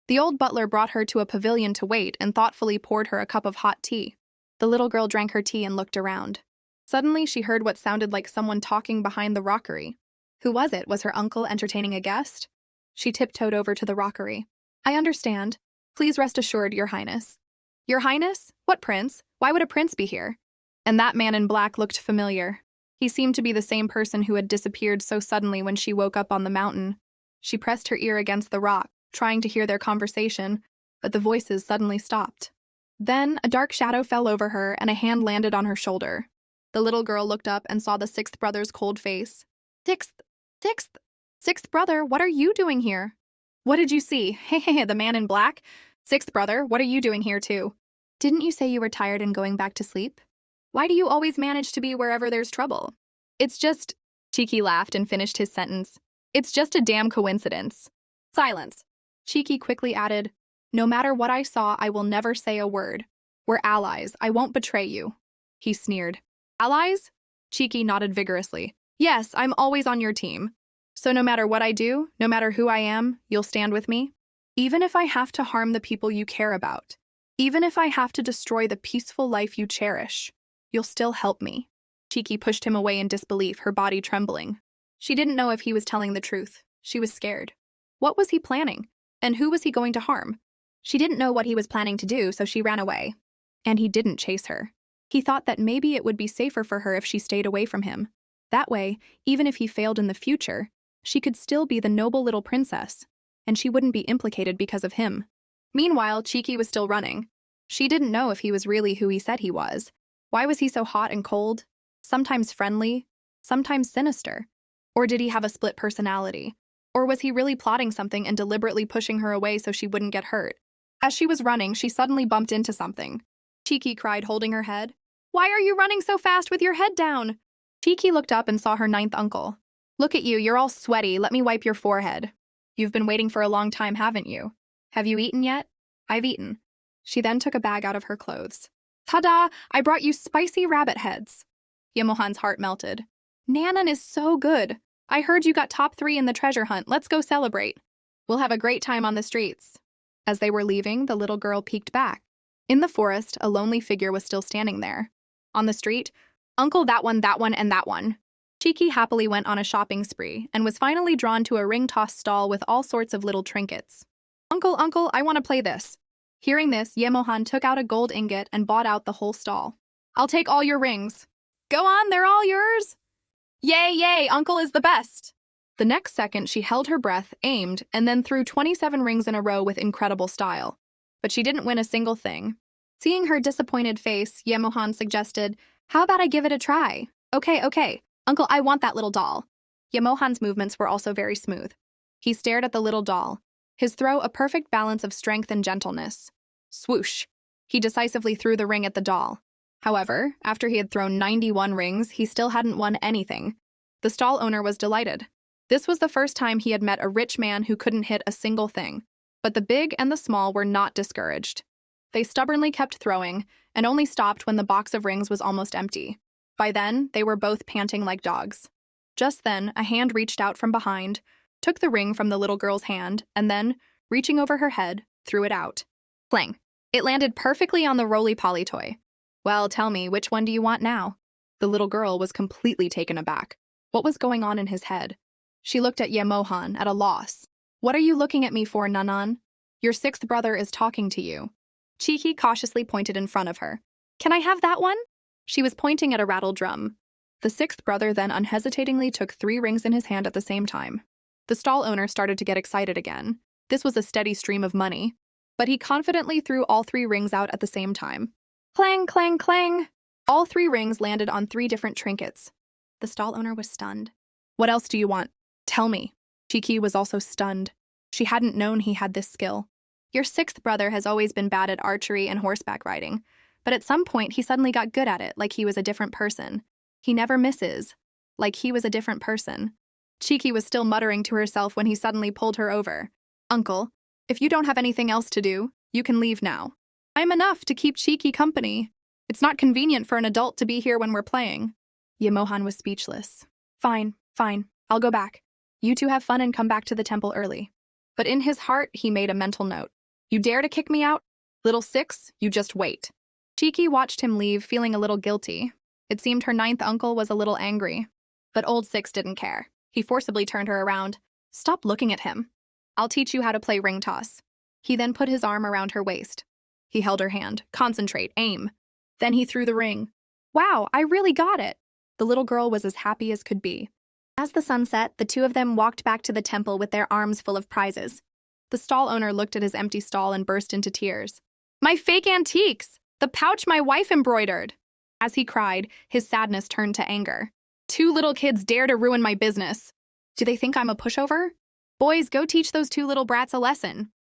The old butler brought her to a pavilion to wait and thoughtfully poured her a cup of hot tea. The little girl drank her tea and looked around. Suddenly she heard what sounded like someone talking behind the rockery. Who was it? Was her uncle entertaining a guest? She tiptoed over to the rockery. I understand. Please rest assured, Your Highness. Your Highness? What prince? Why would a prince be here? And that man in black looked familiar. He seemed to be the same person who had disappeared so suddenly when she woke up on the mountain. She pressed her ear against the rock, trying to hear their conversation, but the voices suddenly stopped. Then a dark shadow fell over her and a hand landed on her shoulder. The little girl looked up and saw the sixth brother's cold face. Sixth brother, what are you doing here? What did you see? Hey, the man in black? Sixth brother, what are you doing here too? Didn't you say you were tired and going back to sleep? Why do you always manage to be wherever there's trouble? It's just... Cheeky laughed and finished his sentence. It's just a damn coincidence. Silence. Cheeky quickly added, no matter what I saw, I will never say a word. We're allies. I won't betray you. He sneered. Allies? Cheeky nodded vigorously. Yes, I'm always on your team. So no matter what I do, no matter who I am, you'll stand with me? Even if I have to harm the people you care about, even if I have to destroy the peaceful life you cherish, you'll still help me. Cheeky pushed him away in disbelief, her body trembling. She didn't know if he was telling the truth. She was scared. What was he planning? And who was he going to harm? She didn't know what he was planning to do, so she ran away. And he didn't chase her. He thought that maybe it would be safer for her if she stayed away from him. That way, even if he failed in the future, she could still be the noble little princess, and she wouldn't be implicated because of him. Meanwhile, Cheeky was still running. She didn't know if he was really who he said he was. Why was he so hot and cold? Sometimes friendly, sometimes sinister. Or did he have a split personality? Or was he really plotting something and deliberately pushing her away so she wouldn't get hurt? As she was running, she suddenly bumped into something. Cheeky cried, holding her head. Why are you running so fast with your head down? Cheeky looked up and saw her ninth uncle. Look at you, you're all sweaty, let me wipe your forehead. You've been waiting for a long time, haven't you? Have you eaten yet? I've eaten. She then took a bag out of her clothes. Ta-da! I brought you spicy rabbit heads. Yemohan's heart melted. Nanan is so good. I heard you got top 3 in the treasure hunt. Let's go celebrate. We'll have a great time on the streets. As they were leaving, the little girl peeked back. In the forest, a lonely figure was still standing there. On the street, Uncle that one, and that one. Cheeky happily went on a shopping spree and was finally drawn to a ring-toss stall with all sorts of little trinkets. Uncle, I want to play this. Hearing this, Yemohan took out a gold ingot and bought out the whole stall. I'll take all your rings. Go on, they're all yours. Yay, Uncle is the best. The next second, she held her breath, aimed, and then threw 27 rings in a row with incredible style. But she didn't win a single thing. Seeing her disappointed face, Yemohan suggested, how about I give it a try? Okay. Uncle, I want that little doll. Yemohan's movements were also very smooth. He stared at the little doll, his throw a perfect balance of strength and gentleness. Swoosh! He decisively threw the ring at the doll. However, after he had thrown 91 rings, he still hadn't won anything. The stall owner was delighted. This was the first time he had met a rich man who couldn't hit a single thing. But the big and the small were not discouraged. They stubbornly kept throwing, and only stopped when the box of rings was almost empty. By then, they were both panting like dogs. Just then, a hand reached out from behind, took the ring from the little girl's hand, and then, reaching over her head, threw it out. Clang! It landed perfectly on the roly-poly toy. Well, tell me, which one do you want now? The little girl was completely taken aback. What was going on in his head? She looked at Yemohan, at a loss. What are you looking at me for, Nanan? Your sixth brother is talking to you. Cheeky cautiously pointed in front of her. Can I have that one? She was pointing at a rattle drum. The sixth brother then unhesitatingly took 3 rings in his hand at the same time. The stall owner started to get excited again. This was a steady stream of money. But he confidently threw all 3 rings out at the same time. Clang, clang, clang! All 3 rings landed on 3 different trinkets. The stall owner was stunned. What else do you want? Tell me. Cheeky was also stunned. She hadn't known he had this skill. Your sixth brother has always been bad at archery and horseback riding, but at some point he suddenly got good at it, like he was a different person. He never misses, like he was a different person. Cheeky was still muttering to herself when he suddenly pulled her over. Uncle, if you don't have anything else to do, you can leave now. I'm enough to keep Cheeky company. It's not convenient for an adult to be here when we're playing. Yemohan was speechless. Fine, I'll go back. You two have fun and come back to the temple early. But in his heart, he made a mental note. You dare to kick me out? Little Six, you just wait. Cheeky watched him leave, feeling a little guilty. It seemed her 9th uncle was a little angry. But old Six didn't care. He forcibly turned her around. Stop looking at him. I'll teach you how to play ring toss. He then put his arm around her waist. He held her hand. Concentrate, aim. Then he threw the ring. Wow, I really got it. The little girl was as happy as could be. As the sun set, the two of them walked back to the temple with their arms full of prizes. The stall owner looked at his empty stall and burst into tears. My fake antiques! The pouch my wife embroidered! As he cried, his sadness turned to anger. 2 little kids dare to ruin my business. Do they think I'm a pushover? Boys, go teach those 2 little brats a lesson.